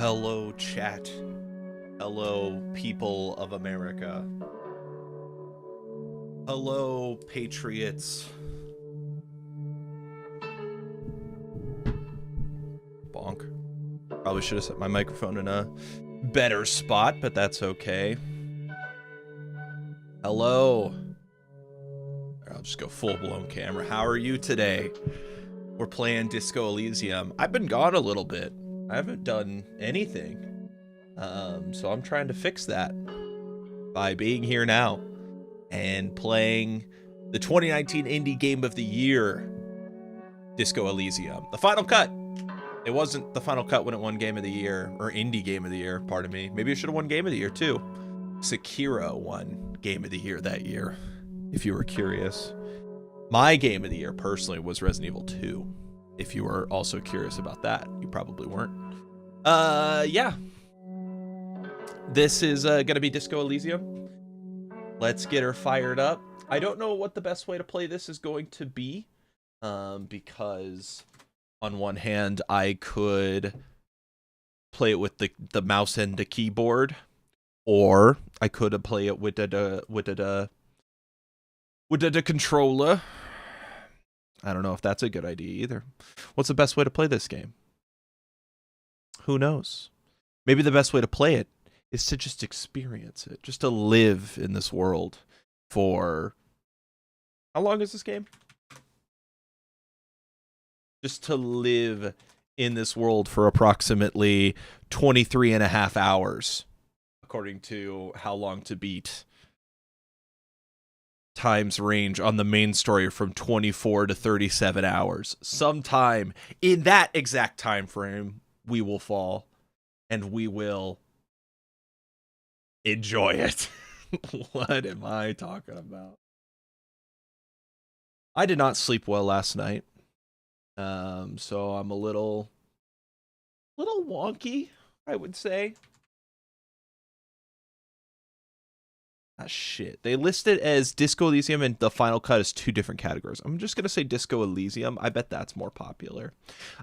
Hello, chat. Hello, people of America. Hello, patriots. Bonk. Probably should have set my microphone in a better spot, but that's okay. Hello. I'll just go full-blown camera. How are you today? We're playing Disco Elysium. I've been gone a little bit. I haven't done anything. So I'm trying to fix that by being here now and playing the 2019 Indie Game of the Year, Disco Elysium. The final cut. It wasn't the final cut when it won Game of the Year, or Indie Game of the Year, pardon me. Maybe it should have won Game of the Year too. Sekiro won Game of the Year that year, if you were curious. My Game of the Year, personally, was Resident Evil 2. If you were also curious about that. You probably weren't. Yeah. This is gonna be Disco Elysium. Let's get her fired up. I don't know what the best way to play this is going to be, because on one hand I could play it with the mouse and the keyboard, or I could play it with the controller. I don't know if that's a good idea either. What's the best way to play this game? Who knows? Maybe the best way to play it is to just experience it, just to live in this world for... How long is this game? Just to live in this world for approximately 23 and a half hours, according to How Long to Beat. Times range on the main story from 24 to 37 hours. Sometime in that exact time frame, we will fall and we will enjoy it. What am I talking about? I did not sleep well last night. So I'm a little wonky, I would say. Ah, shit. They list it as Disco Elysium and the final cut as two different categories. I'm just going to say Disco Elysium. I bet that's more popular.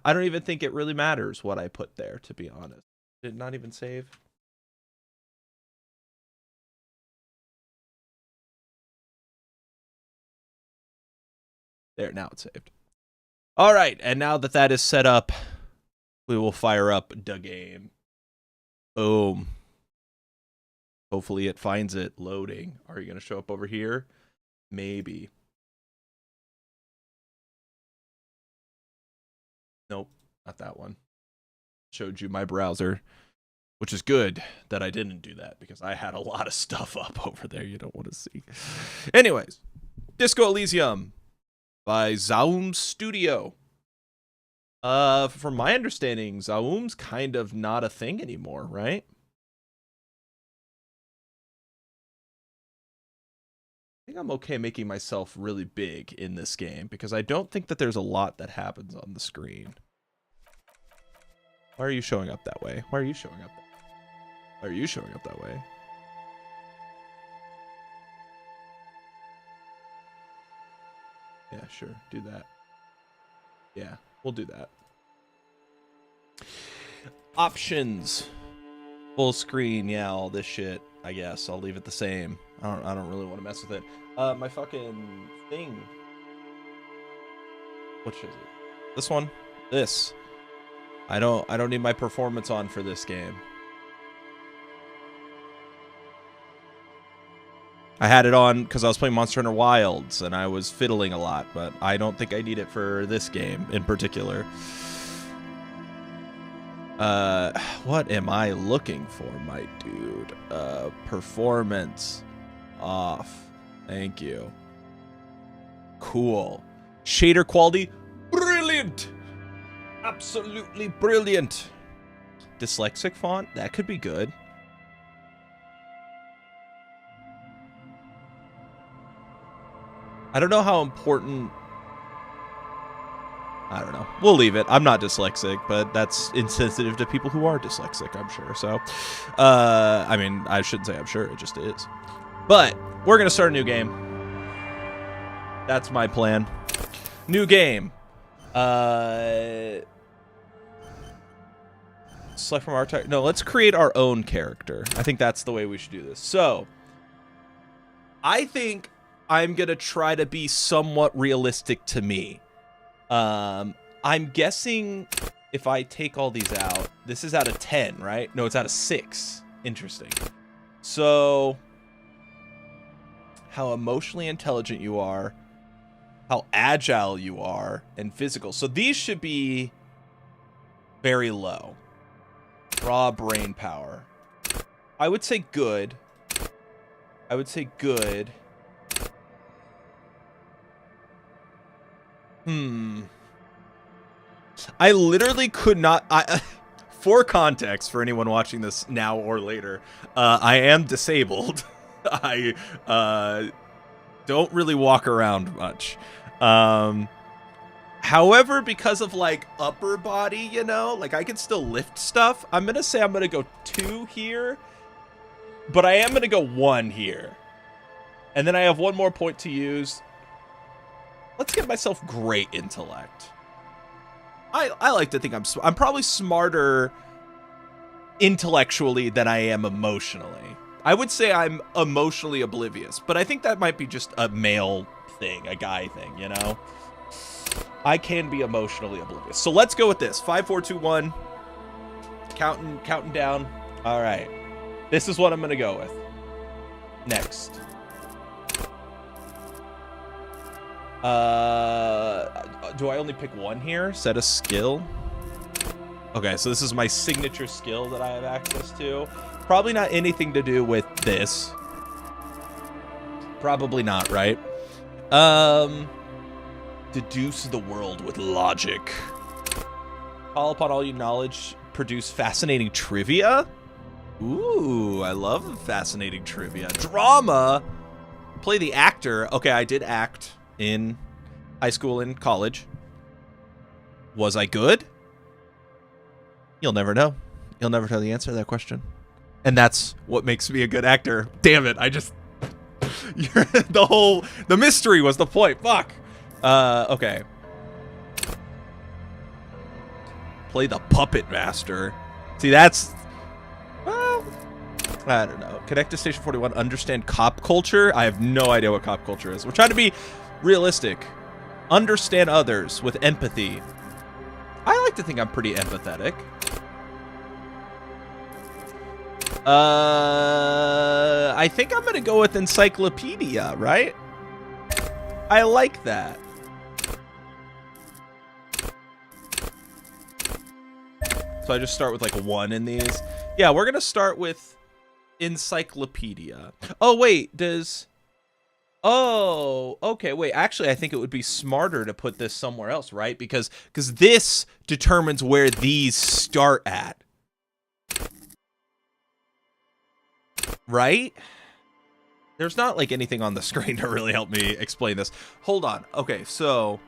I don't even think it really matters what I put there, to be honest. Did not even save. There, now it's saved. All right, and now that that is set up, we will fire up the game. Boom. Hopefully it finds it loading. Are you going to show up over here? Maybe. Nope, not that one. Showed you my browser, which is good that I didn't do that because I had a lot of stuff up over there you don't want to see. Anyways, Disco Elysium by Zaum Studio. From my understanding, Zaum's kind of not a thing anymore, right? I think I'm okay making myself really big in this game because I don't think that there's a lot that happens on the screen. Why are you showing up that way? Why are you showing up that way? Why are you showing up that way? Yeah, sure. Do that. Yeah, we'll do that. Options. Full screen. Yeah, all this shit. I guess I'll leave it the same. I don't really want to mess with it. My fucking thing. Which is it? This one? This. I don't need my performance on for this game. I had it on because I was playing Monster Hunter Wilds and I was fiddling a lot, but I don't think I need it for this game in particular. What am I looking for, my dude? Performance off. Thank you. Cool. Shader quality, brilliant. Absolutely brilliant. Dyslexic font, that could be good. I don't know how important... I don't know. We'll leave it. I'm not dyslexic, but that's insensitive to people who are dyslexic, I'm sure. So, I mean, I shouldn't say I'm sure. It just is. But we're going to start a new game. That's my plan. New game. Select from our type. No, let's create our own character. I think that's the way we should do this. So, I think I'm going to try to be somewhat realistic to me. I'm guessing if I take all these out, this is out of 10, right? No, it's out of 6. Interesting. So, how emotionally intelligent you are, how agile you are, and physical. So these should be very low. Raw brain power. I would say good. I would say good. I literally could not... for context, for anyone watching this now or later, I am disabled. I don't really walk around much. However, because of, like, upper body, you know, like, I can still lift stuff. I'm going to say I'm going to go 2 here, but I am going to go 1 here. And then I have 1 more point to use. Let's give myself great intellect. I like to think I'm probably smarter intellectually than I am emotionally. I would say I'm emotionally oblivious, but I think that might be just a male thing, a guy thing, you know? I can be emotionally oblivious. So let's go with this. 5, 4, 2, 1. Counting down. All right. This is what I'm going to go with. Next. Do I only pick 1 here? Set a skill. Okay, so this is my signature skill that I have access to. Probably not anything to do with this. Probably not, right? Deduce the world with logic. Call upon all your knowledge. Produce fascinating trivia. Ooh, I love fascinating trivia. Drama. Play the actor. Okay, I did act in high school and college. Was I good? You'll never know. You'll never know the answer to that question. And that's what makes me a good actor. Damn it, I just... the mystery was the point. Fuck. Okay. Play the puppet master. See, that's... Well, I don't know. Connect to Station 41. Understand cop culture. I have no idea what cop culture is. We're trying to be realistic. Understand others with empathy. I like to think I'm pretty empathetic. I think I'm gonna go with encyclopedia, right? I like that. So I just start with like 1 in these. Yeah, we're gonna start with encyclopedia. Oh wait, does... Oh, okay, wait, actually I think it would be smarter to put this somewhere else, right? Because this determines where these start at. Right? There's not like anything on the screen to really help me explain this. Hold on. Okay, so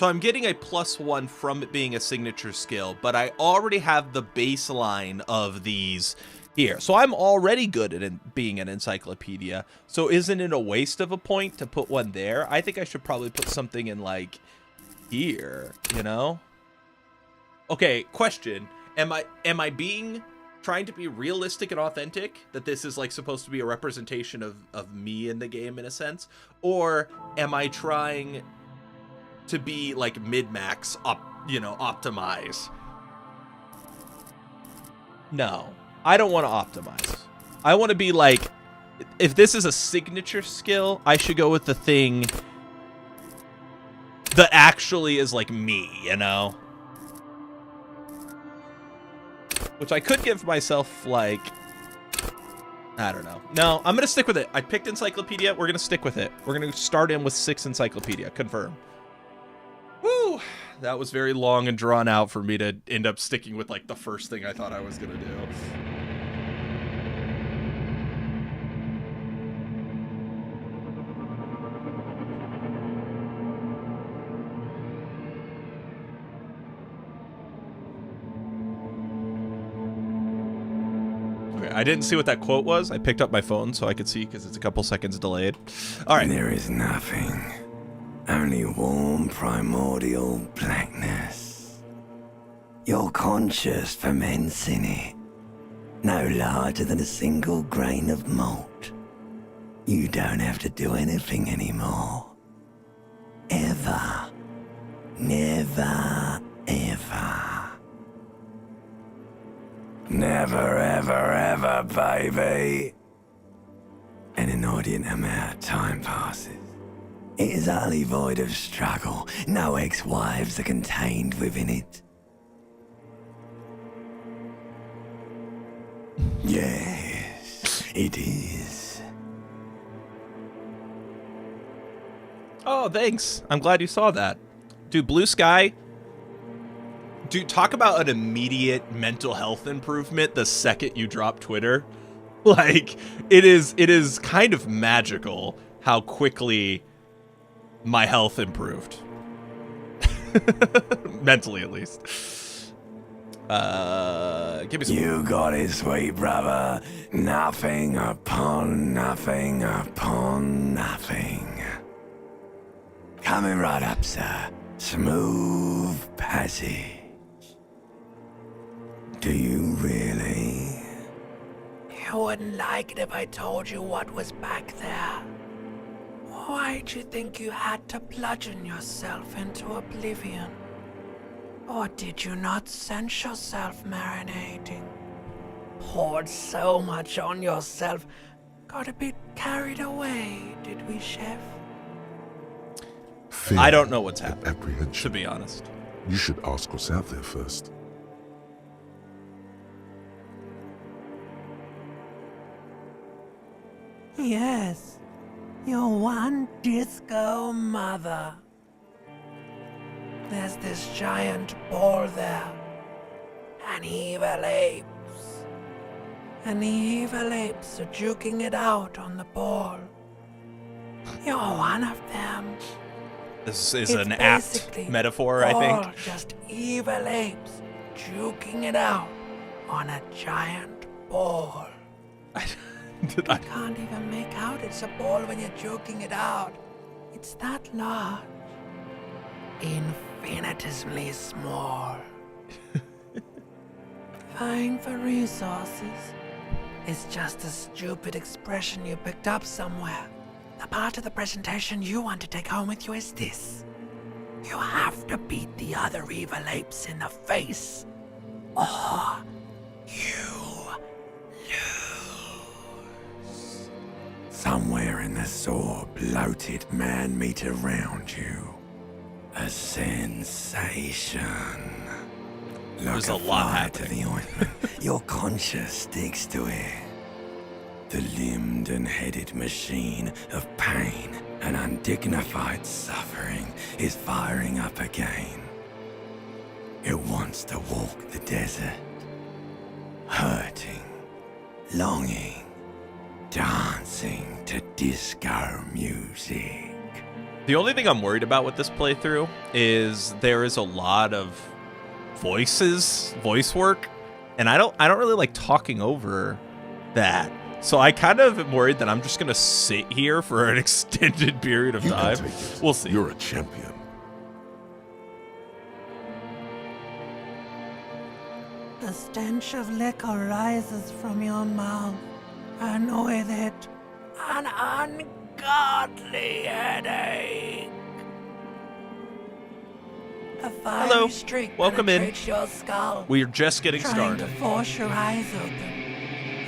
I'm getting a +1 from it being a signature skill, but I already have the baseline of these here. So I'm already good at being an encyclopedia. So isn't it a waste of a point to put 1 there? I think I should probably put something in like here, you know? Okay, question. Am I trying to be realistic and authentic? That this is like supposed to be a representation of me in the game in a sense? Or am I trying to be like mid-max, optimize? No, I don't want to optimize. I want to be like, if this is a signature skill, I should go with the thing that actually is like me, you know? Which I could give myself, like, I don't know. No, I'm going to stick with it. I picked encyclopedia. We're going to stick with it. We're going to start in with 6 encyclopedia. Confirm. Woo! That was very long and drawn out for me to end up sticking with, like, the first thing I thought I was going to do. I didn't see what that quote was. I picked up my phone so I could see because it's a couple seconds delayed. All right. There is nothing. A only warm primordial blackness. Your conscious ferments in it, no larger than a single grain of malt. You don't have to do anything anymore. Ever. Never, ever. Never, ever, ever, baby. An inordinate amount of time passes. It is utterly void of struggle. No ex-wives are contained within it. Yes, it is. Oh, thanks. I'm glad you saw that. Dude, Blue Sky. Dude, talk about an immediate mental health improvement the second you drop Twitter. Like, it is kind of magical how quickly my health improved. Mentally, at least. Give me some. You got it, sweet brother. Nothing upon nothing upon nothing. Coming right up, sir. Smooth passage. Do you really? You wouldn't like it if I told you what was back there. Why'd you think you had to bludgeon yourself into oblivion? Or did you not sense yourself marinating? Poured so much on yourself, got a bit carried away, did we, Chef? Fear I don't know what's happening, apprehension. to be honest. You should ask what's out there first. Yes, your one disco mother. There's this giant ball there. And evil apes. And the evil apes are juking it out on the ball. You're one of them. This is It's an apt basically metaphor, I all think. just evil apes juking it out on a giant ball. Did You I? can't even make out it's a ball when you're joking it out. It's that large. Infinitesimally small. Vying for resources is just a stupid expression you picked up somewhere. The part of the presentation you want to take home with you is this. You have to beat the other evil apes in the face, or you lose. Somewhere in the sore, bloated man-meat around you, a sensation. There's Like a lot fly to happening. the ointment, your conscience sticks to it. The limbed and headed machine of pain and undignified suffering is firing up again. It wants to walk the desert, hurting, longing, dancing to disco music. The only thing I'm worried about with this playthrough is there is a lot of voice work, and I don't really like talking over that. So I kind of am worried that I'm just gonna sit here for an extended period of You time. can take it. We'll see. You're a champion. The stench of liquor rises from your mouth, and with it, an ungodly headache. A fiery Hello. streak Welcome in. penetrates your skull, We are just getting trying started. to force your eyes open.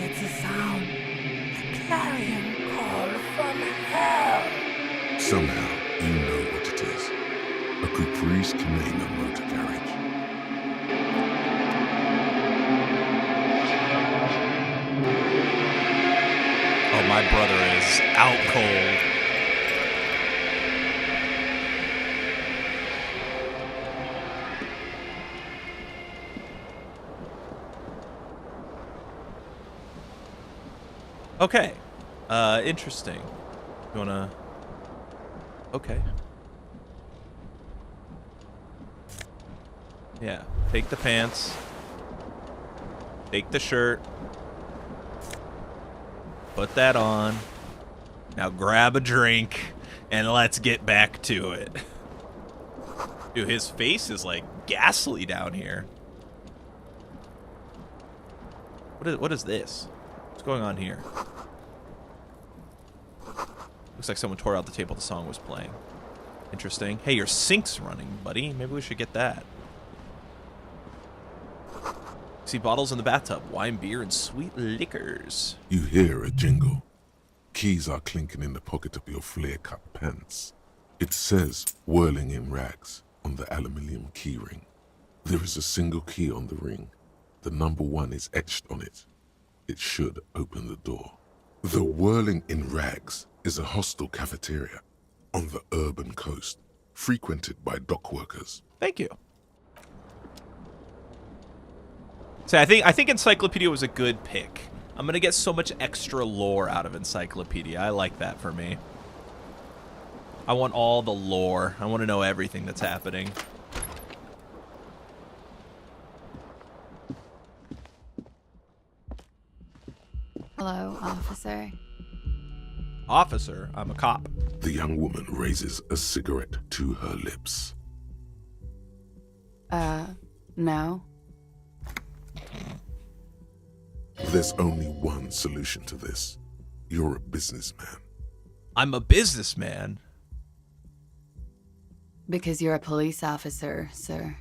It's a sound, a clarion call from hell. Somehow, you know what it is. A caprice committing a motor carriage. Oh, my brother is out cold. Okay. Interesting. You wanna... Okay. Yeah. Take the pants. Take the shirt. Put that on. Now grab a drink and let's get back to it. Dude, his face is like ghastly down here. What is this? What's going on here? Looks like someone tore out the table the song was playing. Interesting. Hey, your sink's running, buddy. Maybe we should get that. See bottles in the bathtub, wine, beer, and sweet liquors. You hear a jingle. Keys are clinking in the pocket of your flare-cut pants. It says, whirling in rags, on the aluminium key ring. There is a single key on the ring. The number 1 is etched on it. It should open the door. The whirling in rags is a hostel cafeteria on the urban coast, frequented by dock workers. Thank you. So I think Encyclopedia was a good pick. I'm gonna get so much extra lore out of Encyclopedia. I like that for me. I want all the lore. I want to know everything that's happening. Hello, officer. Officer, I'm a cop. The young woman raises a cigarette to her lips. No. There's only one solution to this. You're a businessman. I'm a businessman. Because you're a police officer, sir.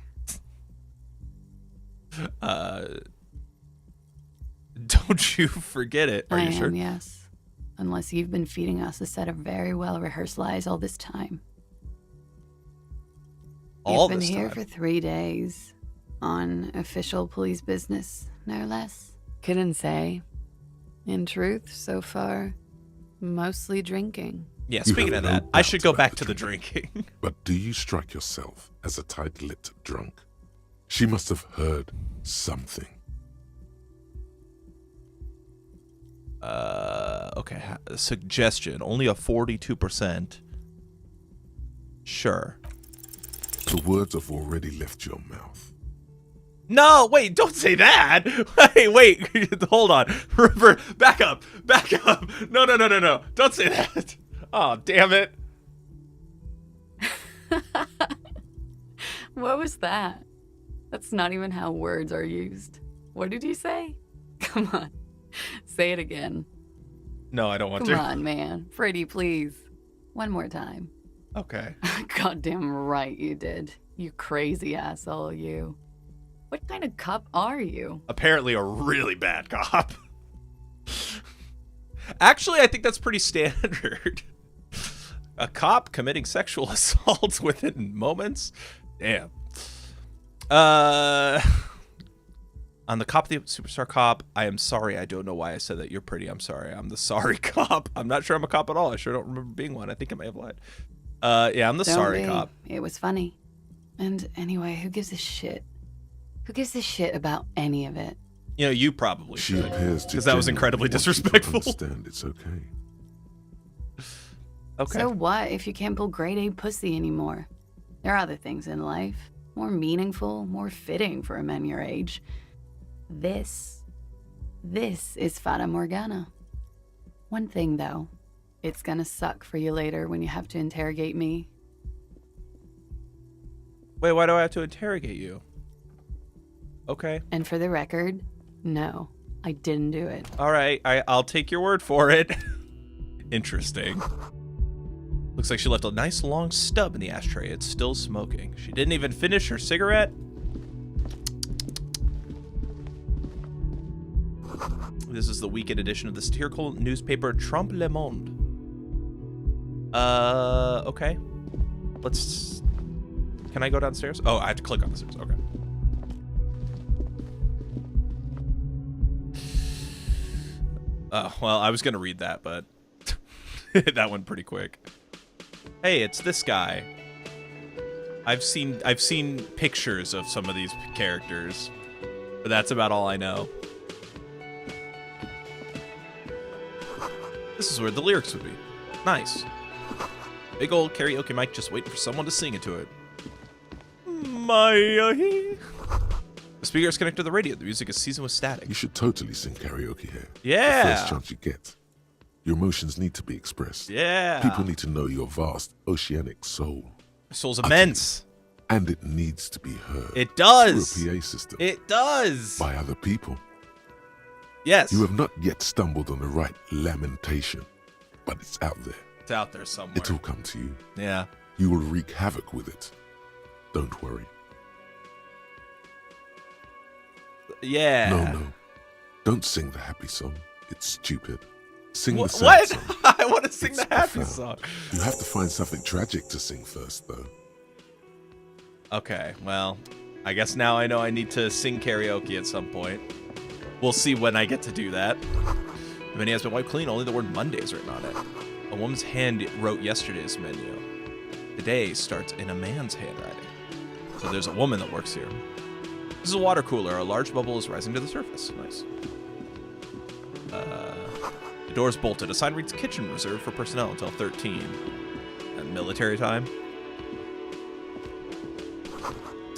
Don't you forget it. Are I you sure? am, yes. Unless you've been feeding us a set of very well-rehearsed lies all this time. All You've been this here time. for 3 days. On official police business, no less. Couldn't say. In truth, so far, mostly drinking. Yeah, You speaking have of no that, I doubt should go about back the to the drinking. But do you strike yourself as a tight-lipped drunk? She must have heard something. Okay, suggestion. Only a 42%. Sure. The words have already left your mouth. No, wait, don't say that. Wait, hold on. Back up. No. Don't say that. Oh, damn it. What was that? That's not even how words are used. What did you say? Come on. Say it again. No, I don't want Come to. on, man. Freddie, please. One more time. Okay. Goddamn right you did. You crazy asshole, you. What kind of cop are you? Apparently a really bad cop. Actually, I think that's pretty standard. A cop committing sexual assaults within moments? Damn. On the cop, the superstar cop, I am sorry. I don't know why I said that. You're pretty. I'm sorry. I'm the sorry cop. I'm not sure I'm a cop at all. I sure don't remember being one. I think I may have lied. Yeah, I'm the Don't sorry be. cop. It was funny. And anyway, who gives a shit? Who gives a shit about any of it? You know, you probably She should. appears to Because that was incredibly genuinely want you to disrespectful. understand it's okay. Okay. So what if you can't pull grade A pussy anymore? There are other things in life. More meaningful, more fitting for a man your age. This is Fata Morgana. One thing though, it's gonna suck for you later when you have to interrogate me. Wait, why do I have to interrogate you? Okay. And for the record, no, I didn't do it. All right. I'll take your word for it. Interesting. Looks like she left a nice long stub in the ashtray. It's still smoking. She didn't even finish her cigarette. This is the weekend edition of the satirical newspaper Trump Le Monde. Okay. Let's... Can I go downstairs? Oh, I have to click on the stairs. Okay. Well, I was going to read that, but that went pretty quick. Hey, it's this guy. I've seen pictures of some of these characters, but that's about all I know. This is where the lyrics would be. Nice. Big old karaoke mic just waiting for someone to sing into it. The speaker is connected to the radio. The music is seasoned with static. You should totally sing karaoke here. Yeah. The first chance you get. Your emotions need to be expressed. Yeah. People need to know your vast oceanic soul. Soul's immense. And it needs to be heard. It does. Through a PA system. It does. By other people. Yes. You have not yet stumbled on the right lamentation, but it's out there. It's out there somewhere. It will come to you. Yeah. You will wreak havoc with it. Don't worry. Yeah. No. Don't sing the happy song. It's stupid. Sing the sad What? song. I want to sing It's the happy profound. song. You have to find something tragic to sing first, though. Okay, well, I guess now I know I need to sing karaoke at some point. We'll see when I get to do that. The menu has been wiped clean, only the word Monday is written on it. A woman's hand wrote yesterday's menu. Today starts in a man's handwriting. So there's a woman that works here. This is a water cooler. A large bubble is rising to the surface. Nice. The door is bolted. A sign reads kitchen reserved for personnel until 13. And military time.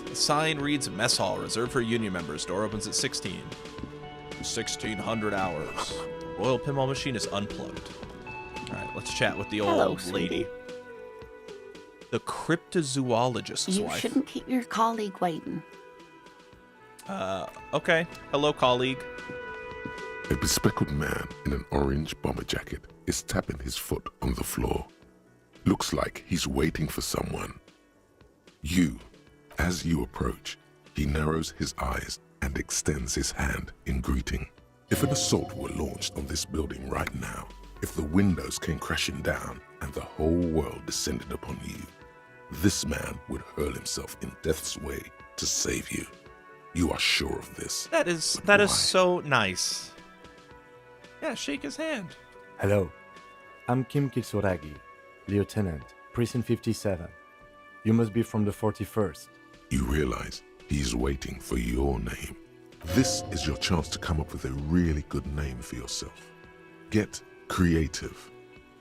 The sign reads mess hall reserved for union members. Door opens at 16. 1600 hours. Royal pinball machine is unplugged. All right, let's chat with the old lady. The cryptozoologist's wife. You shouldn't keep your colleague waiting. Okay. Hello, colleague. A bespectacled man in an orange bomber jacket is tapping his foot on the floor. Looks like he's waiting for someone. As you approach, he narrows his eyes and extends his hand in greeting. If an assault were launched on this building right now, if the windows came crashing down and the whole world descended upon you, this man would hurl himself in death's way to save you. You are sure of this. That is so nice. Yeah, shake his hand. Hello, I'm Kim Kitsuragi, Lieutenant, Precinct 57. You must be from the 41st. You realize he's waiting for your name. This is your chance to come up with a really good name for yourself. Get creative.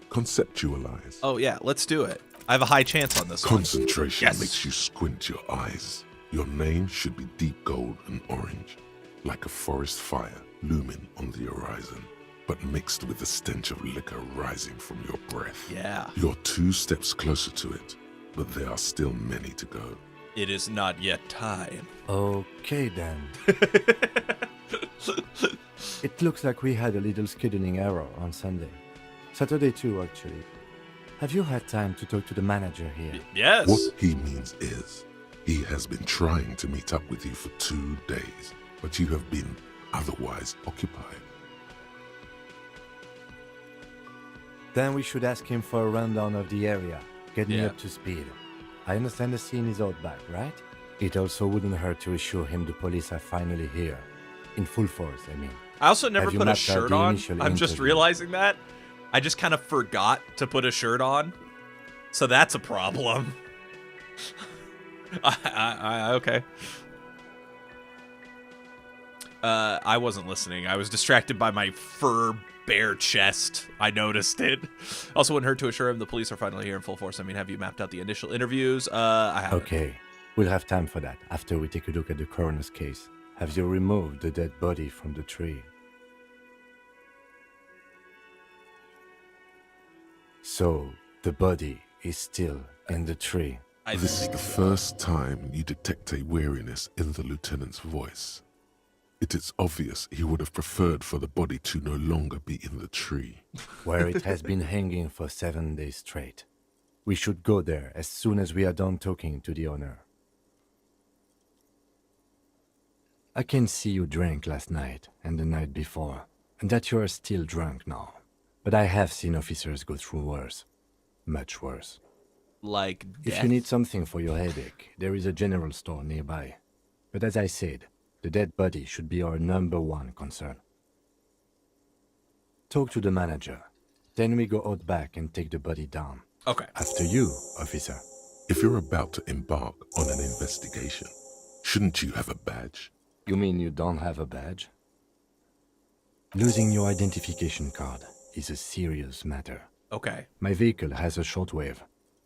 Conceptualize. Oh, yeah, let's do it. I have a high chance on this one. Concentration Yes. makes you squint your eyes. Your name should be deep gold and orange, like a forest fire looming on the horizon, but mixed with the stench of liquor rising from your breath. Yeah. You're 2 steps closer to it, but there are still many to go. It is not yet time. Okay then. It looks like we had a little scheduling error on Sunday. Saturday too, actually. Have you had time to talk to the manager here? Yes. What he means is, he has been trying to meet up with you for 2 days, but you have been otherwise occupied. Then we should ask him for a rundown of the area, get me Yeah. up to speed. I understand the scene is out back, right? It also wouldn't hurt to assure him the police are finally here. In full force, I mean. I also never Have you put a mapped out shirt the on. initial I'm just interview? realizing that. I just kind of forgot to put a shirt on. So that's a problem. Okay. I wasn't listening. I was distracted by my fur bare chest. I noticed it. Also wouldn't hurt to assure him the police are finally here in full force. I mean, have you mapped out the initial interviews? I haven't. Okay, we'll have time for that after we take a look at the coroner's case. Have you removed the dead body from the tree? So, the body is still in the tree. I This is think the so. first time you detect a weariness in the lieutenant's voice. It is obvious he would have preferred for the body to no longer be in the tree. Where it has been hanging for 7 days straight. We should go there as soon as we are done talking to the owner. I can see you drank last night and the night before, and that you are still drunk now. But I have seen officers go through worse. Much worse. Like If death? you need something for your headache, there is a general store nearby. But as I said, the dead body should be our #1 concern. Talk to the manager. Then we go out back and take the body down. Okay. After you, officer. If you're about to embark on an investigation, shouldn't you have a badge? You mean you don't have a badge? Losing your identification card is a serious matter. Okay. My vehicle has a shortwave.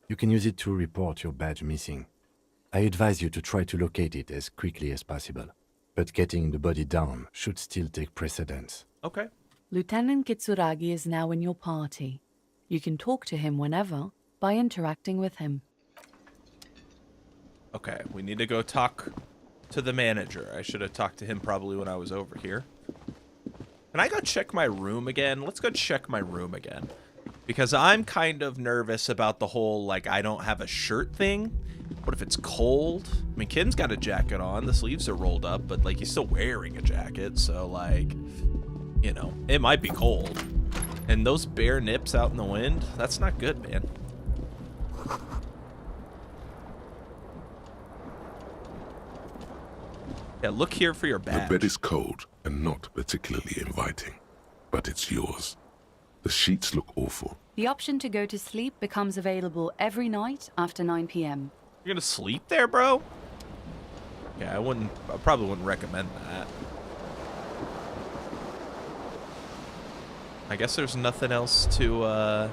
You can use it to report your badge missing. I advise you to try to locate it as quickly as possible. But getting the body down should still take precedence. Okay. Lieutenant Kitsuragi is now in your party. You can talk to him whenever by interacting with him. Okay, we need to go talk to the manager. I should have talked to him probably when I was over here. Can I go check my room again? Let's go check my room again. Because I'm kind of nervous about the whole, like, I don't have a shirt thing. What if it's cold? I mean, Ken's got a jacket on. The sleeves are rolled up, but, like, he's still wearing a jacket. So, like, you know, it might be cold. And those bare nips out in the wind, that's not good, man. Yeah, look here for your badge. The bed is cold and not particularly inviting, but it's yours. The sheets look awful. The option to go to sleep becomes available every night after 9 p.m. You're gonna sleep there, bro? Yeah, I probably wouldn't recommend that. I guess there's nothing else to, oh,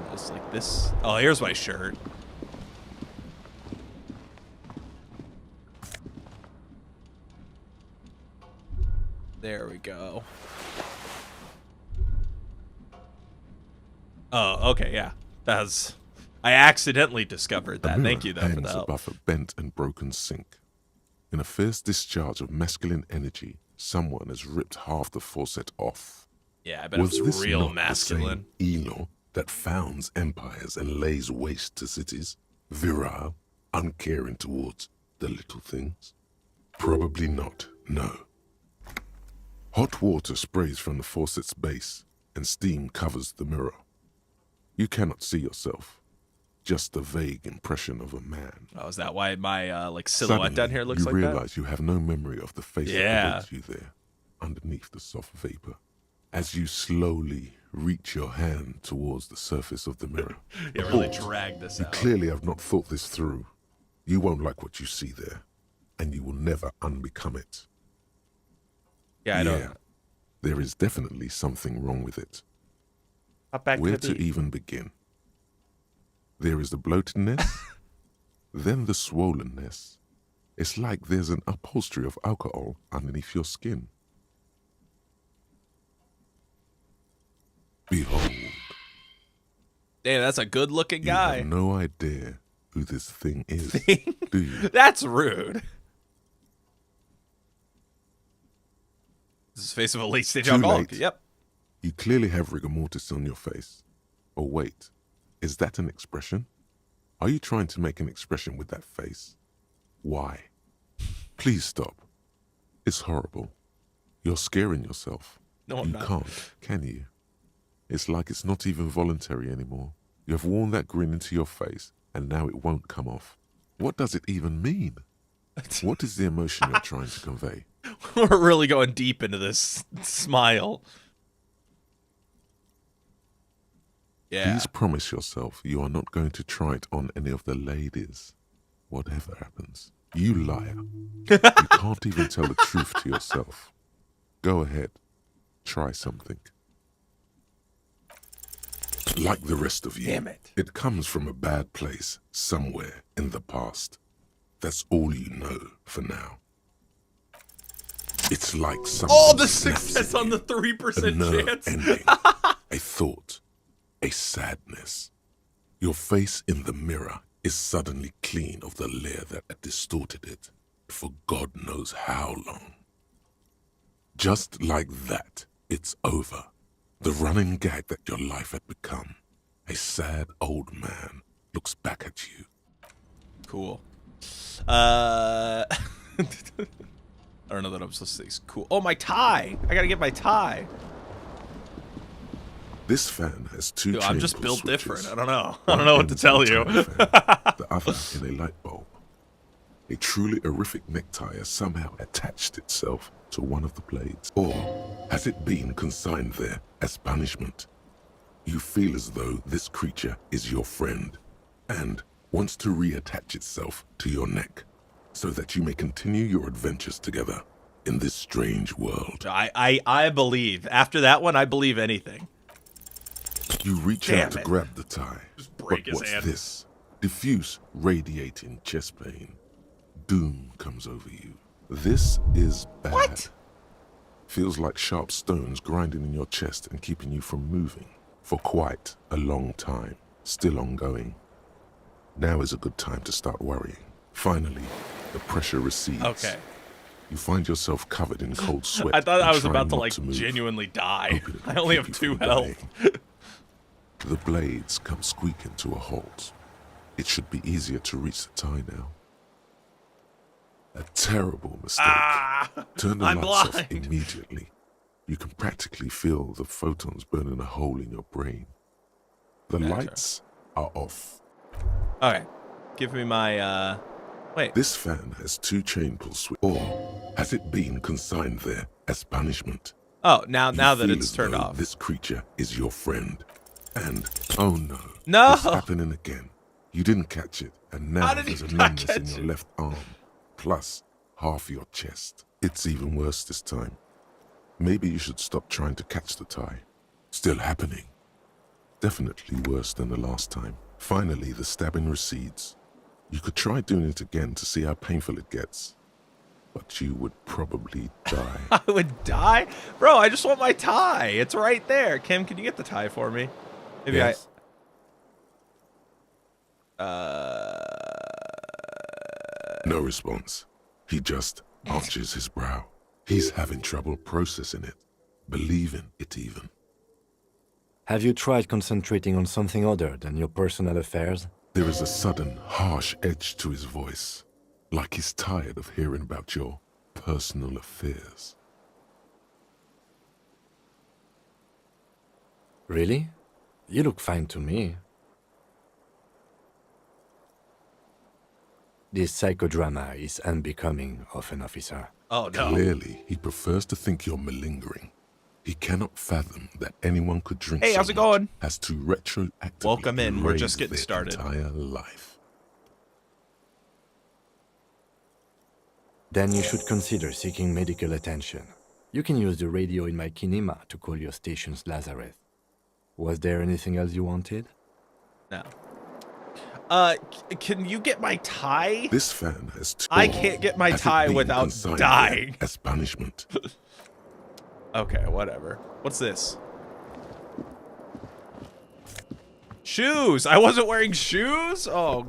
there's like this. Oh, here's my shirt. There we go. Oh, okay, yeah. I accidentally discovered that. Thank you, though, for the help. Above a bent and broken sink. In a fierce discharge of masculine energy, someone has ripped half the faucet off. Yeah, I bet it was real masculine. The same Elo that founds empires and lays waste to cities, virile, uncaring towards the little things? Probably not, no. Hot water sprays from the faucet's base, and steam covers the mirror. You cannot see yourself, just a vague impression of a man. Oh, is that why my like silhouette Suddenly, down here looks like that? You realize you have no memory of the face that awaits you there, underneath the soft vapor. As you slowly reach your hand towards the surface of the mirror. Yeah, really drag this out. You clearly have not thought this through. You won't like what you see there, and you will never unbecome it. Yeah, I know. There is definitely something wrong with it. How bad Where could it to be? even begin? There is the bloatedness, then the swollenness. It's like there's an upholstery of alcohol underneath your skin. Behold. Damn, that's a good-looking You guy. have no idea who this thing is, do you? That's rude. This is the face of a late-stage Too alcoholic. late. Yep. You clearly have rigor mortis on your face. Oh, wait. Is that an expression? Are you trying to make an expression with that face? Why? Please stop. It's horrible. You're scaring yourself. No, I'm You not. can't, can you? It's like it's not even voluntary anymore. You have worn that grin into your face, and now it won't come off. What does it even mean? What is the emotion you're trying to convey? We're really going deep into this smile. Yeah. Please promise yourself you are not going to try it on any of the ladies. Whatever happens. You liar. You can't even tell the truth to yourself. Go ahead. Try something. Like the rest of you, Damn it. It comes from a bad place somewhere in the past. That's all you know for now. It's like something Oh, the snaps success in on the you. 3% A nerve chance. ending, a thought, a sadness. Your face in the mirror is suddenly clean of the layer that had distorted it for God knows how long. Just like that, it's over. The running gag that your life had become. A sad old man looks back at you. Cool. I don't know that I'm supposed to say it's cool. Oh, my tie. I gotta get my tie. This fan has two Dude, I'm just changeable built switches. different. I don't know. I One don't know what to ends in a tell you. tiny fan, the other in a light bulb. A truly horrific necktie has somehow attached itself to one of the blades. Or has it been consigned there as punishment? You feel as though this creature is your friend and wants to reattach itself to your neck so that you may continue your adventures together in this strange world. I believe. After that one, I believe anything. You reach Damn out to it. grab the tie. Just break but his what's hand. this? Diffuse, radiating chest pain. Doom comes over you. This is bad. What? Feels like sharp stones grinding in your chest and keeping you from moving for quite a long time, still ongoing. Now is a good time to start worrying. Finally, the pressure recedes. Okay. You find yourself covered in cold sweat. I thought I and was about trying to, not like, move, genuinely die. hoping it I will only keep have you 2 from health. dying. The blades come squeaking to a halt. It should be easier to reach the tie now. A terrible mistake. Turn the I'm lights off blind. immediately. You can practically feel the photons burning a hole in your brain. The Gotcha. lights are off. Okay. Give me my, wait. This fan has 2 chain pull switches. Or has it been consigned there as punishment? Oh, now You that feel it's as turned though off. This creature is your friend. And, oh no. No! It's happening again. You didn't catch it, and now How did he there's a not numbness in catch your it? left arm, plus half your chest. It's even worse this time. Maybe you should stop trying to catch the tie. Still happening. Definitely worse than the last time. Finally, the stabbing recedes. You could try doing it again to see how painful it gets. But you would probably die. I would die? Bro, I just want my tie. It's right there. Kim, can you get the tie for me? Maybe Yes. No response. He just arches his brow. He's having trouble processing it, believing it even. Have you tried concentrating on something other than your personal affairs? There is a sudden, harsh edge to his voice, like he's tired of hearing about your personal affairs. Really? You look fine to me. This psychodrama is unbecoming of an officer. Oh, no. Clearly, he prefers to think you're malingering. He cannot fathom that anyone could drink Hey, so how's it much going? as to retroactively Welcome in. We're erase just getting their started. entire life. Then you should consider seeking medical attention. You can use the radio in my kinema to call your station's Lazareth. Was there anything else you wanted? No. Can you get my tie? This fan has I can't get my has it tie been without consigned dying. there as punishment. Okay, whatever. What's this? Shoes! I wasn't wearing shoes? Oh,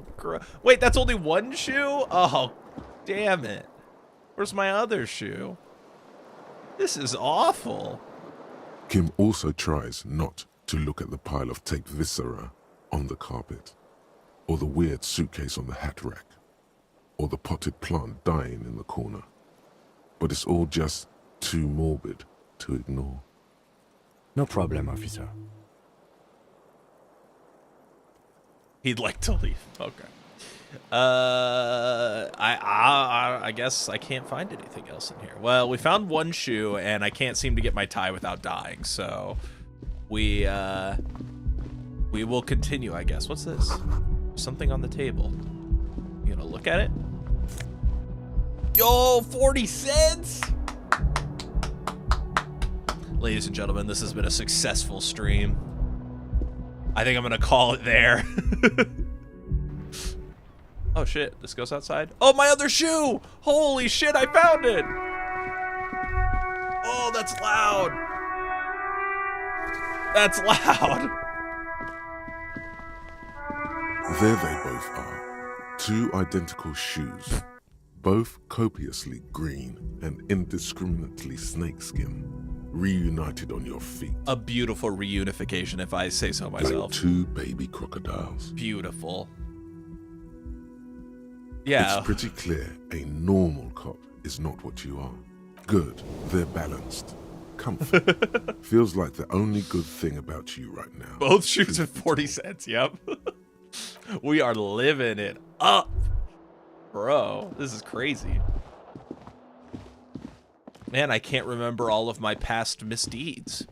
wait, that's only one shoe? Oh, damn it. Where's my other shoe? This is awful. Kim also tries not to look at the pile of taped viscera on the carpet, or the weird suitcase on the hat rack, or the potted plant dying in the corner. But it's all just too morbid to ignore. No problem, officer. He'd like to leave. Okay. I guess I can't find anything else in here. Well, we found one shoe, and I can't seem to get my tie without dying. So we will continue, I guess. What's this? Something on the table. You gonna look at it? Yo, 40 cents! Ladies and gentlemen, this has been a successful stream. I think I'm gonna call it there. Oh shit, this goes outside. Oh, my other shoe! Holy shit, I found it! Oh, that's loud. That's loud. There they both are. 2 identical shoes, both copiously green and indiscriminately snakeskin, reunited on your feet. A beautiful reunification, if I say so Like myself. 2 baby crocodiles. Beautiful. Yeah. It's pretty clear a normal cop is not what you are. Good, they're balanced. Comfort. Feels like the only good thing about you right now. Both shoes are 40 cents, yep. We are living it up. Bro, this is crazy. Man, I can't remember all of my past misdeeds.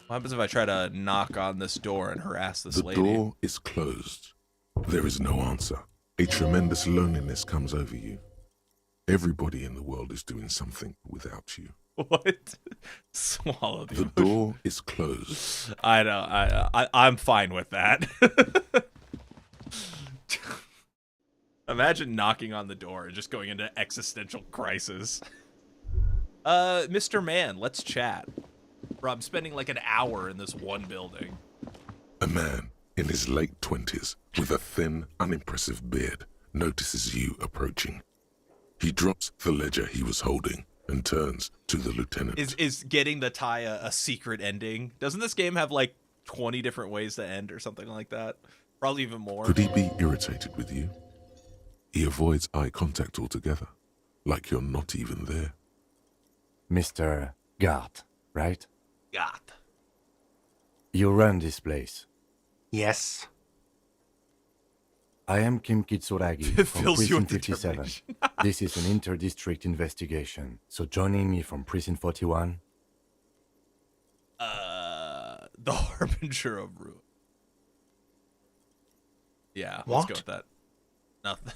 What happens if I try to knock on this door and harass this The lady? door is closed. There is no answer. A tremendous loneliness comes over you. Everybody in the world is doing something without you. What? Swallow the The door is closed. I know. I'm fine with that. Imagine knocking on the door and just going into existential crisis. Mr. Man, let's chat. Bro, I'm spending like an hour in this one building. A man in his late 20s with a thin, unimpressive beard notices you approaching. He drops the ledger he was holding and turns to the lieutenant. Is getting the tie a secret ending? Doesn't this game have like 20 different ways to end or something like that? Probably even more. Could he be irritated with you? He avoids eye contact altogether, like you're not even there. Mr. Gart, right? God. You run this place. Yes. I am Kim Kitsuragi It from fills you with Precinct 57. determination. This is an inter-district investigation, so joining me from Precinct 41? The Harbinger of Ruin. Yeah, let's What? go with that. Nothing.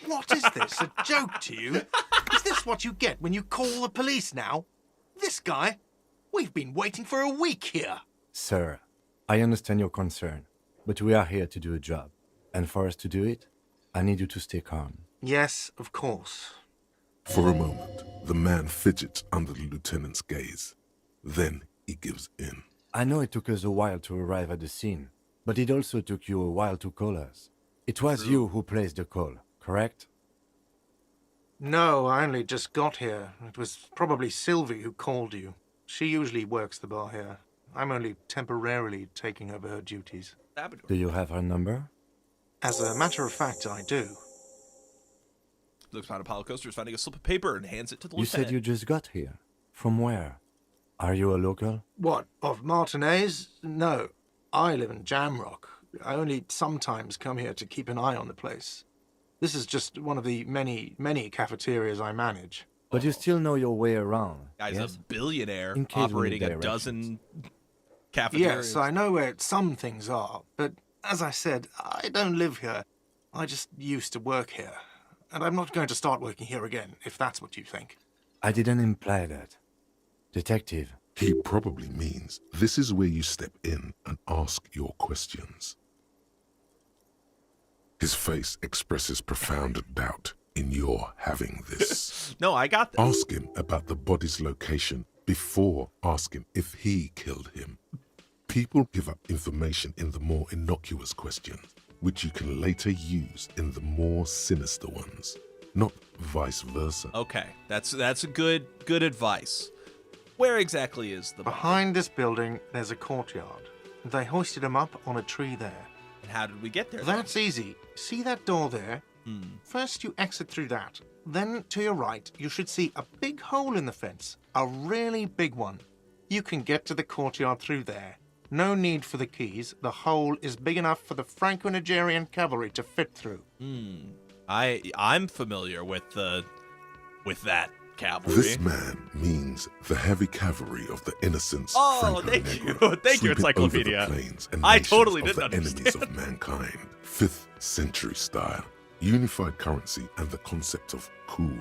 What is this? A joke to you? Is this what you get when you call the police now? This guy? We've been waiting for a week here. Sir, I understand your concern, but we are here to do a job. And for us to do it, I need you to stay calm. Yes, of course. For a moment, the man fidgets under the lieutenant's gaze. Then he gives in. I know it took us a while to arrive at the scene, but it also took you a while to call us. It was you who placed the call, correct? No, I only just got here. It was probably Sylvie who called you. She usually works the bar here. I'm only temporarily taking over her duties. Do you have her number? As a matter of fact, I do. Looks behind a pile of coasters, finding a slip of paper, and hands it to the You lieutenant. said you just got here. From where? Are you a local? What, of Martinez? No, I live in Jamrock. I only sometimes come here to keep an eye on the place. This is just one of the many cafeterias I manage. But you still know your way around, Guy's yes? a billionaire In case we need operating a directions. dozen cafeterias. Yes, I know where some things are, but as I said, I don't live here. I just used to work here. And I'm not going to start working here again, if that's what you think. I didn't imply that. Detective, He probably means this is where you step in and ask your questions. His face expresses profound doubt in your having this. No, I got this. Ask him about the body's location before asking if he killed him. People give up information in the more innocuous questions, which you can later use in the more sinister ones, not vice versa. Okay, that's a good advice. Where exactly is the body? Behind this building, there's a courtyard. They hoisted him up on a tree there. And how did we get there? That's easy. See that door there? Hmm. First, you exit through that. Then, to your right, you should see a big hole in the fence. A really big one. You can get to the courtyard through there. No need for the keys. The hole is big enough for the Franco-Nigerian cavalry to fit through. I'm familiar with that cavalry. This man means the heavy cavalry of the innocents. Oh, Franco thank you. Negro, Thank you, sweeping over the Encyclopedia. plains and I nations totally of didn't the enemies understand. of mankind. 5th century style, unified currency, and the concept of cool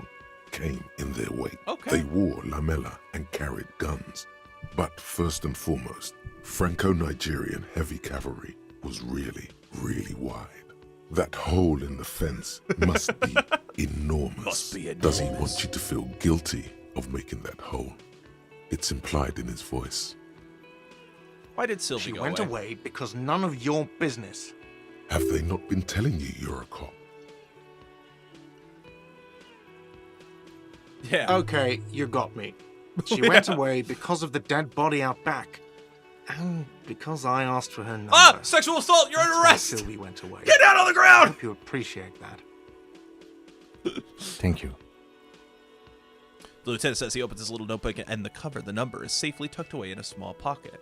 came in their wake. Okay. They wore lamella and carried guns. But first and foremost, Franco-Nigerian heavy cavalry was really, really wide. That hole in the fence must be enormous. Must be Does he enormous. want you to feel guilty of making that hole? It's implied in his voice. Why did Sylvie She go went away because none of your business. Have they not been telling you you're a cop? Yeah. Okay, you got me. She went away because of the dead body out back. And because I asked for her number. Ah! Sexual assault! You're That's under why arrest! Sylvie went away. Get down on the I ground! hope you appreciate that. thank you. The lieutenant says he opens his little notebook and the number is safely tucked away in a small pocket.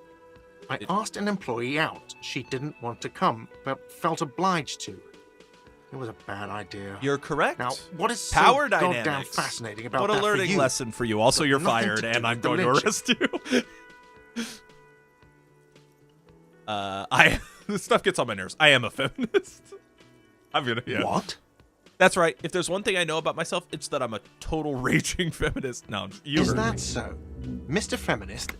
I asked an employee out. She didn't want to come, but felt obliged to. It was a bad idea. You're correct. Now, what is so Power goddamn dynamics. fascinating about What a that for learning you? lesson for you. Also, you're Nothing to fired, do and with I'm the going to lynching. arrest you. This stuff gets on my nerves. I am a feminist. I'm gonna. Yeah. What? That's right. If there's one thing I know about myself, it's that I'm a total raging feminist. No, you Is heard that me. so? Mr. Feminist,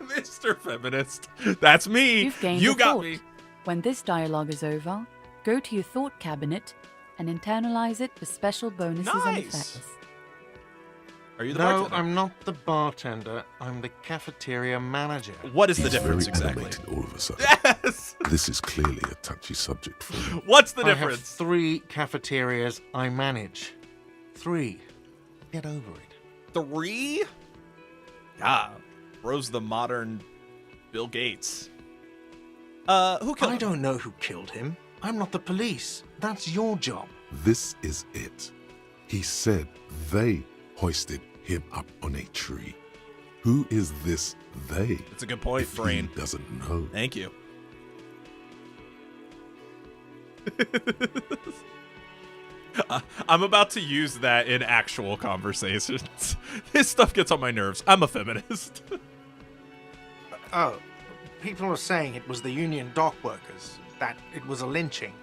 Mr. Feminist. That's me. You've gained You a got thought. me. When this dialogue is over, Go to your thought cabinet and internalize it for special bonuses and Nice. effects. Are you the No, bartender? I'm not the bartender. I'm the cafeteria manager. What is the He's difference very exactly? animated all of a sudden. Yes. This is clearly a touchy subject for him. What's the I have difference? 3 cafeterias I manage. 3. Get over it. 3? Yeah. Bro's the modern Bill Gates. Who killed I him? don't know who killed him. I'm not the police. That's your job. This is it. He said they hoisted him up on a tree. Who is this they? It's a good point, if he Brain. doesn't know. Thank you. I'm about to use that in actual conversations. This stuff gets on my nerves. I'm a feminist. Oh, people are saying it was the union dock workers, that it was a lynching.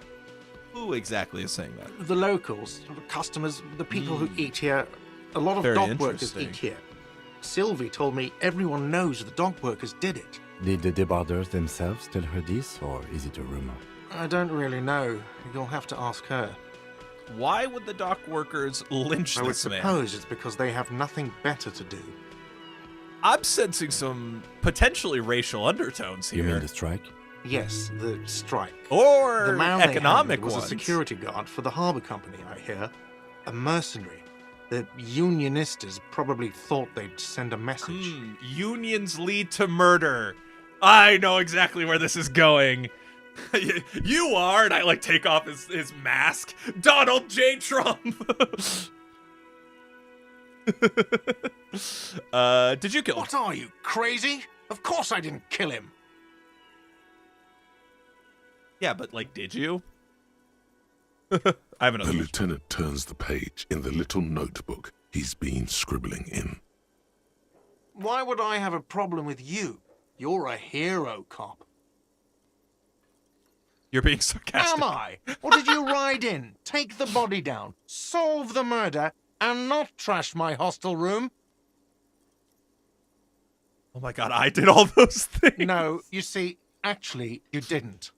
Who exactly is saying that? The locals, the customers, the people who eat here, a lot of Very dock workers interesting. eat here. Sylvie told me everyone knows the dock workers did it. Did the debarders themselves tell her this, or is it a rumor? I don't really know. You'll have to ask her. Why would the dock workers lynch I would this man? suppose it's because they have nothing better to do. I'm sensing some potentially racial undertones You mean here. the strike? Yes, the strike. Or The man they economic hanged was ones. a security guard for the harbour company, I hear. A mercenary. The unionistas probably thought they'd send a message. Unions lead to murder. I know exactly where this is going. You are, and I like take off his mask. Donald J. Trump. Did you kill him? What are you, crazy? Of course I didn't kill him. Yeah, but like, did you? I have another The question. lieutenant turns the page in the little notebook he's been scribbling in. Why would I have a problem with you? You're a hero cop. You're being sarcastic. Am I? Or did you ride in, take the body down, solve the murder, and not trash my hostel room? Oh my god, I did all those things. No, you see, actually, you didn't.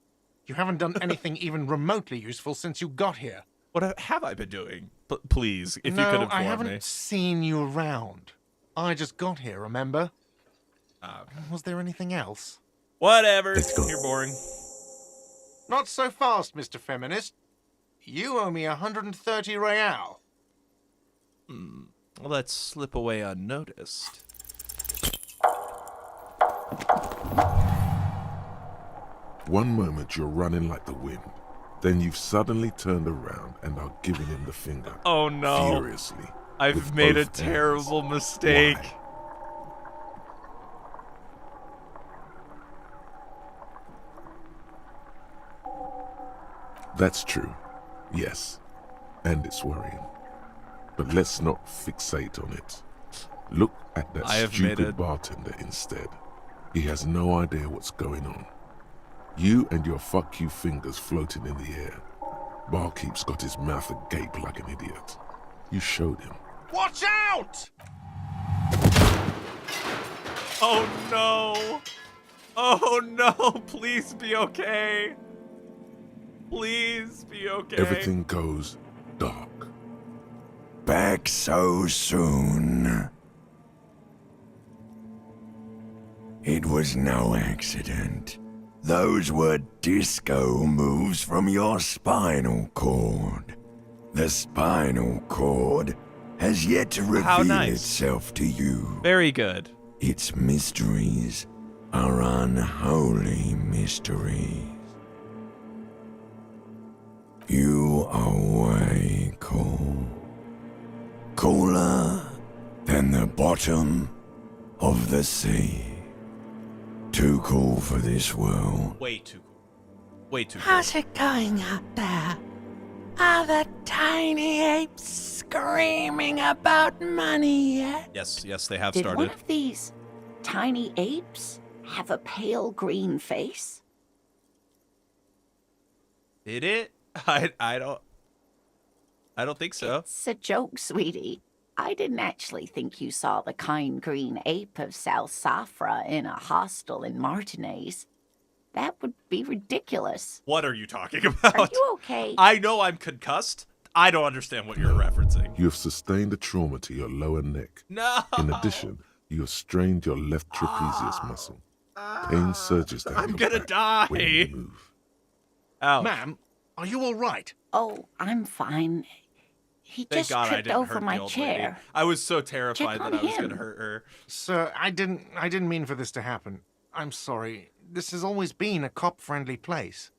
You haven't done anything even remotely useful since you got here. What have I been doing? Please, if you could No, inform I haven't me. seen you around. I just got here, remember? Ah, okay. Was there anything else? Whatever. Let's go. You're boring. Not so fast, Mr. Feminist. You owe me 130 real. Let's slip away unnoticed. One moment you're running like the wind. Then you've suddenly turned around and are giving him the finger. Oh no. Furiously. I've with made a both terrible hands. mistake. Why? That's true. Yes. And it's worrying. But let's not fixate on it. Look at that I have made stupid a- bartender instead. He has no idea what's going on. You and your fuck you fingers floating in the air. Barkeep's got his mouth agape like an idiot. You showed him. Watch out! Oh no. Oh no. Please be okay. Please be okay. Everything goes dark. Back so soon. It was no accident. Those were disco moves from your spinal cord. The spinal cord has yet to How reveal nice. itself to you. Very good. Its mysteries are unholy mysteries. You are way cool. Cooler than the bottom of the sea. Too cool for this world. Way too cool. Way too cool. How's it going out there? Are the tiny apes screaming about money yet? Yes, yes, they have Did one started. of these tiny apes have a pale green face? Did it? I don't think so. It's a joke, sweetie. I didn't actually think you saw the kind green ape of South Safra in a hostel in Martinez. That would be ridiculous. What are you talking about? Are you okay? I know I'm concussed. I don't understand what you're referencing. You have sustained a trauma to your lower neck. No. In addition, you have strained your left trapezius muscle. Pain surges down I'm your gonna back die. when you move. Ouch. Ma'am, are you all right? Oh, I'm fine. He Thank just God I tripped didn't over hurt my the old chair. lady. I was so terrified Check that on I was him. gonna hurt her. Sir, I didn't mean for this to happen. I'm sorry. This has always been a cop-friendly place.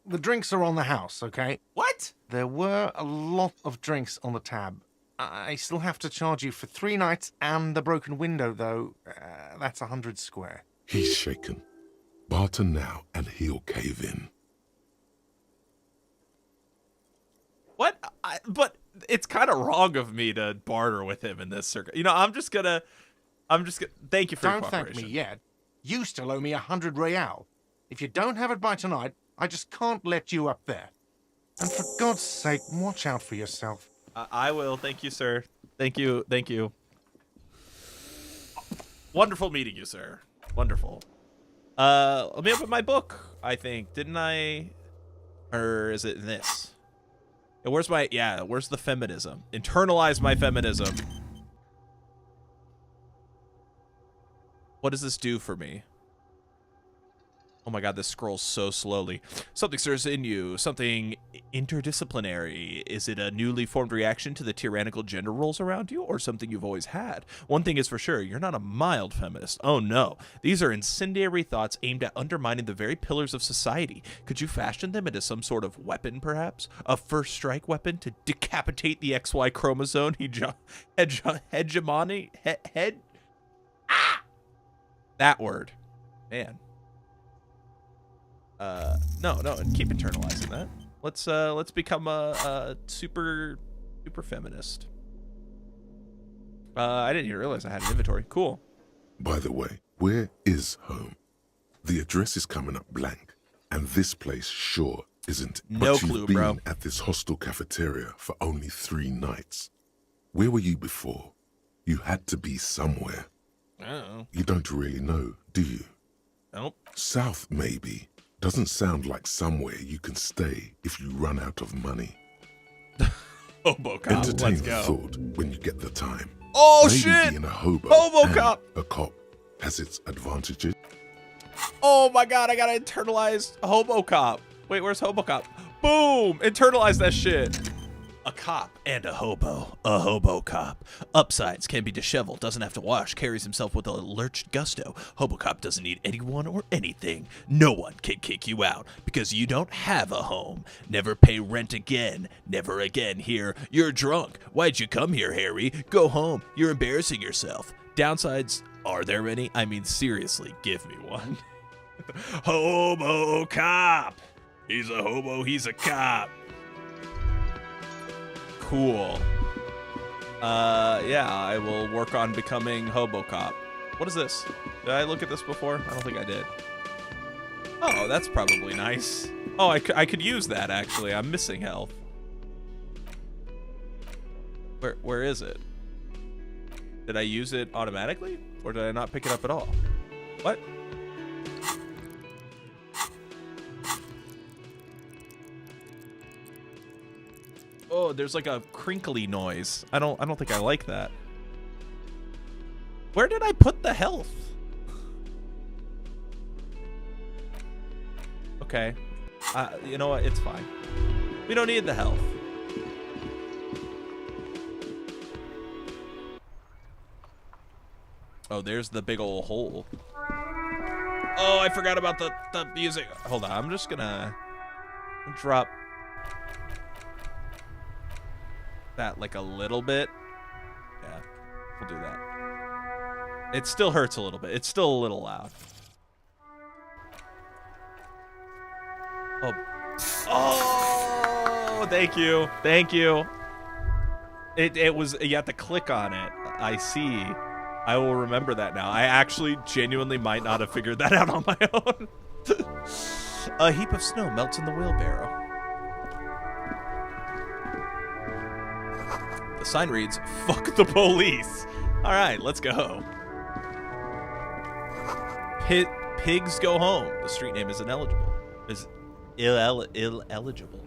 The drinks are on the house, okay? What? There were a lot of drinks on the tab. I still have to charge you for 3 nights and the broken window, though. That's 100 square. He's shaken. Barter now and he'll cave in. What? But it's kind of wrong of me to barter with him in this circuit. You know, I'm just gonna. Thank you for your Don't thank cooperation. me yet. You still owe me 100 real. If you don't have it by tonight, I just can't let you up there. And for God's sake, watch out for yourself. I will. Thank you, sir. Thank you. Thank you. Wonderful meeting you, sir. Wonderful. Let me open my book, I think. Didn't I? Or is it this? Where's the feminism? Internalize my feminism. What does this do for me? Oh my God, this scrolls so slowly. Something stirs in you, something interdisciplinary. Is it a newly formed reaction to the tyrannical gender roles around you, or something you've always had? One thing is for sure, you're not a mild feminist. Oh no, these are incendiary thoughts aimed at undermining the very pillars of society. Could you fashion them into some sort of weapon, perhaps? A first strike weapon to decapitate the XY chromosome hegemony? That word. Man. No, keep internalizing that. Let's become a super feminist. I didn't even realize I had an inventory. Cool. By the way, where is home? The address is coming up blank, and this place sure isn't. No but clue, you've been bro. at this hostel cafeteria for only 3 nights. Where were you before? You had to be somewhere. Oh. You don't really know, do you? Nope. South, maybe. Doesn't sound like somewhere you can stay if you run out of money. Hobocop. Entertain Let's the go. thought when you get the time. Oh Maybe shit! being a hobo Hobocop! and a cop has its advantages. Oh my God, I gotta internalize Hobocop. Wait, where's Hobocop? Boom! Internalize that shit. A cop and a hobo. A hobo cop. Upsides, can be disheveled, doesn't have to wash, carries himself with a lurched gusto. Hobocop doesn't need anyone or anything. No one can kick you out because you don't have a home. Never pay rent again. Never again here. You're drunk. Why'd you come here, Harry? Go home. You're embarrassing yourself. Downsides, are there any? I mean, seriously, give me one. Hobo cop. He's a hobo, he's a cop. Cool. Yeah, I will work on becoming Hobocop. What is this? Did I look at this before? I don't think I did. Oh, that's probably nice. Oh, I could use that, actually. I'm missing health. Where is it? Did I use it automatically? Or did I not pick it up at all? What? Oh, there's like a crinkly noise. I don't think I like that. Where did I put the health? Okay. You know what? It's fine. We don't need the health. Oh, there's the big old hole. Oh, I forgot about the music. Hold on. I'm just gonna drop that like a little bit. Yeah, we'll do that. It still hurts a little bit. It's still a little loud. Oh, thank you. Thank you. It was, you have to click on it. I see. I will remember that now. I actually genuinely might not have figured that out on my own. A heap of snow melts in the wheelbarrow. The sign reads, "Fuck the police." All right, let's go. pigs go home. The street name is ineligible. Is illegible.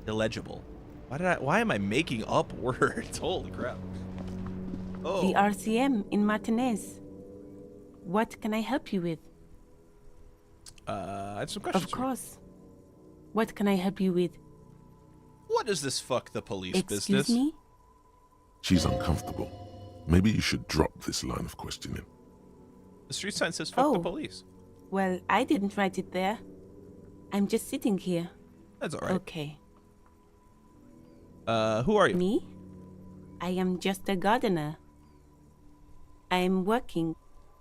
Illegible. Why am I making up words? Holy crap. Oh. The RCM in Martinez. What can I help you with? I have some questions. Of course. What can I help you with? What is this fuck the police Excuse business? me? She's uncomfortable. Maybe you should drop this line of questioning. The street sign says fuck the Oh. police. Well, I didn't write it there. I'm just sitting here. That's all right. Okay. Who are you? Me? I am just a gardener. I am working.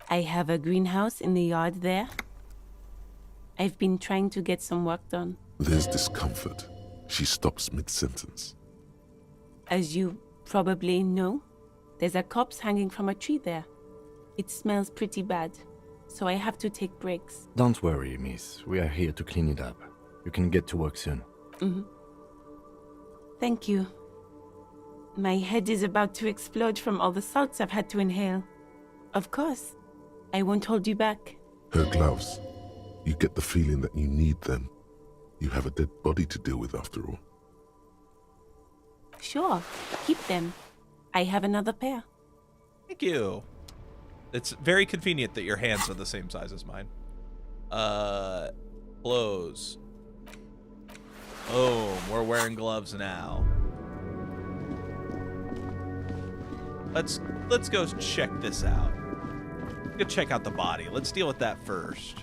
I have a greenhouse in the yard there. I've been trying to get some work done. There's discomfort. She stops mid-sentence. As you probably know, there's a corpse hanging from a tree there. It smells pretty bad, so I have to take breaks. Don't worry, miss. We are here to clean it up. You can get to work soon. Thank you. My head is about to explode from all the salts I've had to inhale. Of course, I won't hold you back. Her gloves. You get the feeling that you need them. You have a dead body to deal with after all. Sure, keep them. I have another pair. Thank you. It's very convenient that your hands are the same size as mine. Clothes. Boom, we're wearing gloves now. Let's go check this out. Let's go check out the body. Let's deal with that first.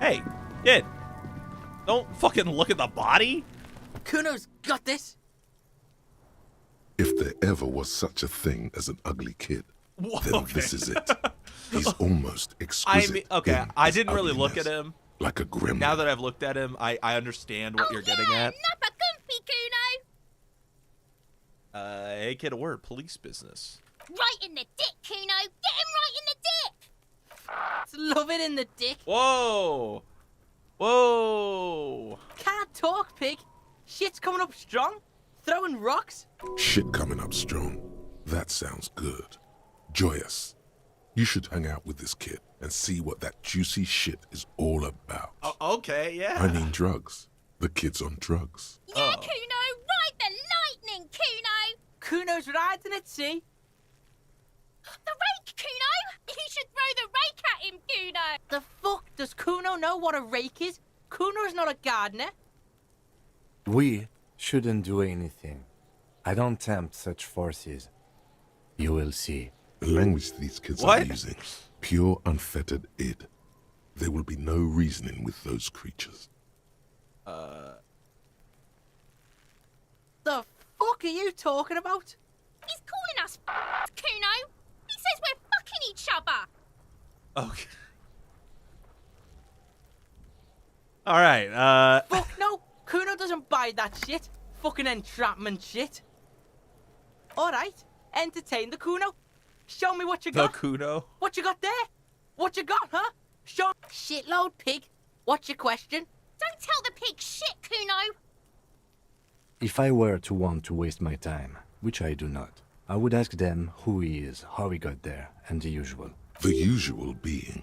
Hey, kid. Don't fucking look at the body. Kuno's got this. If there ever was such a thing as an ugly kid, Whoa, then okay. this is it. He's almost exquisite. I mean, okay, in I his didn't really look at ugliness. him. Like a gremlin. Now that I've looked at him, I understand what you're getting at. Nappa Gumpy, Kuno! Hey kid, a word, police business. Right in the dick, Kuno! Get him right in the dick! Love it in the dick. Whoa! Whoa! Can't talk, pig. Shit's coming up strong. Throwing rocks. Shit coming up strong. That sounds good. Joyous. You should hang out with this kid and see what that juicy shit is all about. Oh, okay, yeah. I mean drugs. The kid's on drugs. Yeah, Kuno! Ride the lightning, Kuno! Kuno's riding at sea. The rake, Kuno! You should throw the rake at him, Kuno! The fuck does Kuno know what a rake is? Kuno's not a gardener. We shouldn't do anything. I don't tempt such forces. You will see. The language these kids What? are using, pure unfettered id. There will be no reasoning with those creatures. The fuck are you talking about? He's calling us Kuno! He says we're fucking each other! Okay. All right. Fuck no. Kuno doesn't buy that shit. Fucking entrapment shit. Alright, entertain the Kuno. Show me what you The got. Kuno. What you got there? What you got, huh? Show shitload pig. What's your question? Don't tell the pig shit, Kuno! If I were to want to waste my time, which I do not, I would ask them who he is, how he got there, and the usual. The usual being,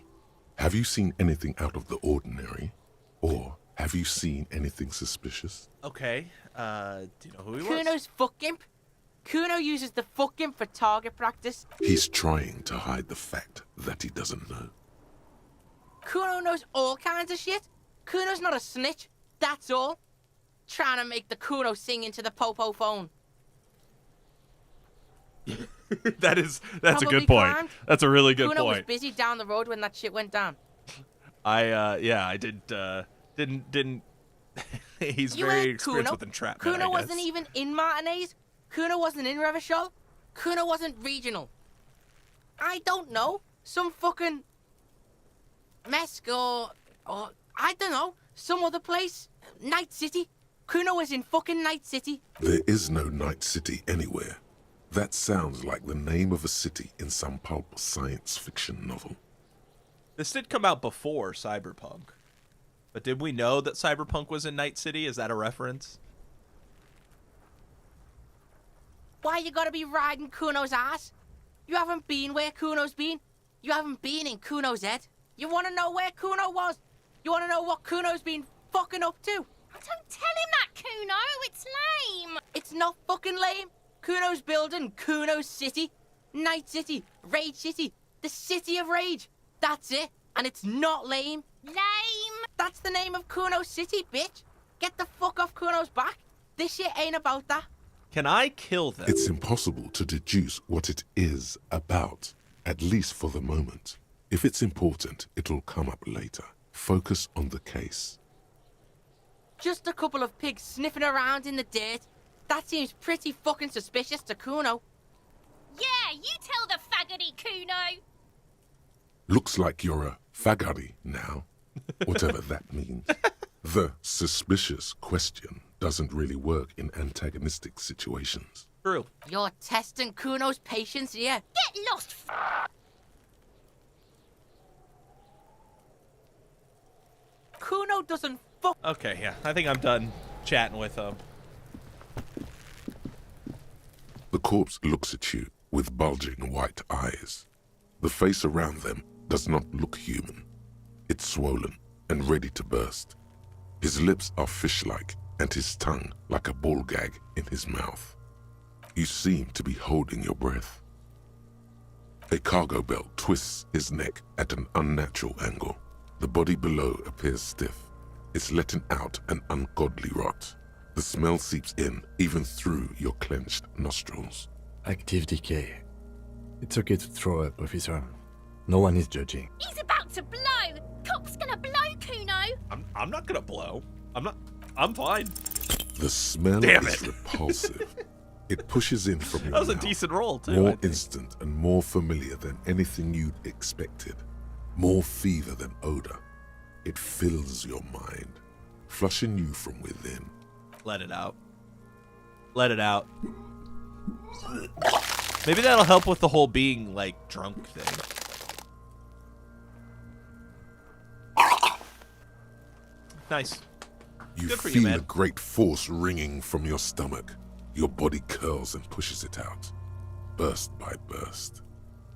have you seen anything out of the ordinary? Or have you seen anything suspicious? Okay. Do you know who he was? Kuno's fuck imp. Kuno uses the fuck imp for target practice. He's trying to hide the fact that he doesn't know. Kuno knows all kinds of shit. Kuno's not a snitch. That's all. Trying to make the Kuno sing into the popo phone. that's a Probably good point. climbed. That's a really good Kuno was point. busy down the road when that shit went down. I didn't. He's You very ain't experienced Kuno. with entrapment. Kuno I wasn't guess. even in Martinez. Kuno wasn't in Revachol. Kuno wasn't regional. I don't know. Some fucking Mesk or I don't know. Some other place. Night City. Kuno was in fucking Night City. There is no Night City anywhere. That sounds like the name of a city in some pulp science fiction novel. This did come out before Cyberpunk. But did we know that Cyberpunk was in Night City? Is that a reference? Why you gotta be riding Kuno's ass? You haven't been where Kuno's been. You haven't been in Kuno's head. You want to know where Kuno was? You want to know what Kuno's been fucking up to? Don't tell him that, Kuno. It's lame. It's not fucking lame. Kuno's building Kuno's City. Night City. Rage City. The City of Rage. That's it. And it's not lame. Lame. That's the name of Kuno's City, bitch. Get the fuck off Kuno's back. This shit ain't about that. Can I kill them? It's impossible to deduce what it is about, at least for the moment. If it's important, it'll come up later. Focus on the case. Just a couple of pigs sniffing around in the dirt. That seems pretty fucking suspicious to Kuno. Yeah, you tell the faggoty, Kuno. Looks like you're a faggoty now, whatever that means. The suspicious question doesn't really work in antagonistic situations. True. You're testing Kuno's patience here. Get lost, Kuno doesn't fuck. Okay, yeah. I think I'm done chatting with them. The corpse looks at you with bulging white eyes. The face around them does not look human. It's swollen and ready to burst. His lips are fish-like and his tongue like a ball gag in his mouth. You seem to be holding your breath. A cargo belt twists his neck at an unnatural angle. The body below appears stiff. It's letting out an ungodly rot. The smell seeps in even through your clenched nostrils. Active decay. It's okay to throw up, officer. No one is judging. He's about to blow. Cop's gonna blow, Kuno. I'm not gonna blow. I'm fine. The smell Damn is it. repulsive. It pushes in from your That was a mouth. decent roll, too. I More think. instant and more familiar than anything you'd expected. More fever than odor. It fills your mind, flushing you from within. Let it out. Let it out. Maybe that'll help with the whole being, like, drunk thing. Nice. You Good for you, feel man. a great force ringing from your stomach. Your body curls and pushes it out, burst by burst,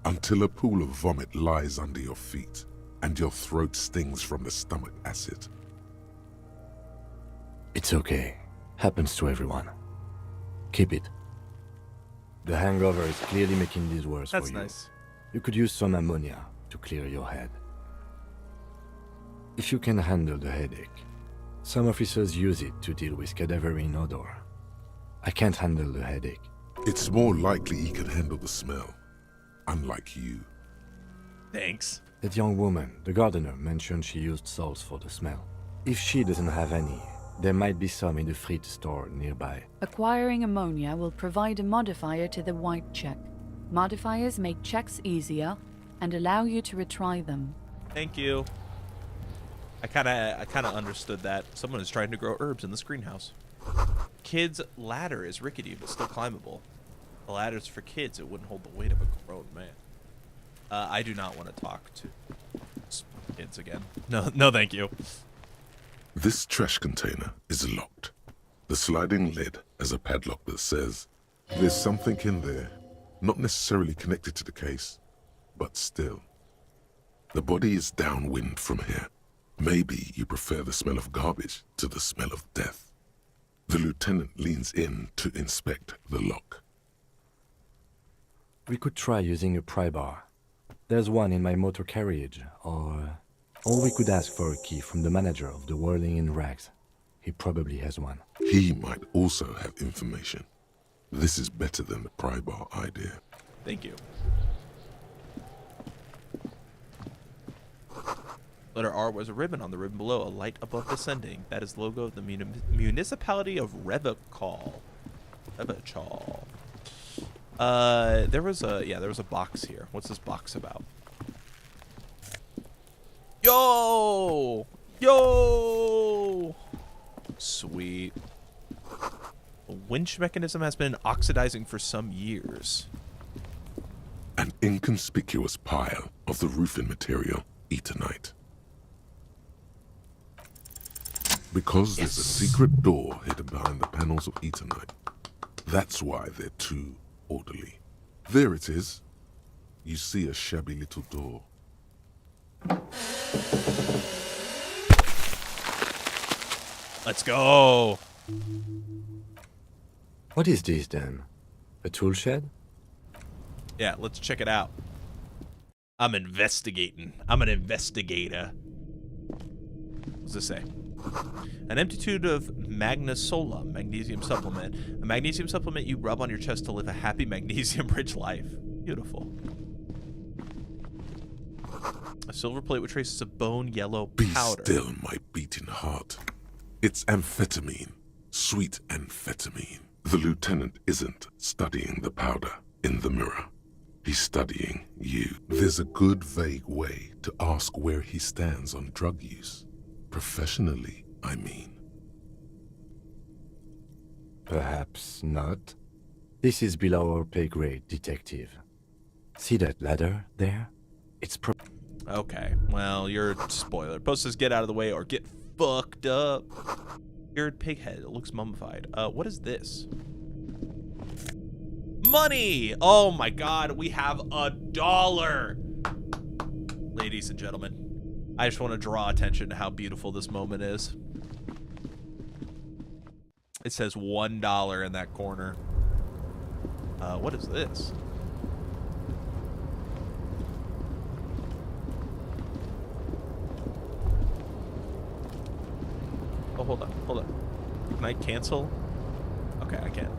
until a pool of vomit lies under your feet and your throat stings from the stomach acid. It's okay. Happens to everyone. Keep it. The hangover is clearly making this worse That's for you. nice. You could use some ammonia to clear your head. If you can handle the headache. Some officers use it to deal with cadaverine odor. I can't handle the headache. It's more likely he can handle the smell, unlike you. Thanks. That young woman, the gardener, mentioned she used salts for the smell. If she doesn't have any, there might be some in the fridge store nearby. Acquiring ammonia will provide a modifier to the white check. Modifiers make checks easier and allow you to retry them. Thank you. I kind of understood that. Someone is trying to grow herbs in this greenhouse. Kid's ladder is rickety but still climbable. The ladder's for kids. It wouldn't hold the weight of a grown man. I do not want to talk to kids again. No, thank you. This trash container is locked. The sliding lid has a padlock that says, "There's something in there, not necessarily connected to the case, but still." The body is downwind from here. Maybe you prefer the smell of garbage to the smell of death. The lieutenant leans in to inspect the lock. We could try using a pry bar. There's one in my motor carriage, or we could ask for a key from the manager of the Whirling in Rags. He probably has one. He might also have information. This is better than the pry bar idea. Thank you. Letter R was a ribbon on the ribbon below, a light above descending. That is the logo of the municipality of Revachol. Revachol. There was a box here. What's this box about? Yo! Sweet. A winch mechanism has been oxidizing for some years. An inconspicuous pile of the roofing material, Eternite. Because there's a secret door hidden behind the panels of Eternite. That's why they're too orderly. There it is. You see a shabby little door. Let's go. What is this then? A tool shed? Yeah, let's check it out. I'm investigating. I'm an investigator. What's this say? An empty tube of Magnesola, magnesium supplement. A magnesium supplement you rub on your chest to live a happy magnesium-rich life. Beautiful. A silver plate with traces of bone yellow powder. Be still, my beating heart. It's amphetamine. Sweet amphetamine. The lieutenant isn't studying the powder in the mirror. He's studying you. There's a good, vague way to ask where he stands on drug use. Professionally, I mean. Perhaps not. This is below our pay grade, detective. See that ladder there? It's Okay, well, you're a spoiler. Post says get out of the way or get fucked up. Weird pig head. It looks mummified. What is this? Money! Oh my god, we have $1. Ladies and gentlemen, I just want to draw attention to how beautiful this moment is. It says $1 in that corner. What is this? Oh, hold on. Can I cancel? Okay, I can.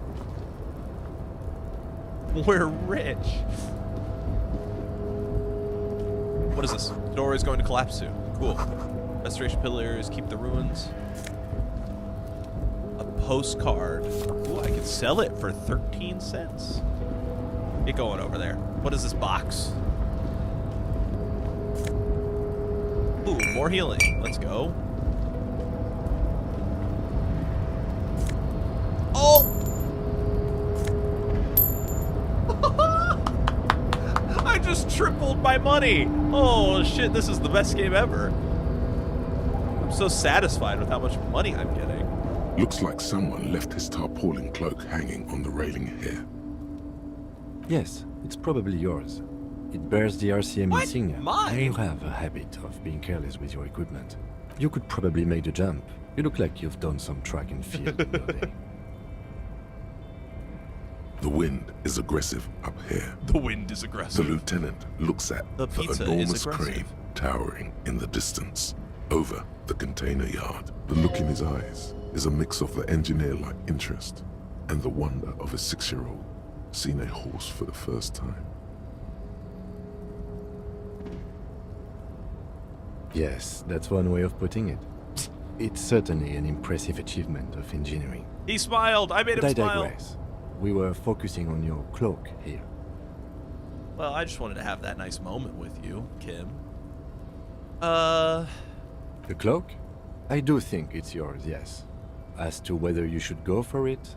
We're rich. What is this? The door is going to collapse soon. Cool. Restoration pillars, keep the ruins. A postcard. Ooh, I could sell it for 13 cents. Get going over there. What is this box? Ooh, more healing. Let's go. Oh! I just tripled my money. Oh shit, this is the best game ever. I'm so satisfied with how much money I'm getting. Looks like someone left his tarpaulin cloak hanging on the railing here. Yes, it's probably yours. It bears the RCM What? insignia. Mine? You have a habit of being careless with your equipment. You could probably make the jump. You look like you've done some track and field the other day. The wind is aggressive up here. The wind is The aggressive. lieutenant looks at The the pizza is enormous aggressive. crane towering in the distance over the container yard. The look in his eyes is a mix of the engineer-like interest and the wonder of a 6-year-old seeing a horse for the first time. Yes, that's one way of putting it. It's certainly an impressive achievement of engineering. He smiled. I made But him I smile. digress. We were focusing on your cloak here. Well, I just wanted to have that nice moment with you, Kim. The cloak? I do think it's yours, yes. As to whether you should go for it?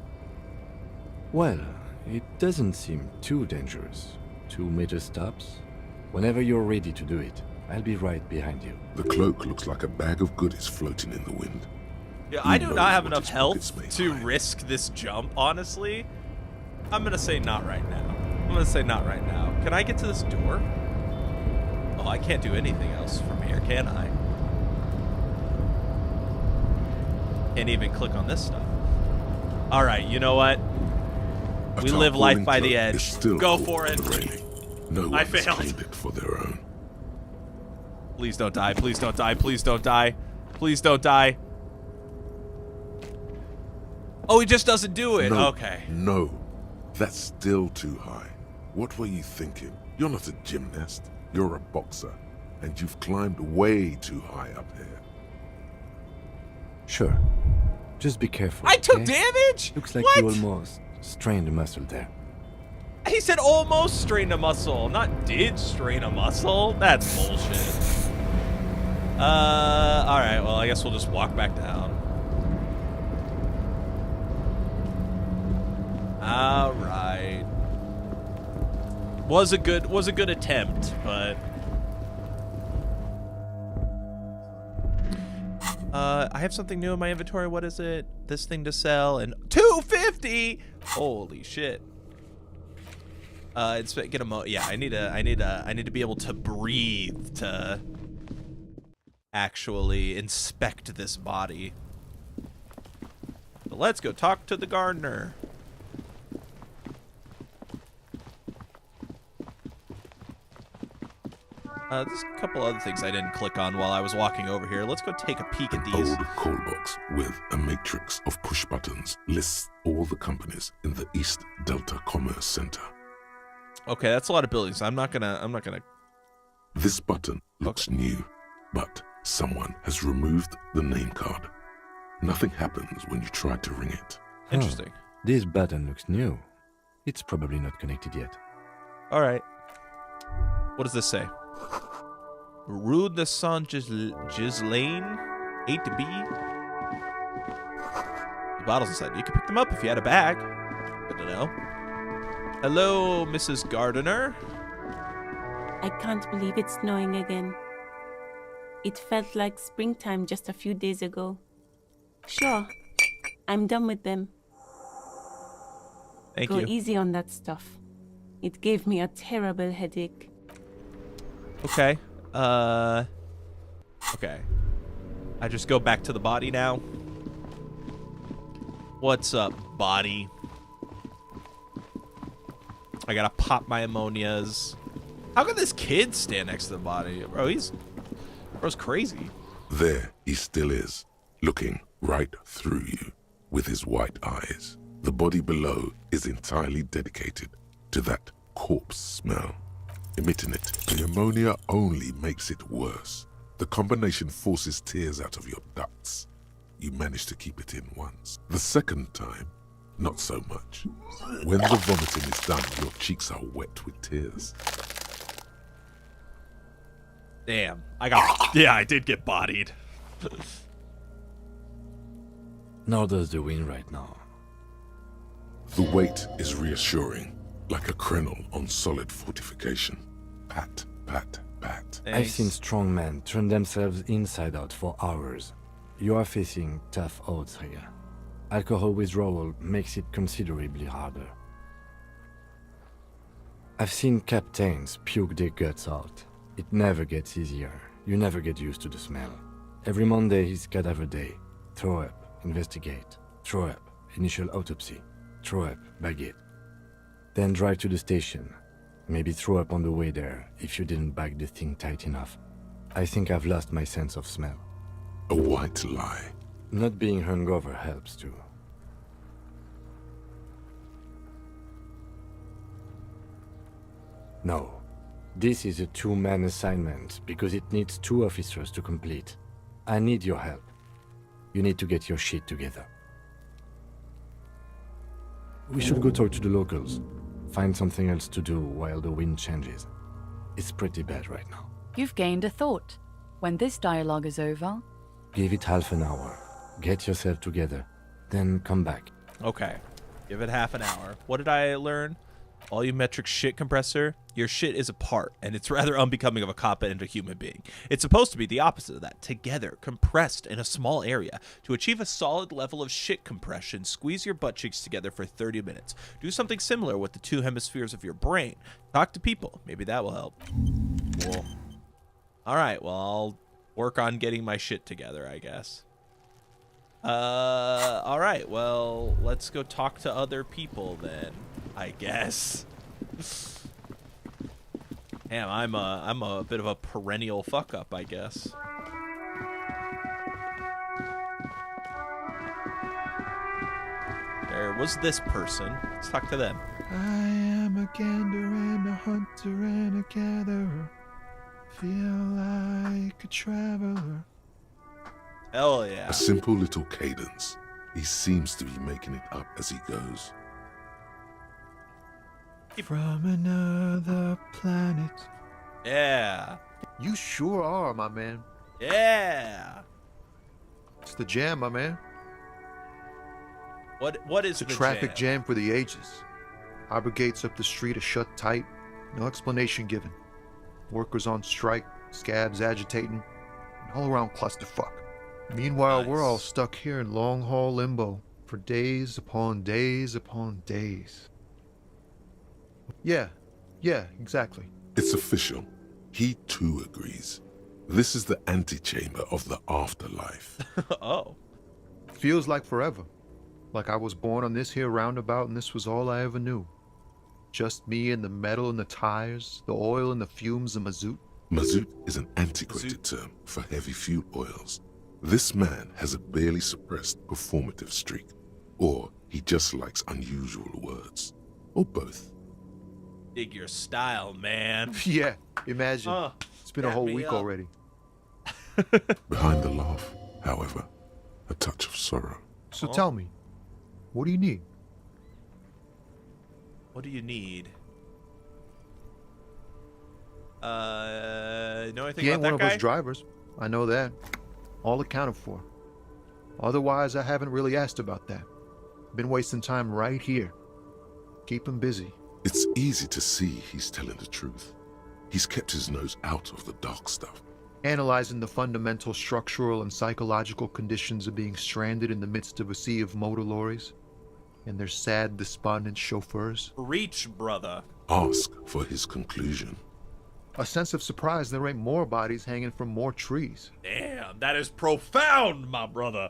Well, it doesn't seem too dangerous. 2 meter stops. Whenever you're ready to do it, I'll be right behind you. The cloak looks like a bag of goodies floating in the wind. Yeah, I do Who not have knows what enough his health pockets may to hide. risk this jump, honestly. I'm gonna say not right now. I'm gonna say not right now. Can I get to this door? Oh, I can't do anything else from here, can I? Can't even click on this stuff. All right, you know what? A We live life tarpaulin by the cloak edge. is still Go caught for on it. the railing. No I one has failed. claimed it for their own. Please don't die. Please don't die. Please don't die. Please don't die. Oh, he just doesn't do it. No, Okay. No, that's still too high. What were you thinking? You're not a gymnast. You're a boxer. And you've climbed way too high up here. Sure. Just be careful. I took okay? damage? Looks like What? you almost strained a muscle there. He said almost strained a muscle, not did strain a muscle. That's bullshit. Alright, well, I guess we'll just walk back down. Alright. Was a good attempt, but I have something new in my inventory. What is it? This thing to sell and $250. Holy shit. Get a yeah, I need to be able to breathe to actually inspect this body. So let's go talk to the gardener. There's a couple other things I didn't click on while I was walking over here. Let's go take a peek at these. Old call box with a matrix of push buttons lists all the companies in the East Delta Commerce Center. Okay, that's a lot of buildings. I'm not gonna. This button looks new, but someone has removed the name card. Nothing happens when you try to ring it. Interesting. This button looks new. It's probably not connected yet. All right. What does this say? Rue de Saint-Ghislaine, 8B. The bottles inside. You could pick them up if you had a bag. Good to know. Hello, Mrs. Gardener. I can't believe it's snowing again. It felt like springtime just a few days ago. Sure, I'm done with them. Thank Go you. easy on that stuff. It gave me a terrible headache. Okay. Okay. I just go back to the body now. What's up, body? I gotta pop my ammonias. How can this kid stand next to the body? Bro's crazy. There he still is, looking right through you with his white eyes. The body below is entirely dedicated to that corpse smell. Emitting it, the ammonia only makes it worse. The combination forces tears out of your ducts. You manage to keep it in once. The second time, not so much. When the vomiting is done, your cheeks are wet with tears. Damn. I did get bodied. Nor does the wind right now. The weight is reassuring, like a crenel on solid fortification. Pat, pat, pat. Thanks. I've seen strong men turn themselves inside out for hours. You are facing tough odds here. Alcohol withdrawal makes it considerably harder. I've seen captains puke their guts out. It never gets easier. You never get used to the smell. Every Monday is cadaver day. Throw up, investigate. Throw up, initial autopsy. Throw up, bag it. Then drive to the station. Maybe throw up on the way there if you didn't bag the thing tight enough. I think I've lost my sense of smell. A white lie. Not being hungover helps too. No. This is a two-man assignment because it needs 2 officers to complete. I need your help. You need to get your shit together. We should go talk to the locals. Find something else to do while the wind changes. It's pretty bad right now. You've gained a thought. When this dialogue is over, Give it half an hour. Get yourself together. Then come back. Okay. Give it half an hour. What did I learn? All you metric shit compressor, your shit is apart, and it's rather unbecoming of a competent human being. It's supposed to be the opposite of that. Together, compressed in a small area. To achieve a solid level of shit compression, squeeze your butt cheeks together for 30 minutes. Do something similar with the 2 hemispheres of your brain. Talk to people. Maybe that will help. Cool. Alright, well, I'll work on getting my shit together, I guess. Alright, well, let's go talk to other people then, I guess. Damn, I'm a bit of a perennial fuck up, I guess. There was this person. Let's talk to them. I am a gander and a hunter and a gatherer. Feel like a traveler. Hell yeah. A simple little cadence. He seems to be making it up as he goes. From another planet. Yeah. You sure are, my man. Yeah. It's the jam, my man. What is It's a the traffic jam for the ages. Harbor gates up the street are shut tight. No explanation given. Workers on strike, scabs agitating, an all-around clusterfuck. Meanwhile, we're all stuck here in long-haul limbo for days upon days upon days. Yeah, exactly. It's official. He too agrees. This is the antechamber of the afterlife. Oh. Feels like forever. Like I was born on this here roundabout and this was all I ever knew. Just me and the metal and the tires, the oil and the fumes of mazout. Mazout is an antiquated term for heavy fuel oils. This man has a barely suppressed performative streak, or he just likes unusual words, or both. Dig your style, man. Yeah, imagine. It's been a whole week already. Behind the laugh, however, a touch of sorrow. So tell me, what do you need? What do you need? Know anything He about ain't that one guy? of us drivers. I know that. All accounted for. Otherwise, I haven't really asked about that. Been wasting time right here. Keep him busy. It's easy to see he's telling the truth. He's kept his nose out of the dark stuff. Analyzing the fundamental structural and psychological conditions of being stranded in the midst of a sea of motor lorries and their sad, despondent chauffeurs. Reach, brother. Ask for his conclusion. A sense of surprise there ain't more bodies hanging from more trees. Damn, that is profound, my brother.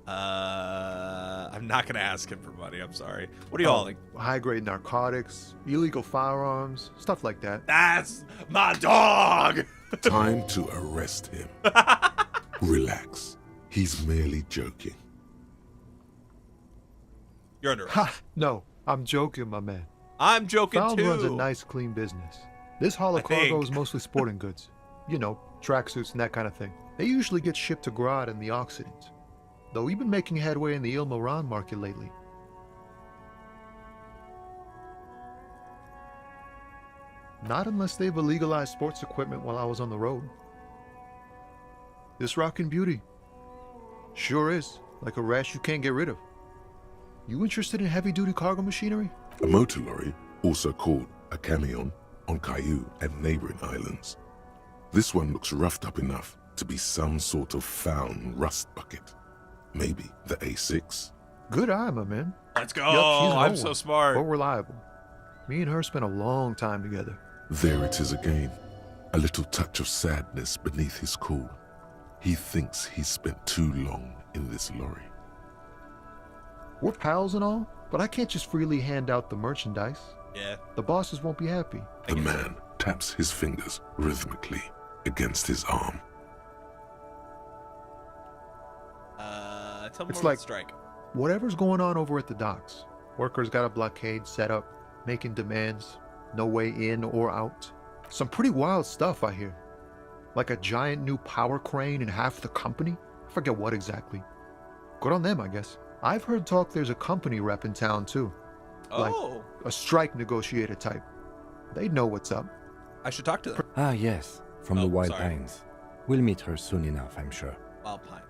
I'm not gonna ask him for money. I'm sorry. What are you hauling? High-grade narcotics, illegal firearms, stuff like that. That's my dog. Time to arrest him. Relax. He's merely joking. You're under arrest. Ha! No, I'm joking, my man. I'm joking Found too. runs a nice, clean business. This haul of cargo is mostly sporting goods. You know, tracksuits and that kind of thing. They usually get shipped to Grad and the Occident. Though we've been making headway in the Il Moran market lately. Not unless they've illegalized sports equipment while I was on the road. This rockin' beauty. Sure is, like a rash you can't get rid of. You interested in heavy-duty cargo machinery? A motor lorry, also called a camion, on Caillou and neighboring islands. This one looks roughed up enough to be some sort of found rust bucket. Maybe the A6. Good eye, my man. Let's go. Yup, she's an I'm old so one, smart. but reliable. Me and her spent a long time together. There it is again. A little touch of sadness beneath his cool. He thinks he's spent too long in this lorry. We're pals and all, but I can't just freely hand out the merchandise. Yeah. The bosses won't be happy. The man taps his fingers rhythmically against his arm. Tell me It's more like about strike. Whatever's going on over at the docks. Workers got a blockade set up, making demands, no way in or out. Some pretty wild stuff, I hear. Like a giant new power crane in half the company? I forget what exactly. Good on them, I guess. I've heard talk there's a company rep in town, too. Like a strike negotiator type. They'd know what's up. I should talk to them. Ah, yes, from the Wild Pines. We'll meet her soon enough, I'm sure. Wild Pine.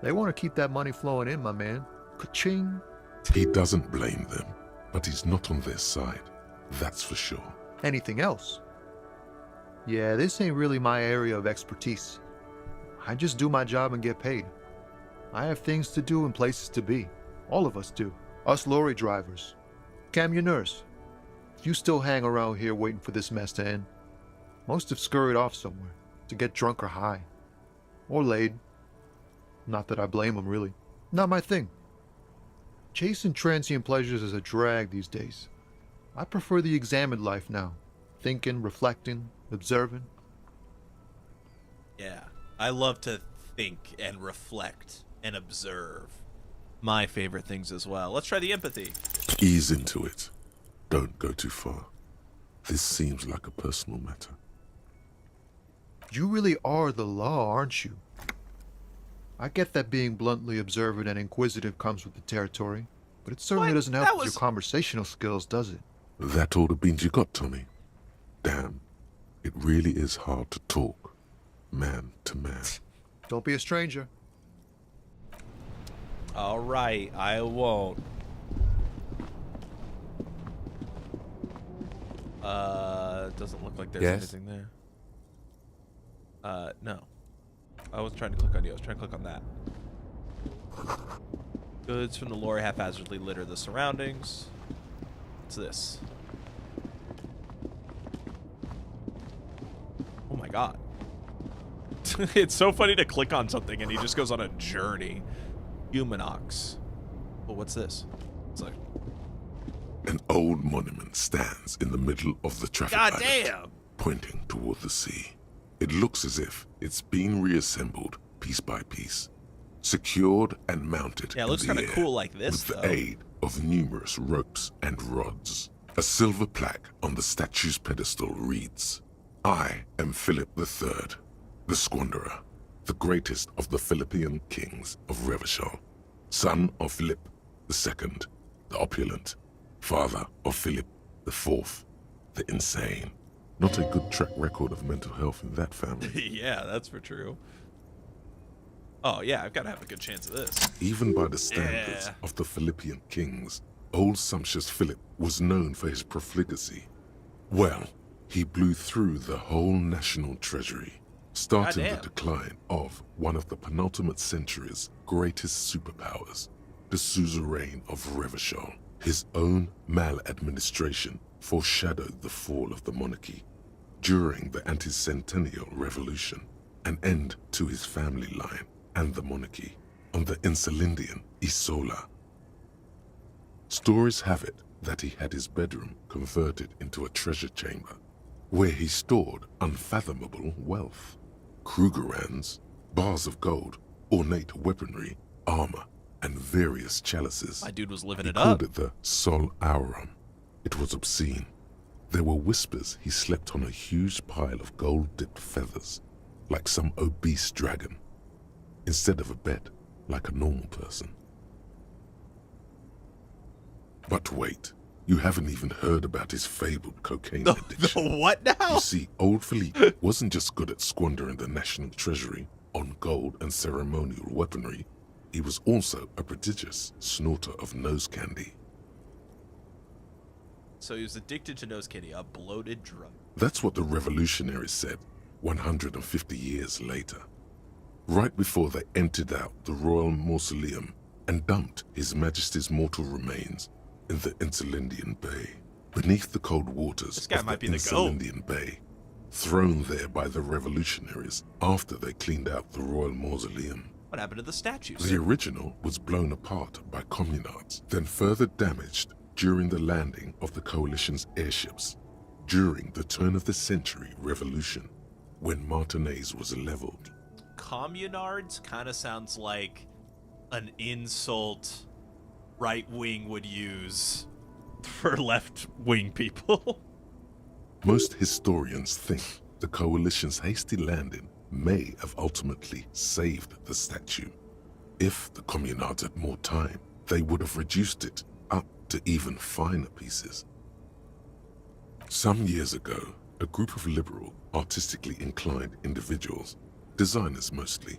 They want to keep that money flowing in, my man. Ka-ching. He doesn't blame them, but he's not on their side. That's for sure. Anything else? Yeah, this ain't really my area of expertise. I just do my job and get paid. I have things to do and places to be. All of us do. Us lorry drivers. Camionneurs. If you still hang around here waiting for this mess to end, most have scurried off somewhere to get drunk or high. Or laid. Not that I blame them, really. Not my thing. Chasing transient pleasures is a drag these days. I prefer the examined life now. Thinking, reflecting, observing. Yeah. I love to think and reflect and observe. My favorite things as well. Let's try the empathy. Ease into it. Don't go too far. This seems like a personal matter. You really are the law, aren't you? I get that being bluntly observant and inquisitive comes with the territory, but it certainly doesn't help with your conversational skills, does it? That all the beans you got, Tommy? Damn, it really is hard to talk, man to man. Don't be a stranger. All right, I won't. Doesn't look like there's anything there. No. I was trying to click on you. I was trying to click on that. Goods from the lorry haphazardly litter the surroundings. What's this? It's so funny to click on something and he just goes on a journey. Humanox. Well, what's this? It's like... An old monument stands in the middle of the traffic God island, damn! pointing toward the sea. It looks as if it's been reassembled piece by piece, secured and mounted Yeah, it looks kind of cool like this, with though. the aid of numerous ropes and rods. A silver plaque on the statue's pedestal reads, "I am Philip III, the Squanderer, the greatest of the Philippian kings of Revachol, son of Philip II, the opulent, father of Philip IV, the insane." Not a good track record of mental health in that family. Yeah, that's for true. Oh, yeah, I've got to have a good chance of this. Even by the standards of the Philippian kings, old sumptuous Philip was known for his profligacy. Well, he blew through the whole national treasury, starting the decline of one of the penultimate century's greatest superpowers, the suzerain of Revachol. His own maladministration foreshadowed the fall of the monarchy. During the anti-centennial revolution, an end to his family line and the monarchy on the Insulindian Isola. Stories have it that he had his bedroom converted into a treasure chamber, where he stored unfathomable wealth. Krugerrands, bars of gold, ornate weaponry, armor, and various chalices. My dude was living He it called up. it the Sol Aurum. It was obscene. There were whispers he slept on a huge pile of gold-dipped feathers, like some obese dragon, instead of a bed, like a normal person. But wait, you haven't even heard about his fabled cocaine addiction. The what now? You see, old Philippe wasn't just good at squandering the national treasury on gold and ceremonial weaponry, he was also a prodigious snorter of nose candy. So he was addicted to nose candy, a bloated drug. That's what the revolutionaries said 150 years later, right before they emptied out the royal mausoleum and dumped His Majesty's mortal remains in the Insulindian Bay. Beneath the cold waters This guy of might the be the goat. Insulindian Bay, thrown there by the revolutionaries after they cleaned out the royal mausoleum. What happened to the statues? The original was blown apart by communards, then further damaged during the landing of the coalition's airships during the turn-of-the-century revolution, when Martinez was leveled. Communards kind of sounds like an insult right-wing would use for left-wing people. Most historians think the coalition's hasty landing may have ultimately saved the statue. If the communards had more time, they would have reduced it up to even finer pieces. Some years ago, a group of liberal, artistically inclined individuals, designers mostly,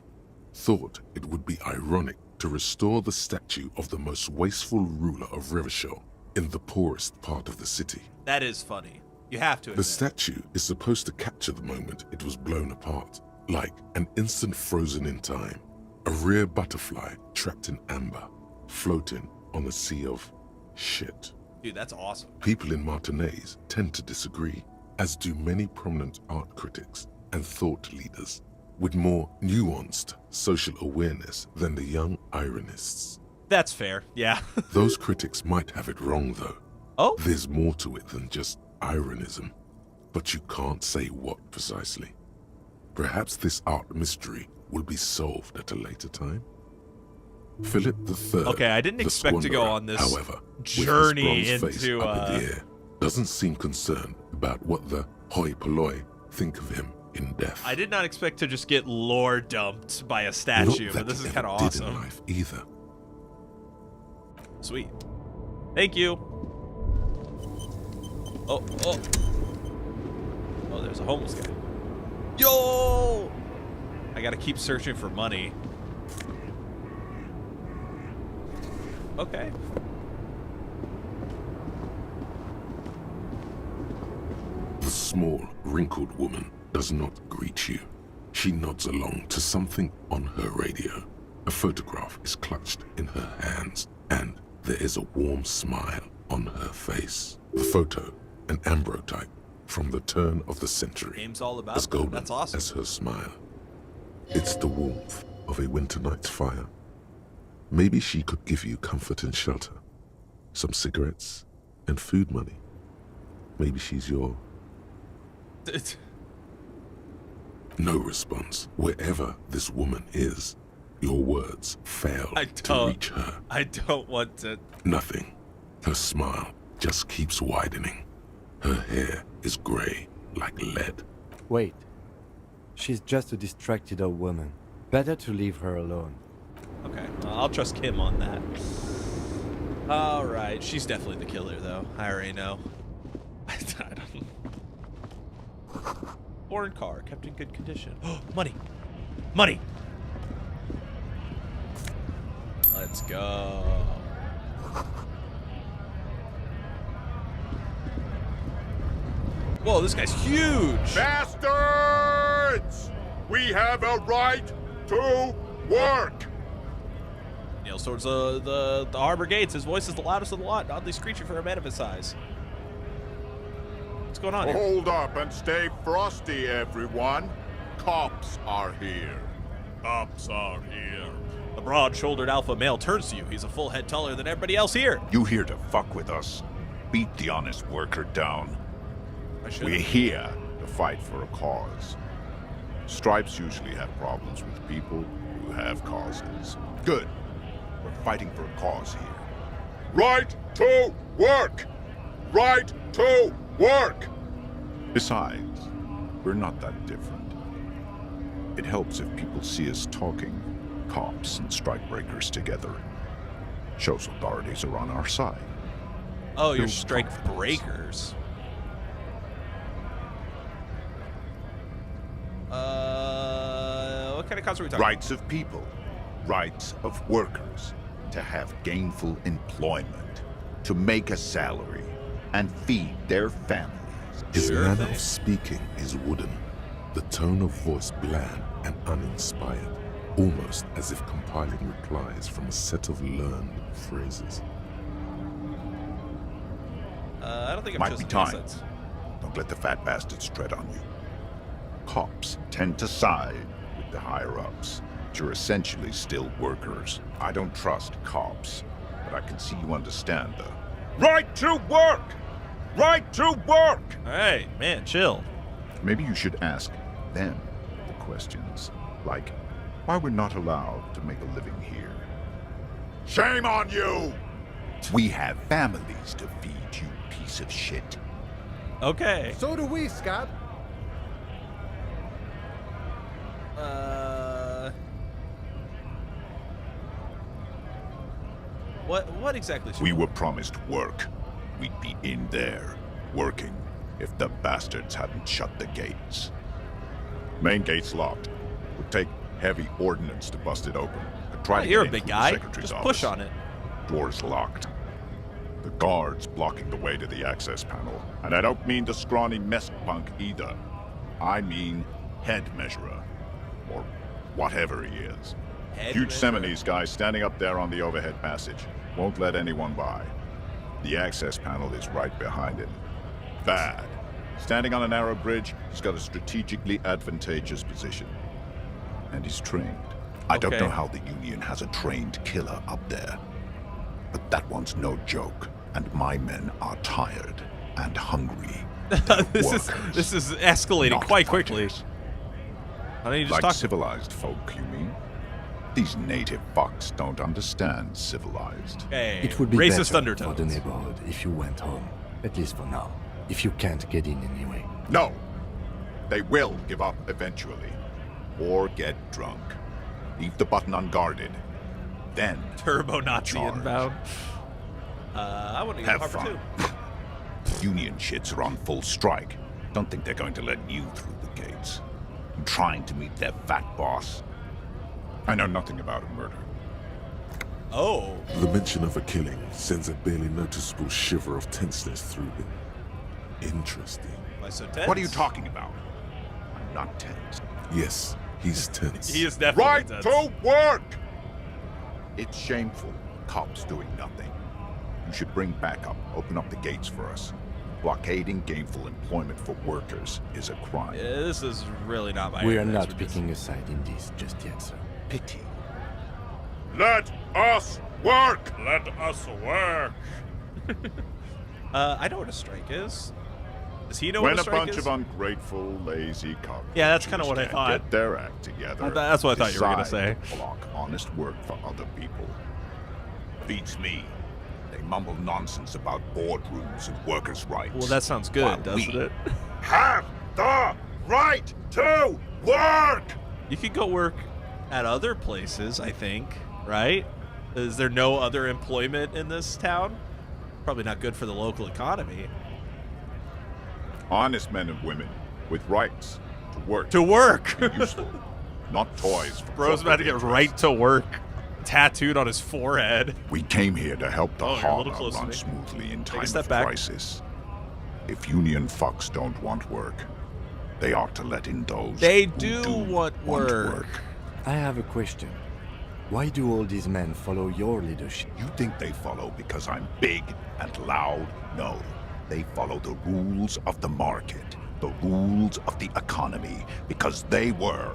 thought it would be ironic to restore the statue of the most wasteful ruler of Revachol in the poorest part of the city. That is funny. You have to admit. The statue is supposed to capture the moment it was blown apart, like an instant frozen in time, a rare butterfly trapped in amber, floating on a sea of shit. Dude, that's awesome. People in Martinez tend to disagree, as do many prominent art critics and thought leaders with more nuanced social awareness than the young ironists. That's fair, yeah. Those critics might have it wrong, though. Oh? There's more to it than just ironism, but you can't say what precisely. Perhaps this art mystery will be solved at a later time. Philip III. Okay, I didn't the expect to go Squanderer, on this however, journey with his bronze face into up in the air, doesn't seem concerned about what the hoi polloi think of him in death. I did not expect to just get lore dumped by a statue, Not but that this he is kind of ever did in awesome. life either. Sweet. Thank you. Oh, oh. Oh, there's a homeless guy. Yo! I gotta keep searching for money. Okay. The small, wrinkled woman does not greet you. She nods along to something on her radio. A photograph is clutched in her hands, and there is a warm smile on her face. The photo, an ambrotype from the turn of the century, Game's all about as that. golden That's awesome. as her smile. It's the warmth of a winter night's fire. Maybe she could give you comfort and shelter, some cigarettes and food money. Maybe she's your... No response. Wherever this woman is, your words fail to reach her. I don't want to... Nothing. Her smile just keeps widening. Her hair is gray like lead. Wait. She's just a distracted old woman. Better to leave her alone. Okay, well, I'll trust Kim on that. All right, she's definitely the killer, though. I already know. I don't... Foreign car, kept in good condition. Oh, money! Money! Let's go. Whoa, this guy's huge! Bastards! We have a right to work! Nails towards the harbor gates. His voice is the loudest of the lot, oddly screechy for a man of his size. What's going on here? Hold up and stay frosty, everyone. Cops are here. Cops are here. The broad-shouldered alpha male turns to you. He's a full head taller than everybody else here. You here to fuck with us? Beat the honest worker down. We're here to fight for a cause. Stripes usually have problems with people who have causes. Good. We're fighting for a cause here. Right to work! Right to work! Besides, we're not that different. It helps if people see us talking, cops and strikebreakers together. Shows authorities are on our side. Oh, you're Build strike confidence. breakers. What kind of cops are we talking Rights of people, rights of workers, to have gainful employment, to make a salary, and feed their families. His manner of speaking is wooden, the tone of voice bland and uninspired, almost as if compiling replies from a set of learned phrases. I don't think I'm Might just be time. Don't let the fat bastards tread on you. Cops tend to side with the higher-ups, but you're essentially still workers. I don't trust cops, but I can see you understand the right to work! Right to work! Hey, man, chill. Maybe you should ask them the questions, like why we're not allowed to make a living here. Shame on you! We have families to feed, you piece of shit. Okay. So do we, Scott. What exactly? We were promised work. We'd be in there, working, if the bastards hadn't shut the gates. Main gate's locked. Would take heavy ordnance to bust it open. Could try to You're get a in big through guy. the secretary's Just push office. on it. Door's locked. The guard's blocking the way to the access panel. And I don't mean the scrawny mess punk either. I mean head measurer. Or whatever he is. Huge Seminese guy standing up there on the overhead passage. Won't let anyone by. The access panel is right behind him. Bad. Standing on a narrow bridge, he's got a strategically advantageous position. And he's trained. I don't Okay. know how the Union has a trained killer up there. But that one's no joke. And my men are tired and hungry. This is escalating not quite quickly. I need to Like talk. civilized folk, you mean? These native fucks don't understand civilized. Hey, It would be racist better undertones. for the neighborhood if you went home, at least for now. If you can't get in anyway. No! They will give up eventually. Or get drunk. Leave the button unguarded. Then Turbo Nazi charge. inbound. I want to get Have Harper fun. too. Union shits are on full strike. Don't think they're going to let you through the gates. I'm trying to meet their fat boss. I know nothing about a murder. Oh. The mention of a killing sends a barely noticeable shiver of tenseness through him. Interesting. Why so tense? What are you talking about? I'm not tense. Yes, he's tense. He is definitely Right tense. to work! It's shameful. Cops doing nothing. You should bring backup. Open up the gates for us. Blockading gainful employment for workers is a crime. Yeah, this is really not my We are area of not expertise. picking a side in this just yet, sir. Pity. Let us work! Let us work. I know what a strike is. Does he know When what a a strike bunch is? of ungrateful, lazy cockroaches Yeah, that's kinda what I thought. get their act together. That's what I thought you were gonna decide say. to block honest work for other people. Beats me. They mumble nonsense about boardrooms and workers' rights. Well, that sounds good, while doesn't we it? have the right to work! You could go work at other places, I think, right? Is there no other employment in this town? Probably not good for the local economy. Honest men and women with rights to work. To work! Be useful, not toys for Bro's about to get corporate right to work tattooed on his forehead. We came here to help the Oh, you're a little harbor close to run me. smoothly in Take a time step of back. crisis. If union fucks don't want work, they ought to let in those They who do want work. I have a question. Why do all these men follow your leadership? You think they follow because I'm big and loud? No. They follow the rules of the market, the rules of the economy, because they were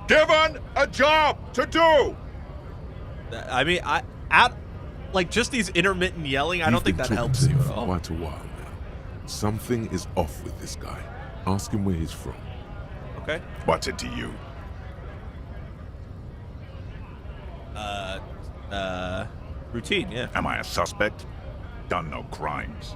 given a job to do! I mean, like just these intermittent yelling, I don't You've think been that talking helps to you him at for all. quite a while now. Something is off with this guy. Ask him where he's from. Okay. What's it to you? Routine, yeah. Am I a suspect? Done no crimes.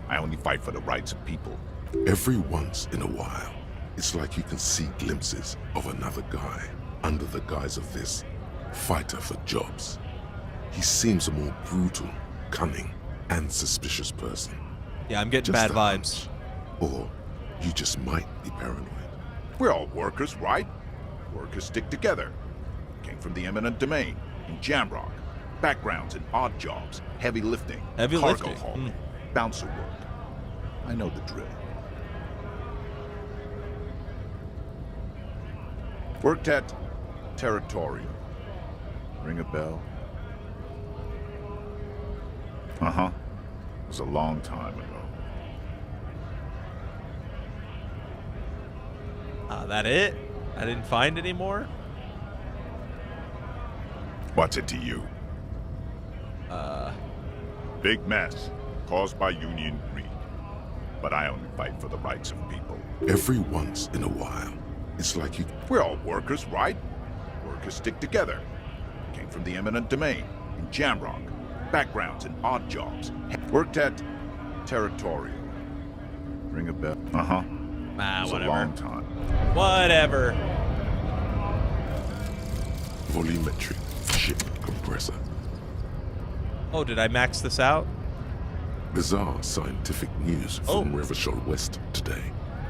I only fight for the rights of people. Every once in a while, it's like you can see glimpses of another guy under the guise of this fighter for jobs. He seems a more brutal, cunning, and suspicious person. Yeah, I'm getting Just bad a vibes. hunch. Or you just might be paranoid. We're all workers, right? Workers stick together. Came from the eminent domain in Jamrock. Backgrounds in odd jobs, heavy lifting, Heavy cargo lifting, hauling, bouncer work. I know the drill. Worked at Territorial. Ring a bell? Uh-huh. It was a long time ago. That it? I didn't find any more? What's it to you? Big mess caused by union greed. But I only fight for the rights of people. Every once in a while, it's like you... We're all workers, right? Workers stick together. Came from the eminent domain in Jamrock. Backgrounds in odd jobs. Worked at Territorial. Ring a bell? Uh-huh. It was Whatever. a long time. Whatever. Volumetric ship compressor. Oh, did I max this out? Bizarre scientific news from Rivershore West today,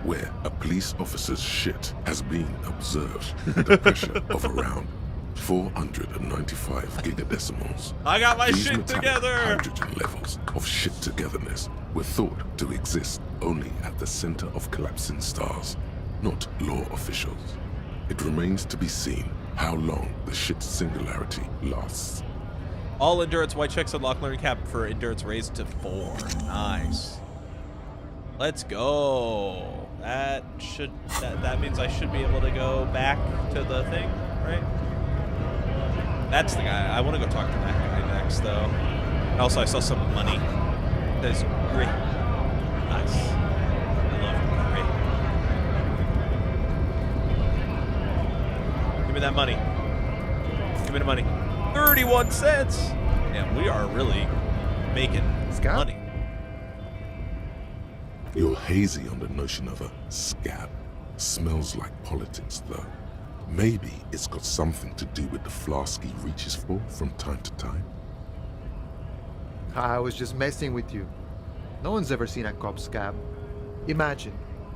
where a police officer's shit has been observed at a pressure of around 495 gigadecimals. I got my These shit metallic together! hydrogen levels of shit togetherness were thought to exist only at the center of collapsing stars, not law officials. It remains to be seen how long the shit singularity lasts. All endurance white checks unlock learning cap for endurance raised to 4. Nice. Let's go. That means I should be able to go back to the thing, right? That's the guy. I want to go talk to that guy next, though. Also, I saw some money. That is great. Nice. I love great. Give me that money. Give me the money. 31 cents. Damn, we are really making money. You're hazy on the notion of a scab. Smells like politics, though. Maybe it's got something to do with the flask he reaches for from time to time. I was just messing with you. No one's ever seen a cop scab. Imagine,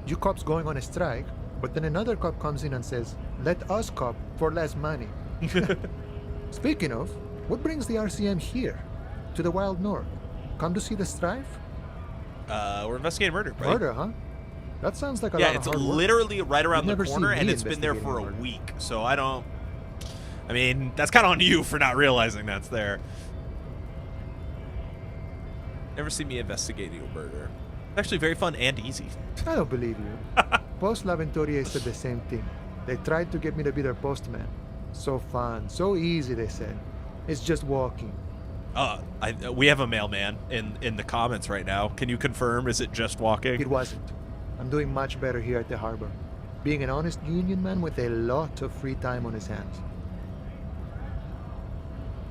you cops going on a strike, but then another cop comes in and says, "Let us cop for less money." Speaking of, what brings the RCM here? To the Wild North? Come to see the strife? We're investigating murder, right? Murder, huh? That sounds like a Yeah, lot of it's hard work. literally right around You've the never seen corner, and me it's been there for a investigating week. So I mean, that's kind of on you for not realizing that's there. Never seen me investigating a murder. Actually very fun and easy. I don't believe you. Post L'Aventurier said the same thing. They tried to get me to be their postman. So fun, so easy, they said. It's just walking. We have a mailman in the comments right now. Can you confirm, is it just walking? It wasn't. I'm doing much better here at the harbor. Being an honest union man with a lot of free time on his hands.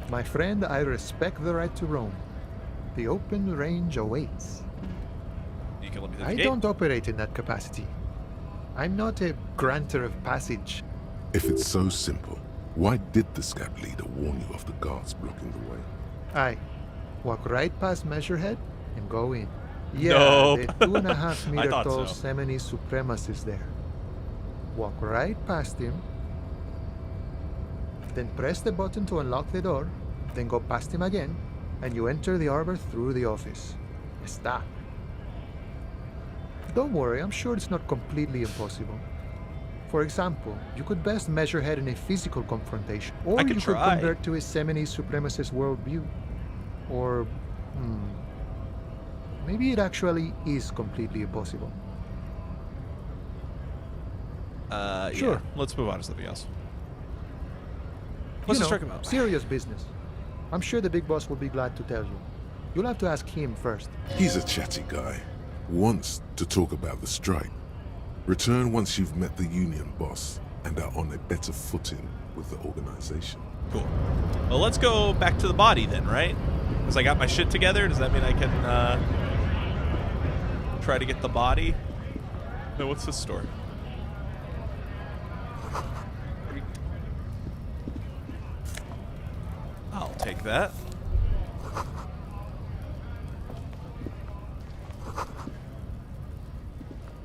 My friend, I respect the right to roam. The open range awaits. You can let me through the I gate. don't operate in that capacity. I'm not a granter of passage. If it's so simple, why did the scout leader warn you of the guards blocking the way? Aye. Walk right past Measurehead and go in. Yeah, Nope. the 2.5 I meter thought tall so. Semini supremacist there. Walk right past him. Then press the button to unlock the door. Then go past him again, and you enter the arbor through the office. Está. Don't worry, I'm sure it's not completely impossible. For example, you could best Measurehead in a physical confrontation, or I could you try. could convert to a Semini supremacist worldview. Or, maybe it actually is completely impossible. Sure. Yeah. Let's move on to something else. You Let's know, just talk about serious business. I'm sure the big boss will be glad to tell you. You'll have to ask him first. He's a chatty guy. Wants to talk about the strike. Return once you've met the union boss and are on a better footing with the organization. Cool. Well, let's go back to the body then, right? Because I got my shit together. Does that mean I can try to get the body? No, what's this store? I'll take that.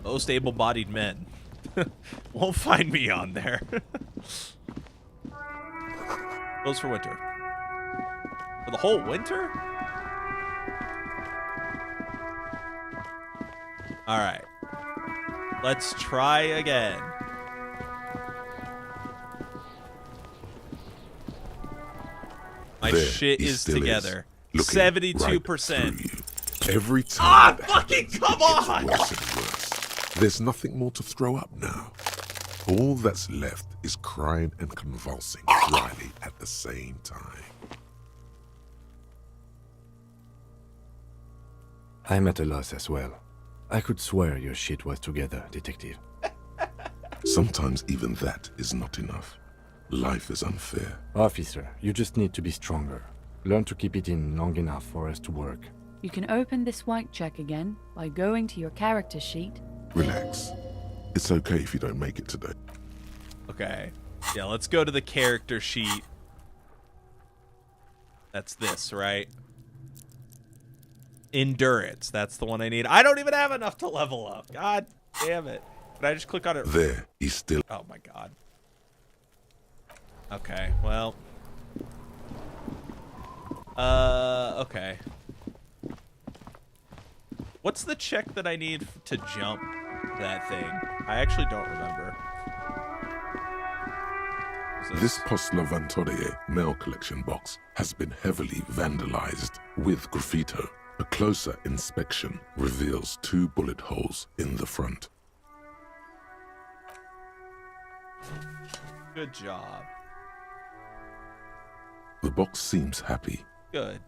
Most able-bodied men. Won't find me on there. Closed for winter. For the whole winter? Alright. Let's try again. My There, shit he is still together. looking 72%. right through you. Every time that fucking happens, come it gets on! worse and worse. There's nothing more to throw up now. All that's left is crying and convulsing dryly at the same time. I'm at a loss as well. I could swear your shit was together, detective. Sometimes even that is not enough. Life is unfair. Officer, you just need to be stronger. Learn to keep it in long enough for us to work. You can open this white check again by going to your character sheet. Relax. It's okay if you don't make it today. Okay. Yeah, let's go to the character sheet. That's this, right? Endurance. That's the one I need. I don't even have enough to level up. God damn it. Can I just click on it? There, he's still... Oh my god. Okay, well. Okay. What's the check that I need to jump that thing? I actually don't remember. This Post L'Aventurier mail collection box has been heavily vandalized with graffito. A closer inspection reveals 2 bullet holes in the front. Good job. The box seems happy. Good.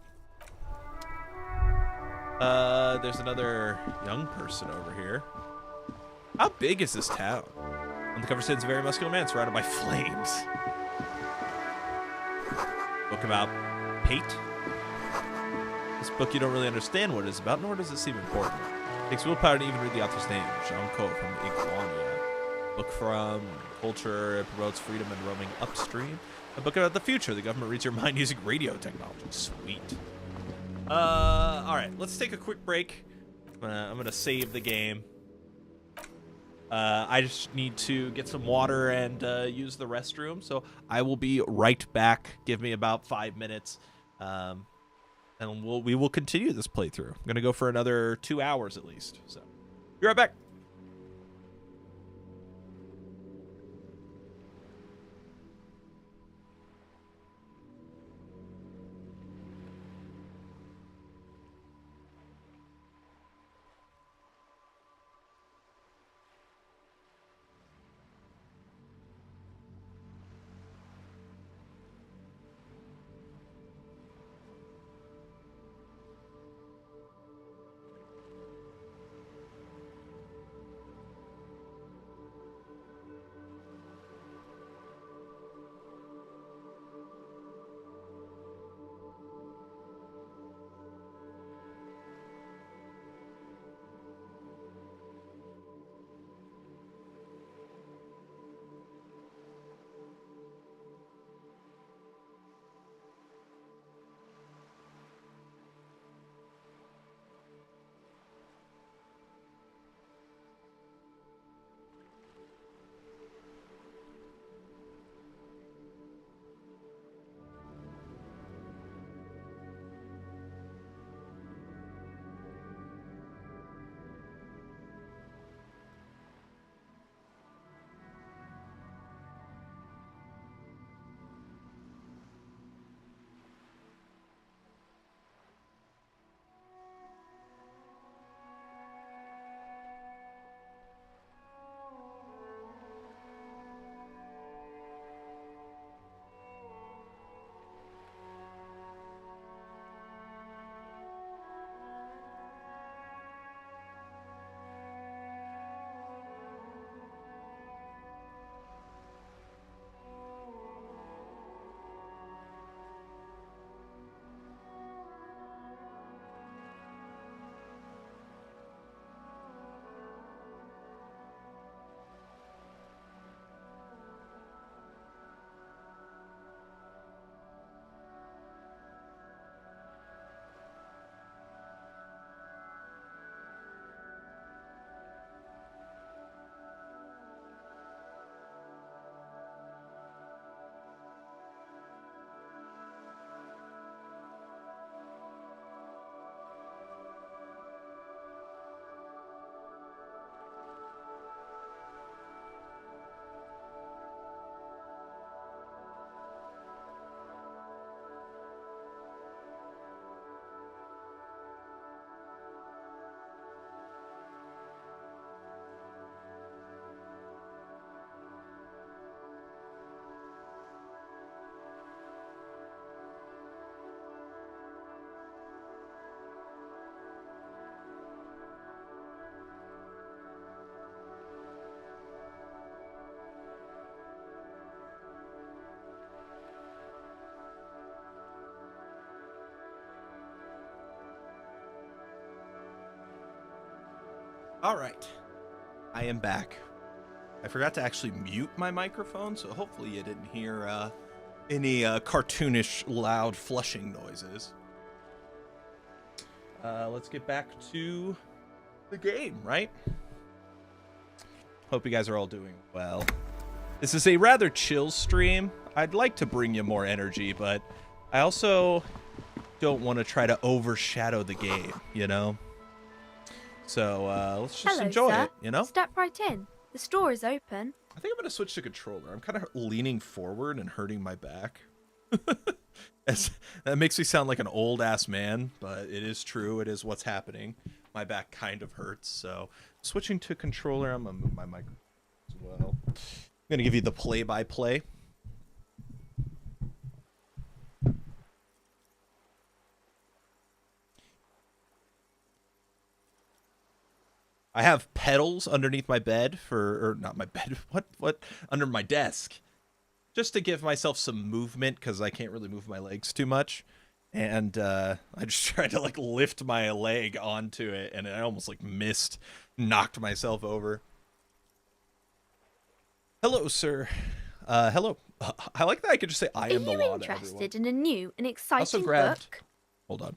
There's another young person over here. How big is this town? On the cover stands a very muscular man surrounded by flames. Book about hate. This book you don't really understand what it is about, nor does it seem important. It takes willpower to even read the author's name, Jean Co from Iguania. Book from culture, it promotes freedom and roaming upstream. A book about the future. The government reads your mind using radio technology. Sweet. All right, let's take a quick break. I'm gonna save the game. I just need to get some water and use the restroom, so I will be right back. Give me about 5 minutes, and we will continue this playthrough. I'm gonna go for another 2 hours at least. So, be right back. All right. I am back. I forgot to actually mute my microphone, so hopefully you didn't hear any cartoonish loud flushing noises. Let's get back to the game, right? Hope you guys are all doing well. This is a rather chill stream. I'd like to bring you more energy, but I also don't want to try to overshadow the game, you know? So let's just enjoy it, you know? Step right in. The store is open. I think I'm going to switch to controller. I'm kind of leaning forward and hurting my back. That makes me sound like an old-ass man, but it is true. It is what's happening. My back kind of hurts, so switching to controller, I'm going to move my microphone as well. I'm going to give you the play-by-play. I have pedals underneath my bed or not my bed, what? Under my desk. Just to give myself some movement, because I can't really move my legs too much. And I just tried to, like, lift my leg onto it, and I almost, like, knocked myself over. Hello, sir. Hello. I like that I could just say I am the law to everyone. Are you interested in a new and exciting grabbed, book? Hold on.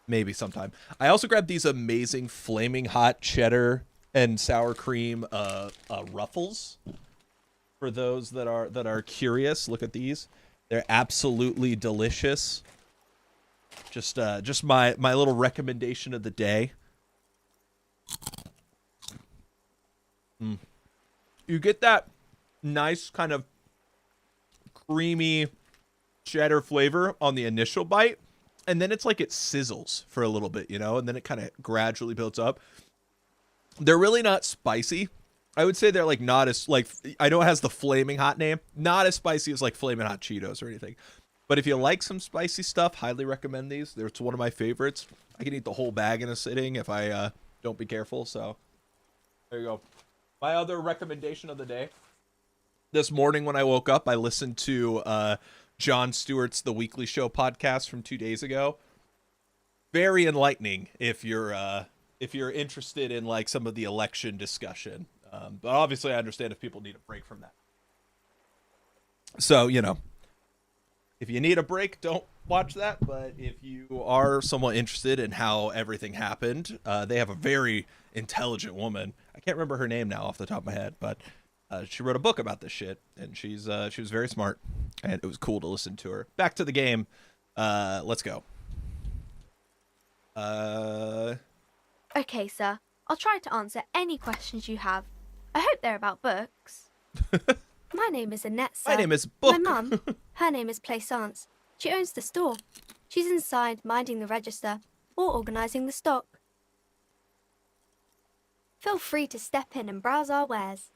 Maybe sometime. I also grabbed these amazing flaming hot cheddar and sour cream ruffles. For those that are curious, look at these. They're absolutely delicious. Just my little recommendation of the day. You get that nice kind of creamy cheddar flavor on the initial bite, and then it's like it sizzles for a little bit, you know, and then it kind of gradually builds up. They're really not spicy. I would say they're like not as, like, I know it has the flaming hot name, not as spicy as like flaming hot Cheetos or anything. But if you like some spicy stuff, highly recommend these. It's one of my favorites. I can eat the whole bag in a sitting if I don't be careful. So there you go. My other recommendation of the day. This morning when I woke up, I listened to Jon Stewart's The Weekly Show podcast from 2 days ago. Very enlightening if you're interested in like some of the election discussion. But obviously I understand if people need a break from that. So, you know, if you need a break, don't watch that. But if you are somewhat interested in how everything happened, they have a very intelligent woman. I can't remember her name now off the top of my head, but she wrote a book about this shit, and she was very smart, and it was cool to listen to her. Back to the game. Let's go. Okay, sir. I'll try to answer any questions you have. I hope they're about books. My name is Annette, sir. My name is Book. My mum, her name is Plaisance. She owns the store. She's inside minding the register or organising the stock. Feel free to step in and browse our wares.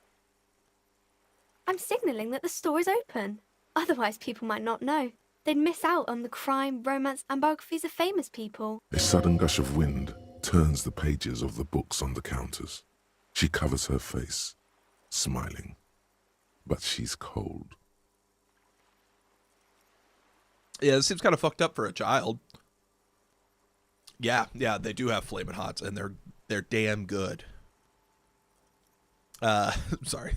I'm signalling that the store is open. Otherwise, people might not know. They'd miss out on the crime, romance, and biographies of famous people. A sudden gush of wind turns the pages of the books on the counters. She covers her face, smiling. But she's cold. Yeah, this seems kind of fucked up for a child. Yeah, they do have flaming hots, and they're damn good. Sorry.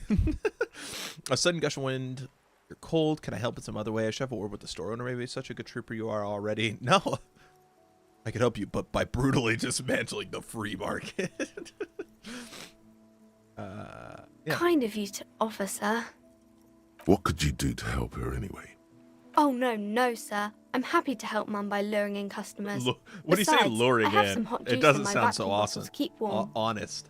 A sudden gush of wind. You're cold. Can I help in some other way? I should have a word with the store owner. Maybe such a good trooper you are already. No. I could help you, but by brutally dismantling the free market. Yeah. Kind of you to offer, sir. What could you do to help her anyway? Oh, no, sir. I'm happy to help Mum by luring in customers. What do you say luring I have in? Some hot juice It doesn't in my sound so vacuum bottle awesome. to keep warm. Honest.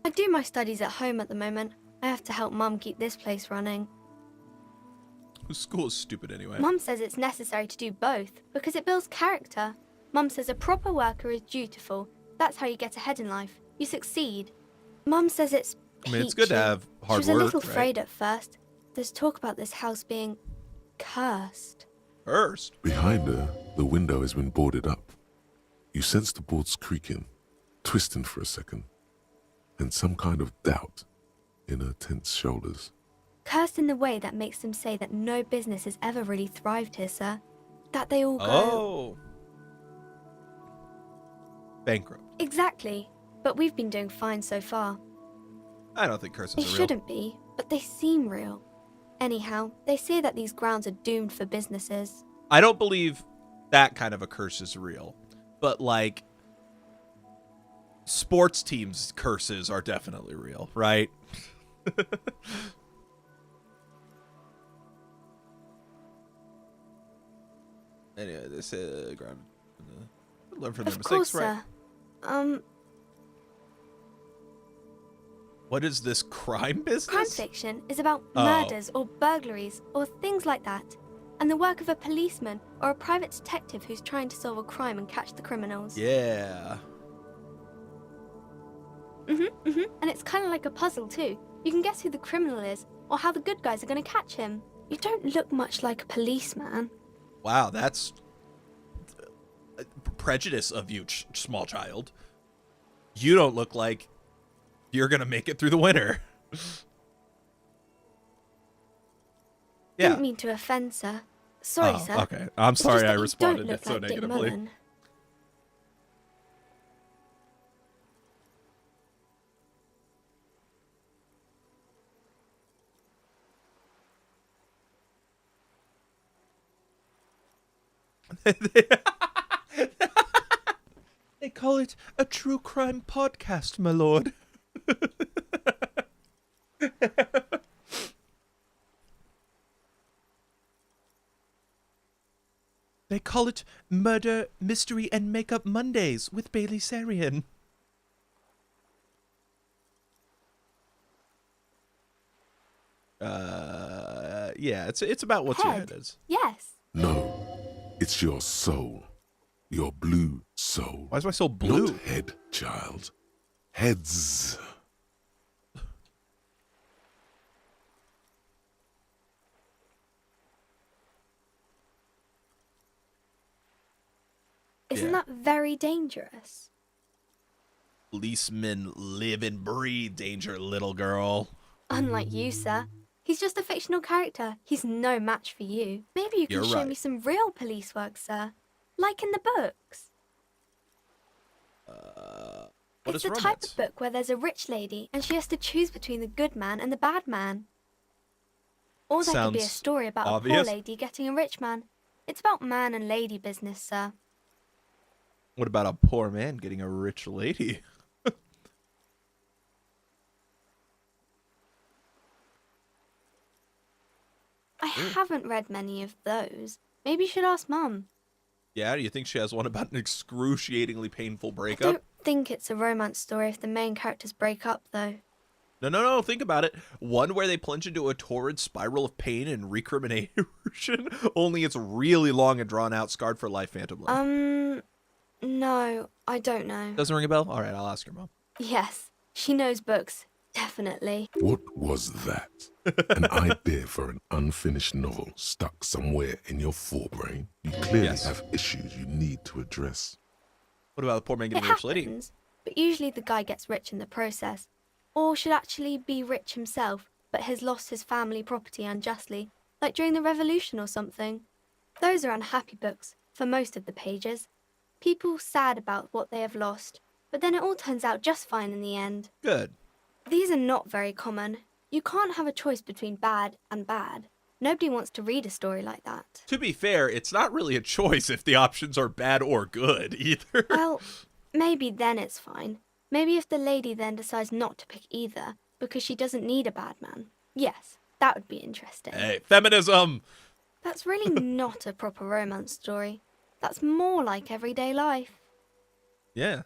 I do my studies at home at the moment. I have to help Mum keep this place running. School is stupid anyway. Mum says it's necessary to do both because it builds character. Mum says a proper worker is dutiful. That's how you get ahead in life. You succeed. Mum says it's peachy. It's good to have hard work, She was a little right? afraid at first. There's talk about this house being cursed. Cursed? Behind her, the window has been boarded up. You sense the boards creaking, twisting for a second, and some kind of doubt in her tense shoulders. Cursed in the way that makes them say that no business has ever really thrived here, sir. that they all go... Oh. Bankrupt. Exactly. But we've been doing fine so far. I don't think curses They are real. shouldn't be, but they seem real. Anyhow, they say that these grounds are doomed for businesses. I don't believe that kind of a curse is real. But, like, sports teams' curses are definitely real, right? Anyway, they say learn from their Of course, mistakes, right? sir. What is this crime business? Crime fiction is about Oh. murders or burglaries or things like that, and the work of a policeman or a private detective who's trying to solve a crime and catch the criminals. Yeah. And it's kind of like a puzzle too. You can guess who the criminal is or how the good guys are going to catch him. You don't look much like a policeman. Wow, that's prejudice of you, small child. You don't look like you're going to make it through the winter. Yeah. Didn't mean to offend, sir. Sorry, sir. Okay. I'm It's sorry just I that you responded don't look so like Dick negatively. Mullen. They call it a true crime podcast, my lord. They call it Murder, Mystery, and Makeup Mondays with Bailey Sarian. Yeah, it's about what's your head is. Yes. No, it's your soul. Your blue soul. Why is my soul blue? Not head, child. Heads. Isn't Yeah. that very dangerous? Policemen live and breathe danger, little girl. Unlike you, sir. He's just a fictional character. He's no match for you. Maybe you can You're show right. me some real police work, sir. Like in the books. What It's is the type romance? of book where there's a rich lady and she has to choose between the good man and the bad man. Or there could be a Sounds story about a obvious. poor lady getting a rich man. It's about man and lady business, sir. What about a poor man getting a rich lady? I haven't read many of those. Maybe you should ask Mum. Yeah, do you think she has one about an excruciatingly painful I breakup? don't think it's a romance story if the main characters break up, though. No, think about it. One where they plunge into a torrid spiral of pain and recrimination, only it's really long and drawn out, scarred for life phantom love. No, I don't know. Doesn't ring a bell? All right, I'll ask her, Mom. Yes, she knows books. Definitely. What was that? An idea for an unfinished novel stuck somewhere in your forebrain? You clearly Yes. have issues you need to address. What about the poor man It getting a rich lady? happens, but usually the guy gets rich in the process. Or should actually be rich himself, but has lost his family property unjustly, like during the revolution or something. Those are unhappy books, for most of the pages. People sad about what they have lost, but then it all turns out just fine in the end. Good. These are not very common. You can't have a choice between bad and bad. Nobody wants to read a story like that. To be fair, it's not really a choice if the options are bad or good, either. Well, maybe then it's fine. Maybe if the lady then decides not to pick either, because she doesn't need a bad man. Yes, that would be interesting. Hey, feminism! That's really not a proper romance story. That's more like everyday life. Yeah.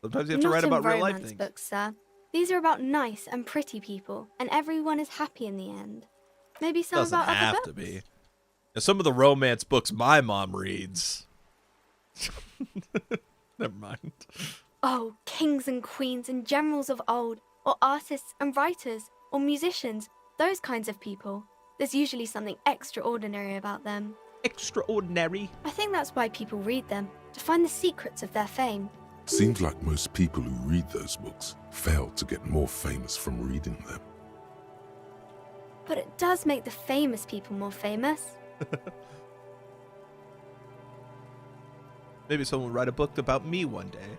Sometimes you have to Not write in about real life romance things. books, sir. These are about nice and pretty people, and everyone is happy in the end. Maybe some Doesn't about have other to books. be. Now, some of the romance books my mom reads. Never mind. Oh, kings and queens and generals of old, or artists and writers, or musicians, those kinds of people. There's usually something extraordinary about them. Extraordinary? I think that's why people read them, to find the secrets of their fame. Seems like most people who read those books fail to get more famous from reading them. But it does make the famous people more famous. Maybe someone will write a book about me one day.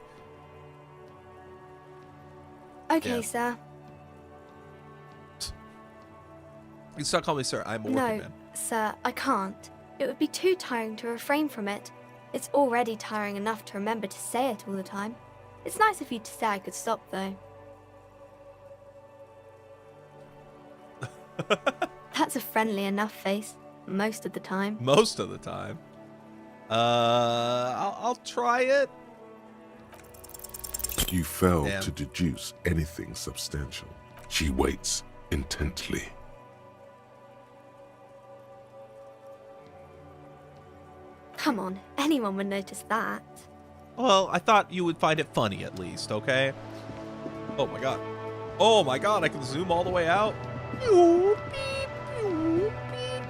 Okay, Yeah. sir. You can stop calling me sir. I'm a working No, man. sir, I can't. It would be too tiring to refrain from it. It's already tiring enough to remember to say it all the time. It's nice of you to say I could stop, though. That's a friendly enough face, most of the time. Most of the time. I'll try it. You fail Damn. to deduce anything substantial. She waits intently. Come on, anyone would notice that. Well, I thought you would find it funny at least, okay? Oh my god. Oh my god, I can zoom all the way out. Pew, beep, pew, beep.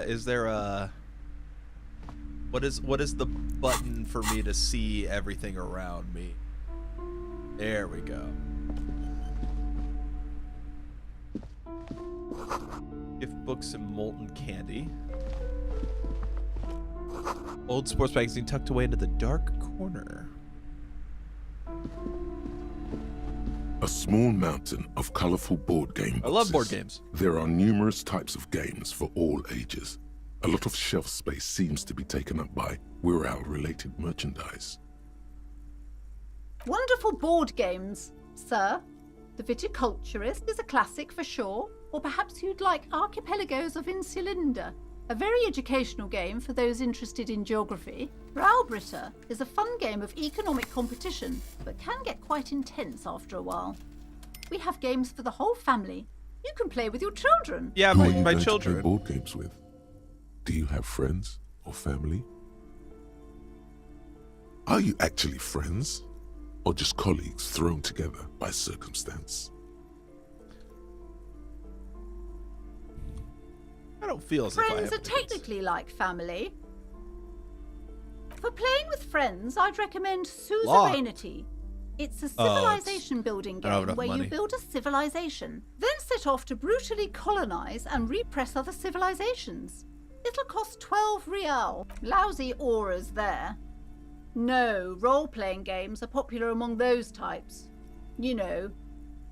Is there a... What is the button for me to see everything around me? There we go. Gift books and molten candy. Old sports magazine tucked away into the dark corner. A small mountain of colorful board game boxes. I love board games. There are numerous types of games for all ages. A lot of shelf space seems to be taken up by Wirral-related merchandise. Wonderful board games, sir. The Viticulturist is a classic for sure, or perhaps you'd like Archipelagos of Insulinda, a very educational game for those interested in geography. Raubrita is a fun game of economic competition, but can get quite intense after a while. We have games for the whole family. You can play with your children. Yeah, Who are you my going to children. play board games with? Do you have friends or family? Are you actually friends? Or just colleagues thrown together by circumstance? I don't feel as if I Friends have are technically like family. For playing with friends, I'd recommend Suzerainty. It's a civilization building I don't have game enough where money. you build a civilization, then set off to brutally colonize and repress other civilizations. It'll cost 12 real. Lousy auras there. No, role-playing games are popular among those types. You know,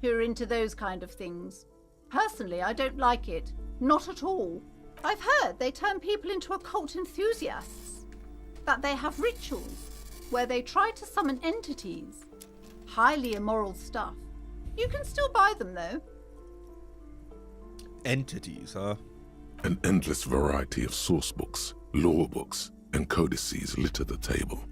who are into those kind of things. Personally, I don't like it. Not at all. I've heard they turn people into occult enthusiasts. That they have rituals where they try to summon entities. Highly immoral stuff. You can still buy them, though. Entities, huh? An endless variety of source books, lore books, and codices litter the table.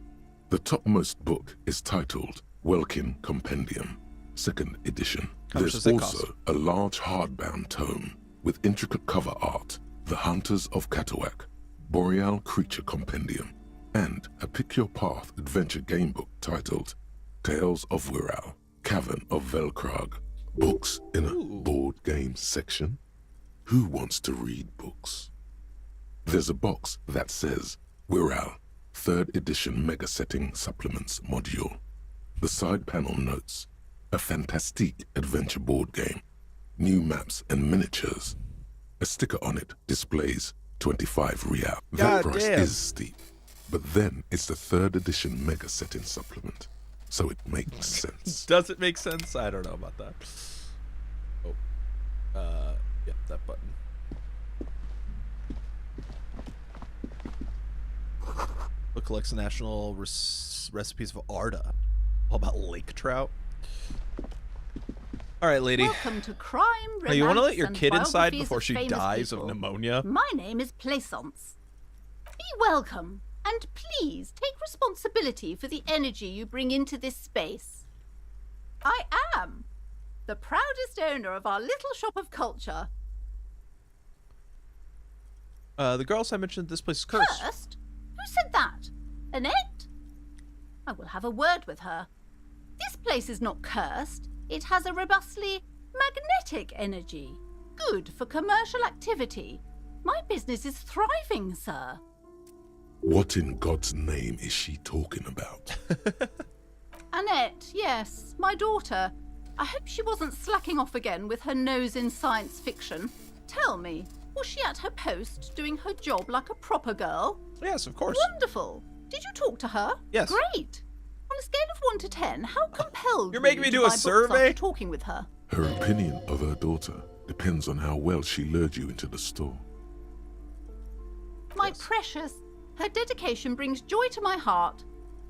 The topmost book is titled Welkin Compendium, 2nd edition. How much There's does it also cost? a large hardbound tome with intricate cover art, The Hunters of Katawak, Boreal Creature Compendium, and a Pick Your Path adventure game book titled Tales of Wirral, Cavern of Velkrag. Books in a board game section? Who wants to read books? There's a box that says Wirral, 3rd edition Mega Setting Supplements module. The side panel notes, a fantastique adventure board game, new maps and miniatures. A sticker on it displays 25 real. That God price damn. is steep, but then it's the 3rd edition Mega Setting Supplement, so it makes sense. Does it make sense? I don't know about that. Oh. Yeah, that button. Book collects national recipes of Arda. All about lake trout. All right, lady. Welcome to Crime, Hey, you want to let your Romance, kid and inside Biographies before of she Famous dies People. of pneumonia? My name is Plaisance. Be welcome, and please take responsibility for the energy you bring into this space. I am the proudest owner of our little shop of culture. The girls I mentioned, this place is cursed. Cursed? Who said that? Annette? I will have a word with her. This place is not cursed. It has a robustly magnetic energy. Good for commercial activity. My business is thriving, sir. What in God's name is she talking about? Annette, yes, my daughter. I hope she wasn't slacking off again with her nose in science fiction. Tell me, was she at her post doing her job like a proper girl? Yes, of course. Wonderful. Did you talk to her? Yes. Great. On a scale of 1 to 10, how compelled You're making were me you do to a buy books survey? after talking with her? Her opinion of her daughter depends on how well she lured you into the store. My precious, her dedication brings joy to my heart.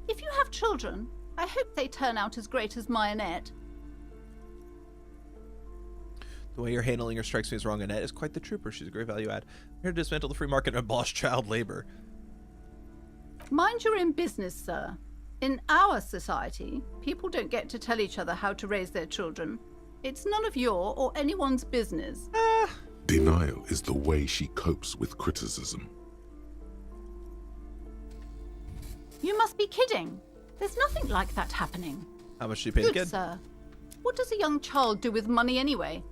If you have children, I hope they turn out as great as my Annette. The way you're handling her strikes me as wrong. Annette is quite the trooper. She's a great value add. I'm here to dismantle the free market and abolish child labor. Mind you're in business, sir. In our society, people don't get to tell each other how to raise their children. It's none of your or anyone's business. Denial is the way she copes with criticism. You must be kidding. There's nothing like that happening. How much do you pay the Good kid? sir. What does a young child do with money anyway?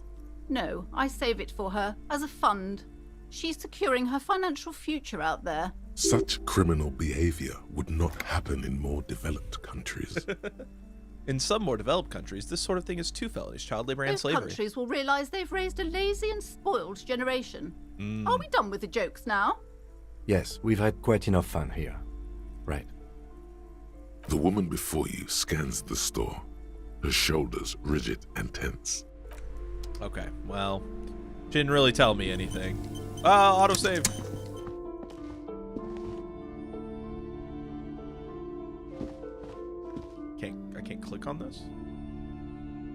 No, I save it for her as a fund. She's securing her financial future out there. Such criminal behavior would not happen in more developed countries. In some more developed countries, this sort of thing is 2 felonies, child labor and Those slavery. countries will realize they've raised a lazy and spoiled generation. Are we done with the jokes now? Yes, we've had quite enough fun here. Right. The woman before you scans the store, her shoulders rigid and tense. Okay, well, she didn't really tell me anything. Autosave. I can't click on this?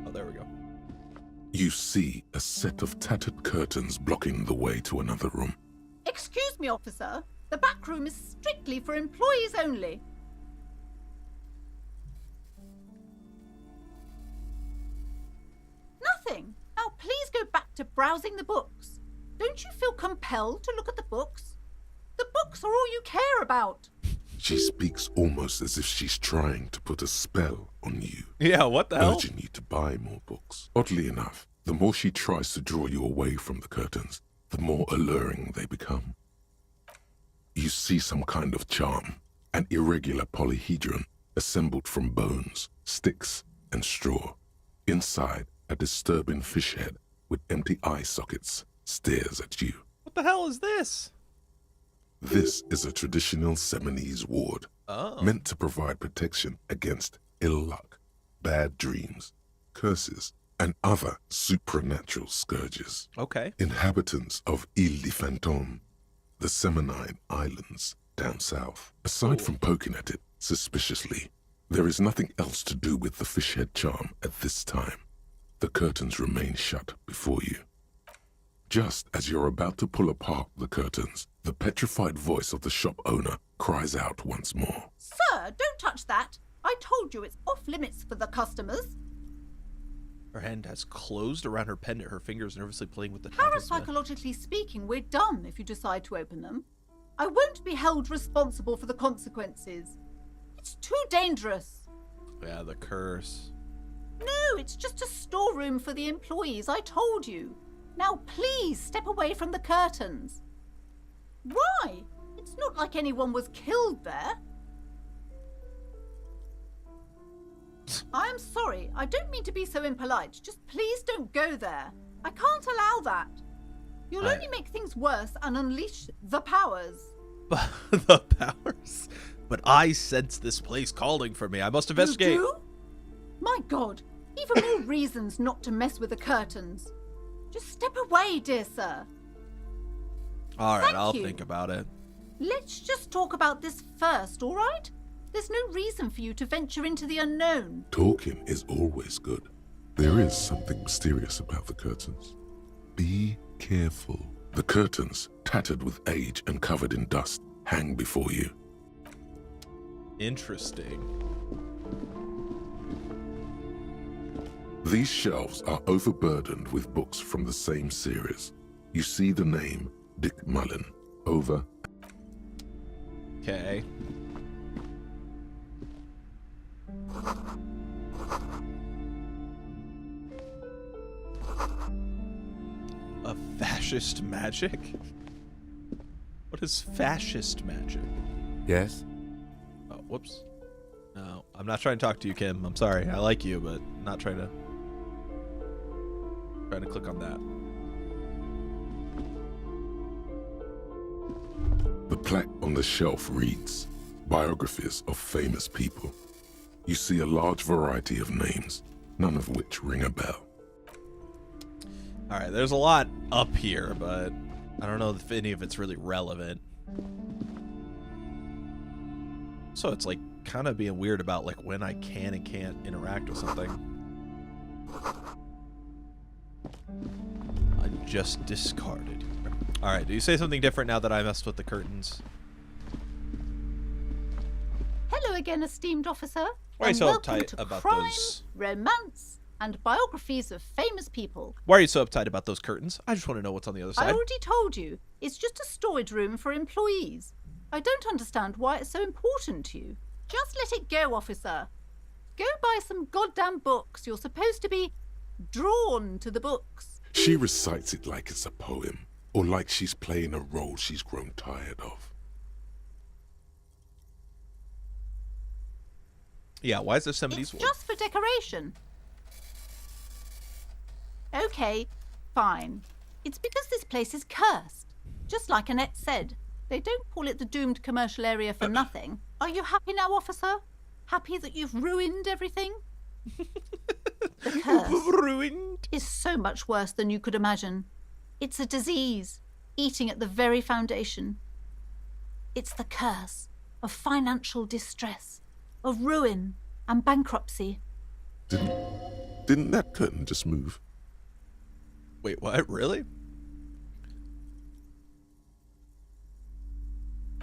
Oh, there we go. You see a set of tattered curtains blocking the way to another room. Excuse me, officer. The back room is strictly for employees only. Nothing. Now please go back to browsing the books. Don't you feel compelled to look at the books? The books are all you care about. She speaks almost as if she's trying to put a spell on you. Yeah, what the hell? Urging you to buy more books. Oddly enough, the more she tries to draw you away from the curtains, the more alluring they become. You see some kind of charm, an irregular polyhedron assembled from bones, sticks, and straw. Inside, a disturbing fish head with empty eye sockets stares at you. What the hell is this? This is a traditional Seminese ward, meant to provide protection against ill luck, bad dreams, curses, and other supernatural scourges. Okay. Inhabitants of Ile de Fantôme, the Seminine Islands down south. Aside from poking at it suspiciously, there is nothing else to do with the fish head charm at this time. The curtains remain shut before you. Just as you're about to pull apart the curtains, the petrified voice of the shop owner cries out once more. Sir, don't touch that. I told you it's off limits for the customers. Her hand has closed around her pendant, her fingers nervously playing with the talisman. Parapsychologically speaking, we're done if you decide to open them. I won't be held responsible for the consequences. It's too dangerous. Yeah, the curse. No, it's just a storeroom for the employees, I told you. Now please step away from the curtains. Why? It's not like anyone was killed there. I'm sorry, I don't mean to be so impolite. Just please don't go there. I can't allow that. You'll only make things worse and unleash the powers. The powers? But I sense this place calling for me. I must investigate. You do? My God, even more reasons not to mess with the curtains. Just step away, dear sir. All right, Thank I'll you. think about it. Let's just talk about this first, all right? There's no reason for you to venture into the unknown. Talking is always good. There is something mysterious about the curtains. Be careful. The curtains, tattered with age and covered in dust, hang before you. Interesting. These shelves are overburdened with books from the same series. You see the name Dick Mullen over. Okay. A fascist magic? What is fascist magic? Yes? Oh, whoops. No, I'm not trying to talk to you, Kim. I'm sorry. I like you, but I'm not trying to... Trying to click on that. The plaque on the shelf reads, Biographies of Famous People. You see a large variety of names, none of which ring a bell. Alright, there's a lot up here, but I don't know if any of it's really relevant. So it's like kind of being weird about like when I can and can't interact with something. I just discarded. Alright, do you say something different now that I messed with the curtains? Hello again, esteemed officer. Why are you and so welcome uptight to about crime, those? romance, and biographies of famous people. Why are you so uptight about those curtains? I just want to know what's on the other I side. already told you, it's just a storage room for employees. I don't understand why it's so important to you. Just let it go, officer. Go buy some goddamn books. You're supposed to be drawn to the books. She recites it like it's a poem, or like she's playing a role she's grown tired of. Yeah, why is there somebody's It's just for decoration. Okay, fine. It's because this place is cursed. Just like Annette said, they don't call it the doomed commercial area for nothing. Are you happy now, officer? Happy that you've ruined everything? The curse ruined is so much worse than you could imagine. It's a disease, eating at the very foundation. It's the curse of financial distress, of ruin and bankruptcy. Didn't that curtain just move? Wait, what? Really?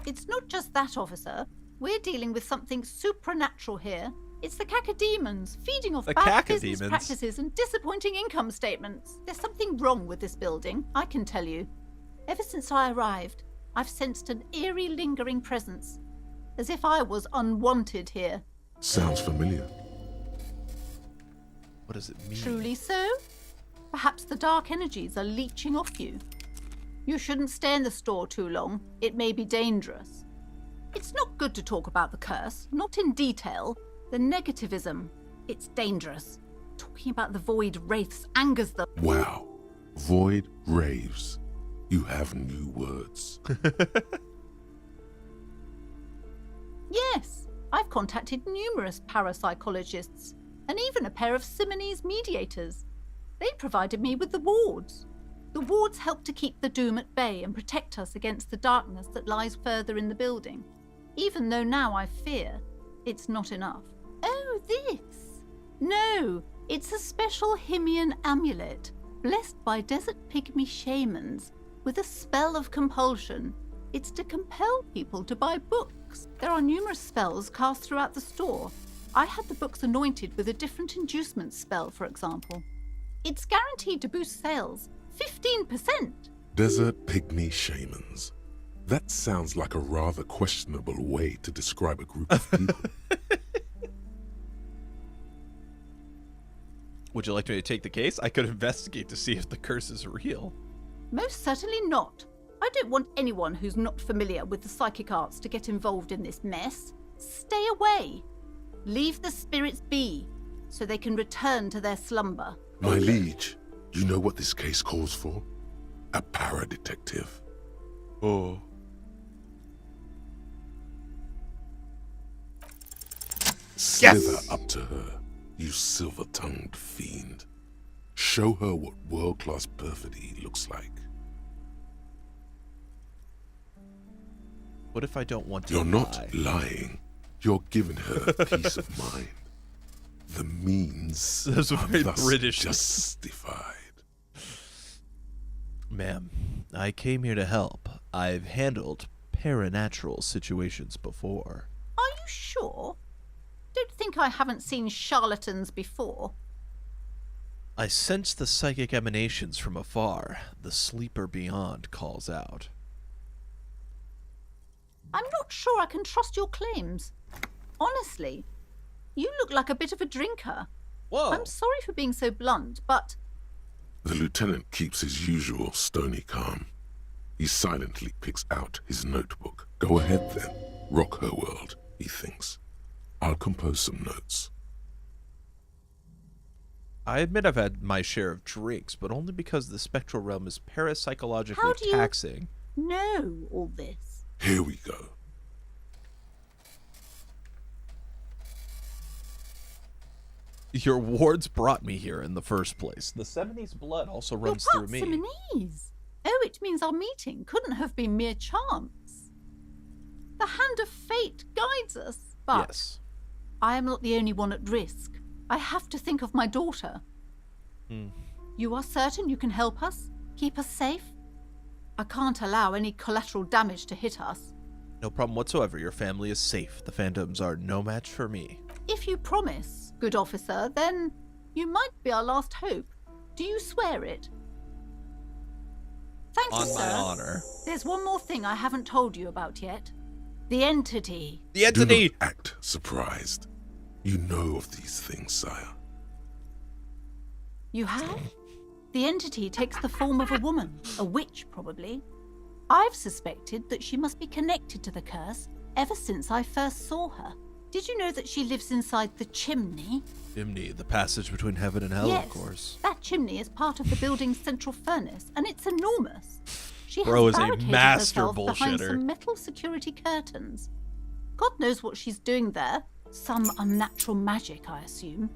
It's not just that, officer. We're dealing with something supernatural here. It's the cacodemons feeding off The bad business cacodemons? practices and disappointing income statements. There's something wrong with this building, I can tell you. Ever since I arrived, I've sensed an eerie, lingering presence, as if I was unwanted here. Sounds familiar. What does it mean? Truly so? Perhaps the dark energies are leeching off you. You shouldn't stay in the store too long. It may be dangerous. It's not good to talk about the curse, not in detail. The negativism, it's dangerous. Talking about the void wraiths angers them. Wow. Void raves. You have new words. Yes, I've contacted numerous parapsychologists and even a pair of Simonese mediators. They provided me with the wards. The wards help to keep the doom at bay and protect us against the darkness that lies further in the building, even though now I fear it's not enough. Oh, this? No, it's a special Himian amulet, blessed by desert pygmy shamans, with a spell of compulsion. It's to compel people to buy books. There are numerous spells cast throughout the store. I had the books anointed with a different inducement spell, for example. It's guaranteed to boost sales 15%. Desert pygmy shamans. That sounds like a rather questionable way to describe a group of people. Would you like me to take the case? I could investigate to see if the curse is real. Most certainly not. I don't want anyone who's not familiar with the psychic arts to get involved in this mess. Stay away. Leave the spirits be, so they can return to their slumber. My liege, you know what this case calls for? A para-detective. Oh. Slither up to her, you silver-tongued fiend. Show her what world-class perfidy looks like. What if I don't want to You're lie? not lying. You're giving her peace of mind. The means That's are very thus British. justified. Ma'am, I came here to help. I've handled paranatural situations before. Are you sure? Don't think I haven't seen charlatans before. I sense the psychic emanations from afar. The sleeper beyond calls out. I'm not sure I can trust your claims. Honestly, you look like a bit of a drinker. Whoa. I'm sorry for being so blunt, but The lieutenant keeps his usual stony calm. He silently picks out his notebook. Go ahead then. Rock her world, he thinks. I'll compose some notes. I admit I've had my share of drinks, but only because the spectral realm is parapsychologically How do you taxing. know all this? Here we go. Your wards brought me here in the first place. The Seminoles blood also runs You're through part me. Simonese. Oh, it means our meeting couldn't have been mere chance. The hand of fate guides us. But Yes. I am not the only one at risk. I have to think of my daughter. You are certain you can help us? Keep us safe? I can't allow any collateral damage to hit us. No problem whatsoever. Your family is safe. The Phantoms are no match for me. If you promise, good officer, then you might be our last hope. Do you swear it? Thank you, On my sir. honor. There's one more thing I haven't told you about yet. The entity. The entity! Do not act surprised. You know of these things, sire. You have? The entity takes the form of a woman, a witch probably. I've suspected that she must be connected to the curse ever since I first saw her. Did you know that she lives inside the chimney? Chimney, the passage between heaven and hell, Yes, of course. that chimney is part of the building's central furnace, and it's enormous. She Bro has is a barricaded master herself behind bullshitter. some metal security curtains. God knows what she's doing there. Some unnatural magic, I assume.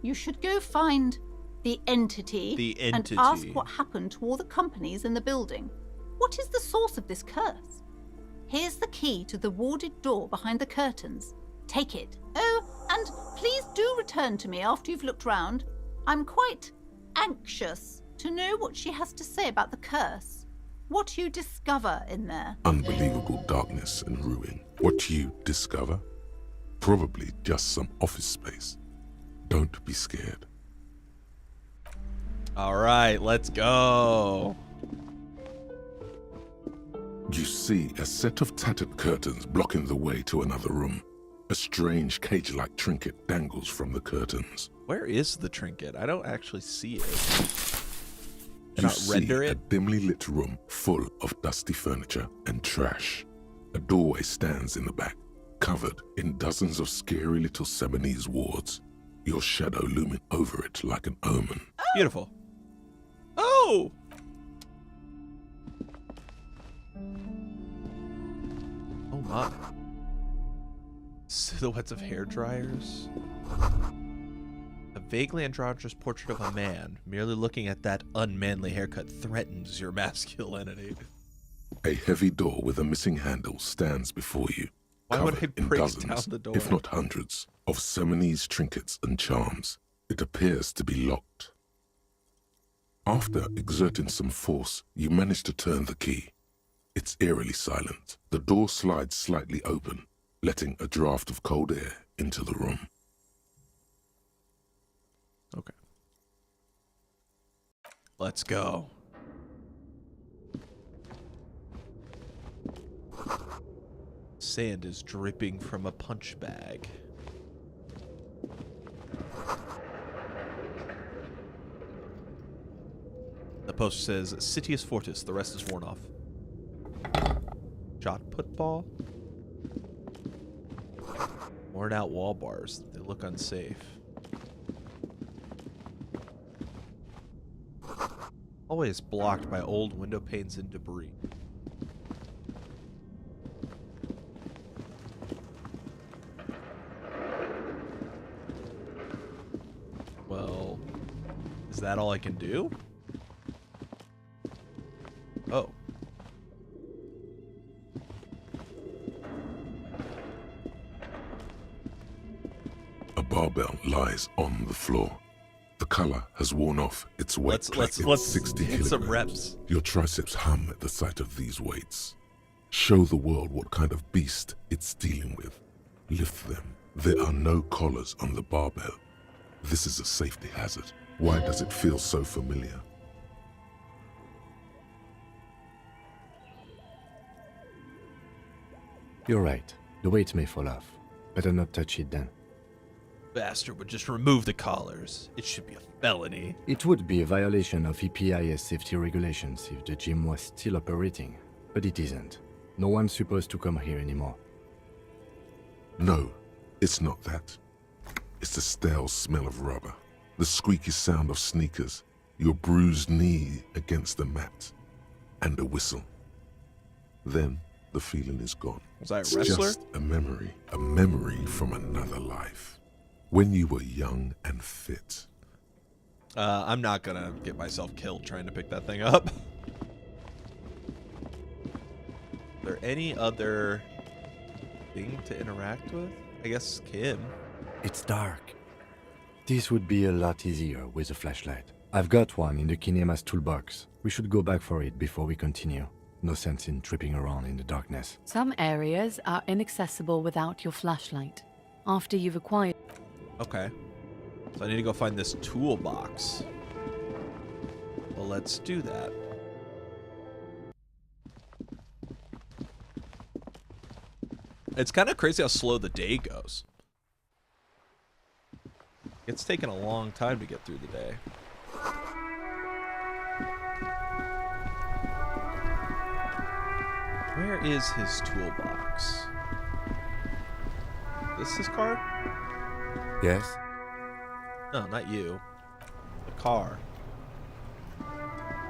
You should go find the entity, and ask what happened to all the companies in the building. What is the source of this curse? Here's the key to the warded door behind the curtains. Take it. Oh, and please do return to me after you've looked round. I'm quite anxious to know what she has to say about the curse. What you discover in there. Unbelievable darkness and ruin. What you discover? Probably just some office space. Don't be scared. All right, let's go. You see a set of tattered curtains blocking the way to another room. A strange cage-like trinket dangles from the curtains. Where is the trinket? I don't actually see it. Did You not see render a it? dimly lit room full of dusty furniture and trash. A doorway stands in the back, covered in dozens of scary little Seminese wards, your shadow looming over it like an omen. Beautiful. Oh! Oh my. Silhouettes of hair dryers. A vaguely androgynous portrait of a man. Merely looking at that unmanly haircut threatens your masculinity. A heavy door with a missing handle stands before you. Why would I covered in break dozens, down the door? if not hundreds, of Seminese trinkets and charms. It appears to be locked. After exerting some force, you manage to turn the key. It's eerily silent. The door slides slightly open, letting a draft of cold air into the room. Okay. Let's go. Sand is dripping from a punch bag. The poster says, Citius Fortis, the rest is worn off. Shot put ball? Worn out wall bars. They look unsafe. Always blocked by old window panes and debris. Well, is that all I can do? Oh. A barbell lies on the floor. The color has worn off its weight. Let's 60 hit some kilograms. reps. Your triceps hum at the sight of these weights. Show the world what kind of beast it's dealing with. Lift them. There are no collars on the barbell. This is a safety hazard. Why does it feel so familiar? You're right. The weight may fall off. Better not touch it then. Bastard would just remove the collars. It should be a felony. It would be a violation of EPIS safety regulations if the gym was still operating, but it isn't. No one's supposed to come here anymore. No, it's not that. It's the stale smell of rubber. the squeaky sound of sneakers, your bruised knee against the mat, and a whistle. Then the feeling is gone. Was I a It's wrestler? just a memory from another life. When you were young and fit. I'm not gonna get myself killed trying to pick that thing up. Is there any other thing to interact with? I guess Kim. It's dark. This would be a lot easier with a flashlight. I've got one in the Kinema's toolbox. We should go back for it before we continue. No sense in tripping around in the darkness. Some areas are inaccessible without your flashlight. After you've acquired... Okay. So I need to go find this toolbox. Well, let's do that. It's kind of crazy how slow the day goes. It's taken a long time to get through the day. Where is his toolbox? This his car? Yes? No, not you. The car.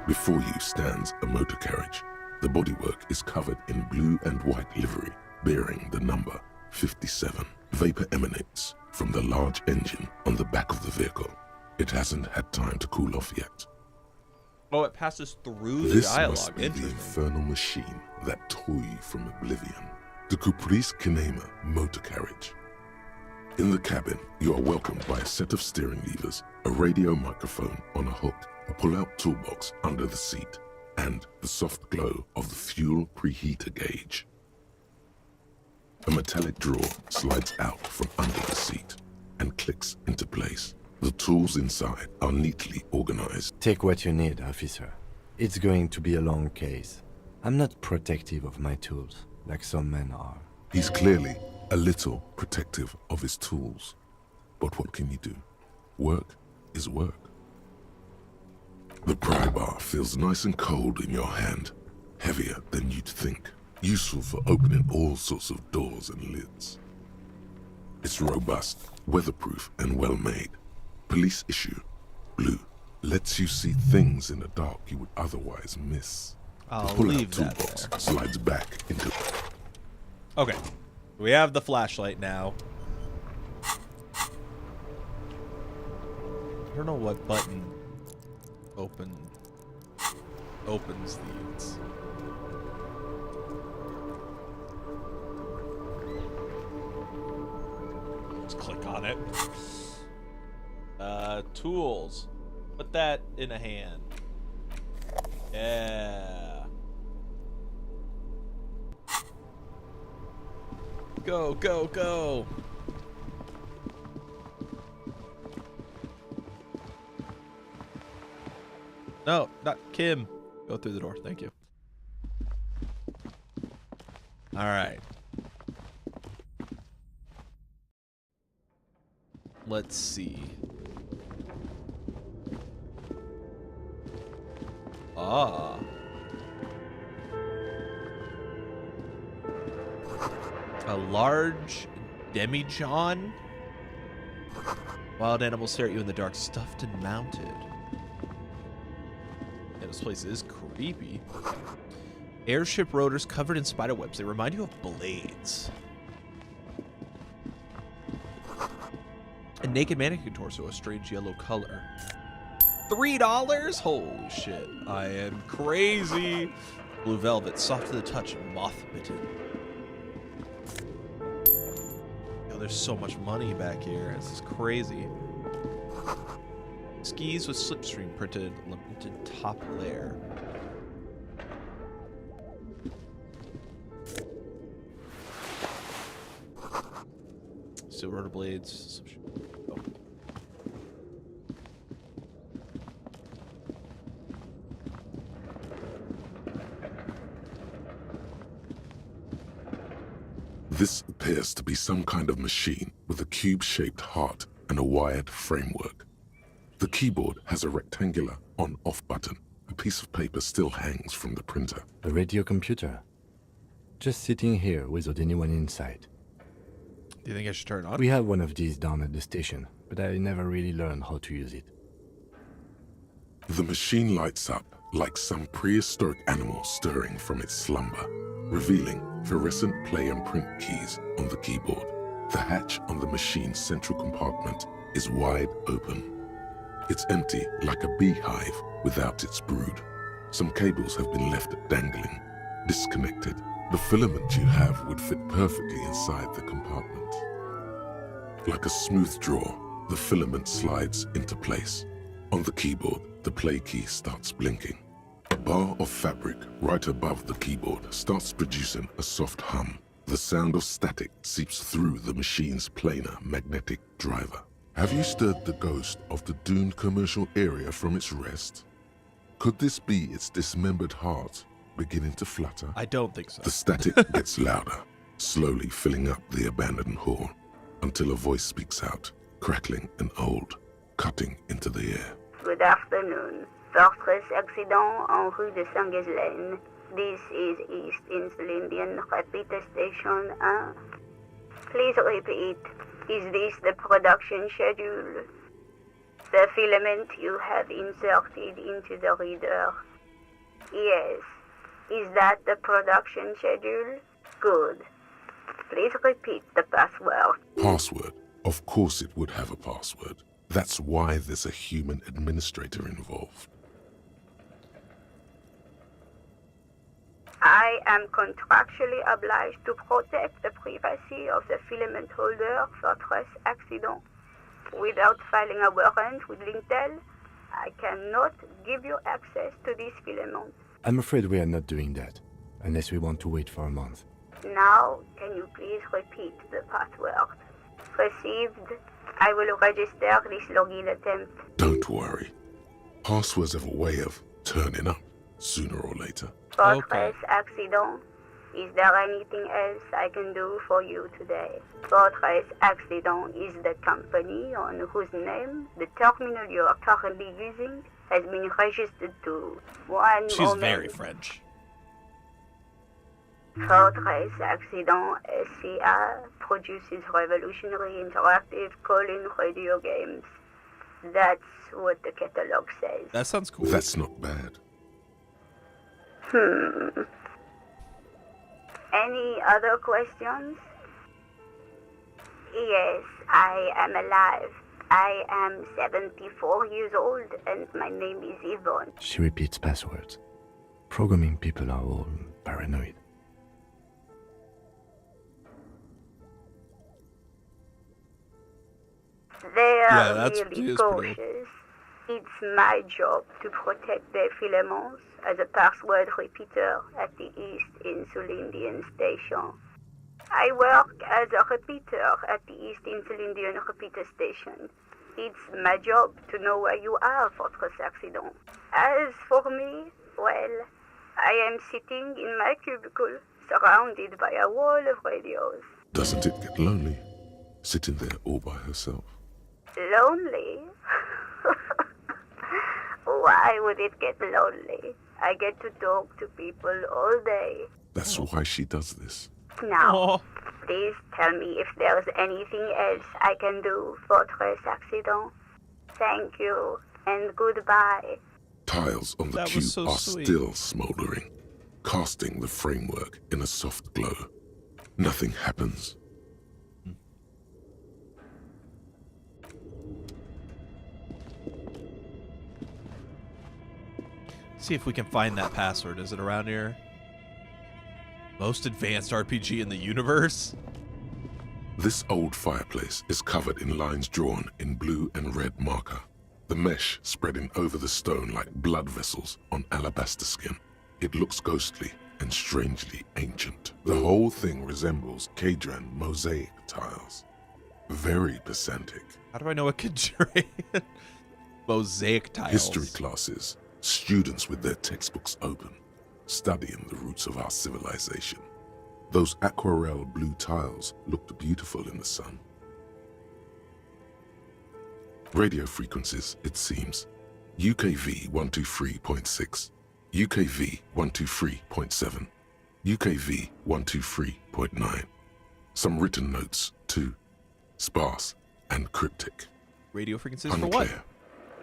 Before you stands a motor carriage. The bodywork is covered in blue and white livery, bearing the number 57. Vapor emanates from the large engine on the back of the vehicle. It hasn't had time to cool off yet. Oh, it passes through the This dialogue. must be the Interesting. infernal machine that tore you from oblivion. The Caprice Kinema motor carriage. In the cabin, you are welcomed by a set of steering levers, a radio microphone on a hook, a pull-out toolbox under the seat, and the soft glow of the fuel preheater gauge. A metallic drawer slides out from under the seat and clicks into place. The tools inside are neatly organized. Take what you need, officer. It's going to be a long case. I'm not protective of my tools, like some men are. He's clearly a little protective of his tools. But what can you do? Work is work. The pry bar feels nice and cold in your hand, heavier than you'd think, useful for opening all sorts of doors and lids. It's robust, weatherproof, and well-made. Police issue, blue, lets you see things in the dark you would otherwise miss. I'll the pull-out leave that toolbox there. slides back into... Okay. We have the flashlight now. I don't know what button opens these. Let's click on it. Tools. Put that in a hand. Yeah. Go, go, go. No, not Kim. Go through the door. Thank you. All right. Let's see. Ah. A large demijohn? Wild animals stare at you in the dark, stuffed and mounted. Yeah, this place is creepy. Airship rotors covered in spider webs. They remind you of blades. A naked mannequin torso, a strange yellow color. $3? Holy shit. I am crazy. Blue velvet, soft to the touch, moth bitten. Yo, there's so much money back here. This is crazy. Skis with slipstream printed, limited top layer. Steel rotor blades. Oh. This appears to be some kind of machine with a cube-shaped heart and a wired framework. The keyboard has a rectangular on-off button. A piece of paper still hangs from the printer. A radio computer. Just sitting here without anyone inside. Do you think I should turn it on? We have one of these down at the station. but I never really learned how to use it. The machine lights up like some prehistoric animal stirring from its slumber, revealing fluorescent play and print keys on the keyboard. The hatch on the machine's central compartment is wide open. It's empty like a beehive without its brood. Some cables have been left dangling, disconnected. The filament you have would fit perfectly inside the compartment. Like a smooth draw, the filament slides into place. On the keyboard, the play key starts blinking. A bar of fabric right above the keyboard starts producing a soft hum. The sound of static seeps through the machine's planar magnetic driver. Have you stirred the ghost of the doomed commercial area from its rest? Could this be its dismembered heart beginning to flutter? I don't think so. The static gets louder, slowly filling up the abandoned hall, until a voice speaks out, crackling and old, cutting into the air. Good afternoon. Fortress accident en rue de Saint-Ghislaine. This is East Insulindian Repeater Station 1. Please repeat. Is this the production schedule? The filament you have inserted into the reader? Yes. Is that the production schedule? Good. Please repeat the password. Password? Of course it would have a password. That's why there's a human administrator involved. I am contractually obliged to protect the privacy of the filament holder Fortress accident. Without filing a warrant with Lintel, I cannot give you access to this filament. I'm afraid we are not doing that, unless we want to wait for a month. Now, can you please repeat the password? Received. I will register this login attempt. Don't worry. Passwords have a way of turning up sooner or later. Fortress accident. Is there anything else I can do for you today? Fortress Accident is the company on whose name the terminal you are currently using has been registered to. She's very French. Fortress Accident SCA produces revolutionary interactive call-in radio games. That's what the catalog says. That sounds cool. That's not bad. Any other questions? Yes, I am alive. I am 74 years old and my name is Yvonne. She repeats passwords. Programming people are all paranoid. They are that's really cautious. It's my job to protect their filaments as a password repeater at the East Insulindian Station. I work as a repeater at the East Insulindian Repeater Station. It's my job to know where you are, Fortress Accident. As for me, well, I am sitting in my cubicle, surrounded by a wall of radios. Doesn't it get lonely, sitting there all by herself? Lonely? Why would it get lonely? I get to talk to people all day. That's why she does this. Now, please tell me if there's anything else I can do, Fortress Accident. Thank you, and goodbye. Tiles on the cube are still smoldering, casting the framework in a soft glow. Nothing happens. See if we can find that password. Is it around here? Most advanced RPG in the universe? This old fireplace is covered in lines drawn in blue and red marker. The mesh spreading over the stone like blood vessels on alabaster skin. It looks ghostly and strangely ancient. The whole thing resembles Kadran mosaic tiles. Very pedantic. How do I know a Kadran mosaic tiles? History classes. Students with their textbooks open, studying the roots of our civilization. Those aquarelle blue tiles looked beautiful in the sun. Radio frequencies, it seems. UKV 123.6, UKV 123.7, UKV 123.9. Some written notes, too. Sparse and cryptic. Radio frequencies for what? Unclear.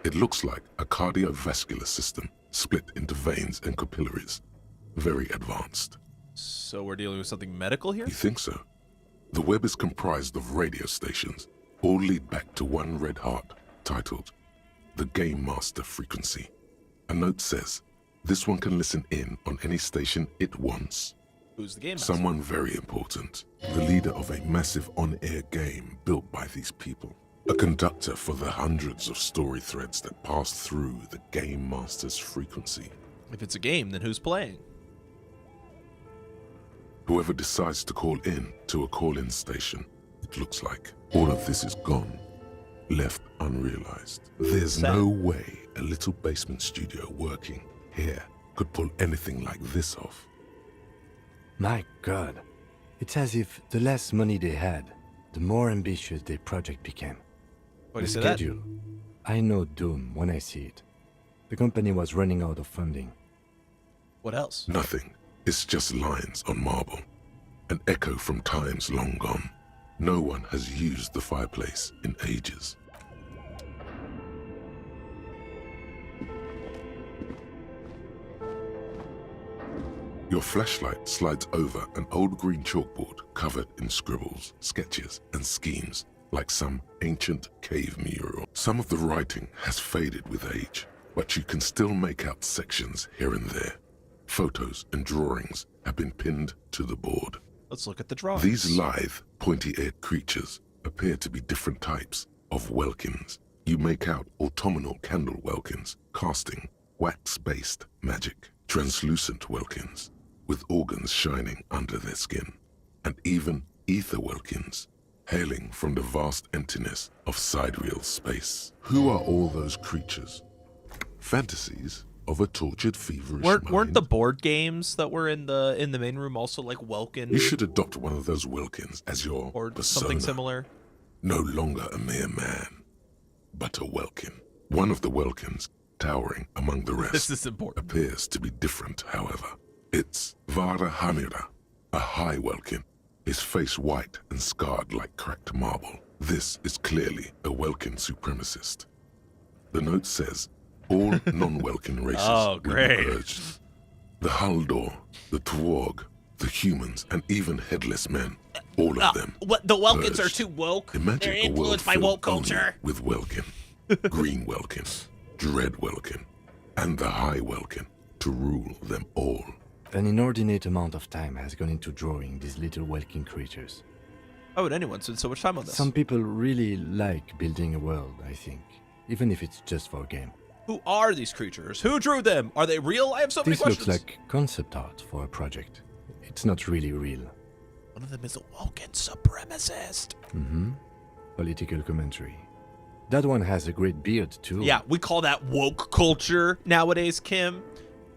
It looks like a cardiovascular system split into veins and capillaries. Very advanced. So we're dealing with something medical here? You think so? The web is comprised of radio stations, all lead back to one red heart, titled the Game Master Frequency. A note says, this one can listen in on any station it wants. Who's the Game Master? Someone very important. The leader of a massive on-air game built by these people. A conductor for the hundreds of story threads that pass through the Game Master's frequency. If it's a game, then who's playing? Whoever decides to call in to a call-in station, it looks like. All of this is gone, left unrealized. There's no way a little basement studio working here could pull anything like this off. My God, it's as if the less money they had, the more ambitious their project became. What do The you say that? schedule. I know doom when I see it. The company was running out of funding. What else? Nothing. It's just lines on marble. An echo from times long gone. No one has used the fireplace in ages. Your flashlight slides over an old green chalkboard covered in scribbles, sketches, and schemes, like some ancient cave mural. Some of the writing has faded with age, but you can still make out sections here and there. Photos and drawings have been pinned to the board. Let's look at the drawings. These lithe, pointy-eared creatures appear to be different types of welkins. You make out autumnal candle welkins, casting wax-based magic, translucent welkins, with organs shining under their skin, and even ether welkins, hailing from the vast emptiness of sidereal space. Who are all those creatures? Fantasies of a tortured, feverish Weren't mind? the board games that were in the main room also like Welkin? You should adopt one of those Welkins as your or persona. something similar. No longer a mere man, but a Welkin. One of the Welkins, towering among the rest, This is important. appears to be different, however. It's Vara Hamira, a high Welkin, his face white and scarred like cracked marble. This is clearly a Welkin supremacist. The note says, all non-Welkin races will be purged. The Haldor, the Twarg, the humans, and even headless men, all of them. What the Welkins purged. are too woke. Imagine They're a world influenced by filled woke only culture. with Welkin, Green Welkin, Dread Welkin, and the High Welkin to rule them all. An inordinate amount of time has gone into drawing these little Welkin creatures. How would anyone spend so much time on this? Some people really like building a world, I think, even if it's just for a game. Who are these creatures? Who drew them? Are they real? I have so many This questions. looks like concept art for a project. It's not really real. One of them is a Welkin supremacist. Mm-hmm. Political commentary. That one has a great beard, too. Yeah, we call that woke culture nowadays, Kim.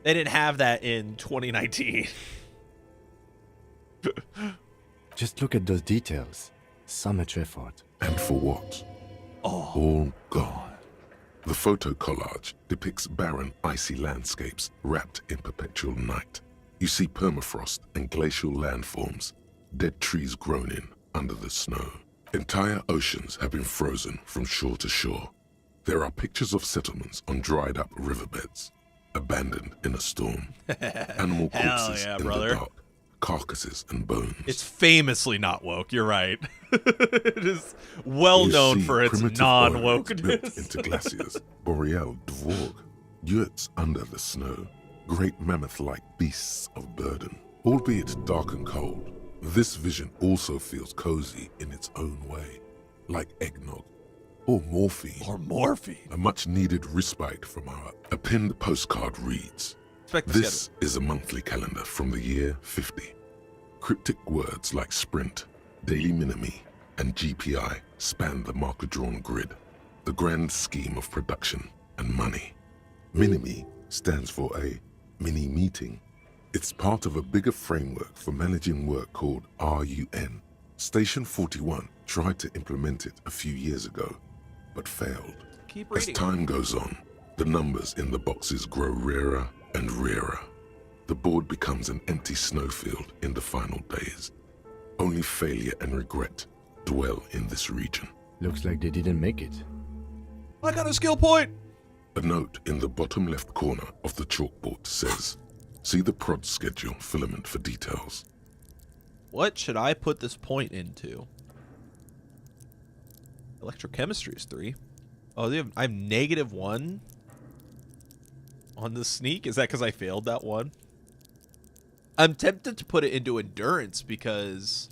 They didn't have that in 2019. Just look at those details. So much effort. And for what? All gone. The photo collage depicts barren, icy landscapes wrapped in perpetual night. You see permafrost and glacial landforms, dead trees grown in under the snow. Entire oceans have been frozen from shore to shore. There are pictures of settlements on dried up riverbeds, abandoned in a storm. Animal Hell corpses yeah, in brother. the dark, carcasses and bones. It's famously not woke. You're right. It is well You known see for its primitive non-wokeness. built into glaciers, boreal dvorg, yurts under the snow, great mammoth-like beasts of burden. Albeit dark and cold, this vision also feels cozy in its own way, like eggnog, or morphine. A much-needed respite from our... A pinned postcard reads, "This is a monthly calendar from the year 50. Cryptic words like sprint, daily minimi, and GPI span the marker-drawn grid, the grand scheme of production and money. Minimi stands for a mini-meeting. It's part of a bigger framework for managing work called RUN. Station 41 tried to implement it a few years ago, but failed. Keep As reading. time goes on, the numbers in the boxes grow rarer and rarer. The board becomes an empty snowfield in the final days. Only failure and regret dwell in this region." Looks like they didn't make it. I got a skill point! A note in the bottom left corner of the chalkboard says, see the prod schedule filament for details. What should I put this point into? Electrochemistry is 3. Oh, I have -1 on the sneak? Is that because I failed that one? I'm tempted to put it into endurance because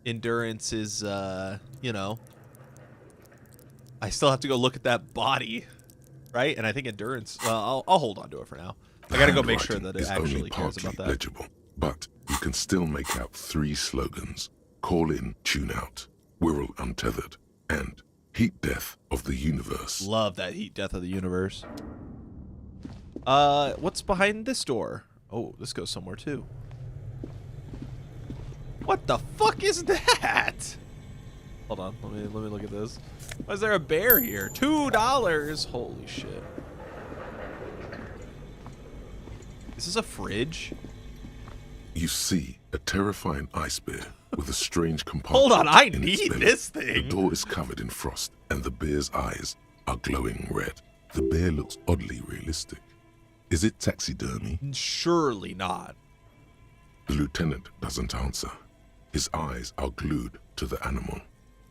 endurance is, you know, I still have to go look at that body, right? And I think endurance, well, I'll hold on to it for now. I gotta go make sure that it actually cares about that. Legible, but you can still make out 3 slogans. Call in, tune out, Wirral Untethered, and Heat Death of the Universe. Love that Heat Death of the Universe. What's behind this door? Oh, this goes somewhere too. What the fuck is that? Hold on, let me look at this. Why is there a bear here? $2. Holy shit. Is this a fridge? You see a terrifying ice bear with a strange compartment. Hold on, I in its need belly. this thing. The door is covered in frost, and the bear's eyes are glowing red. The bear looks oddly realistic. Is it taxidermy? Surely not. The lieutenant doesn't answer. His eyes are glued to the animal.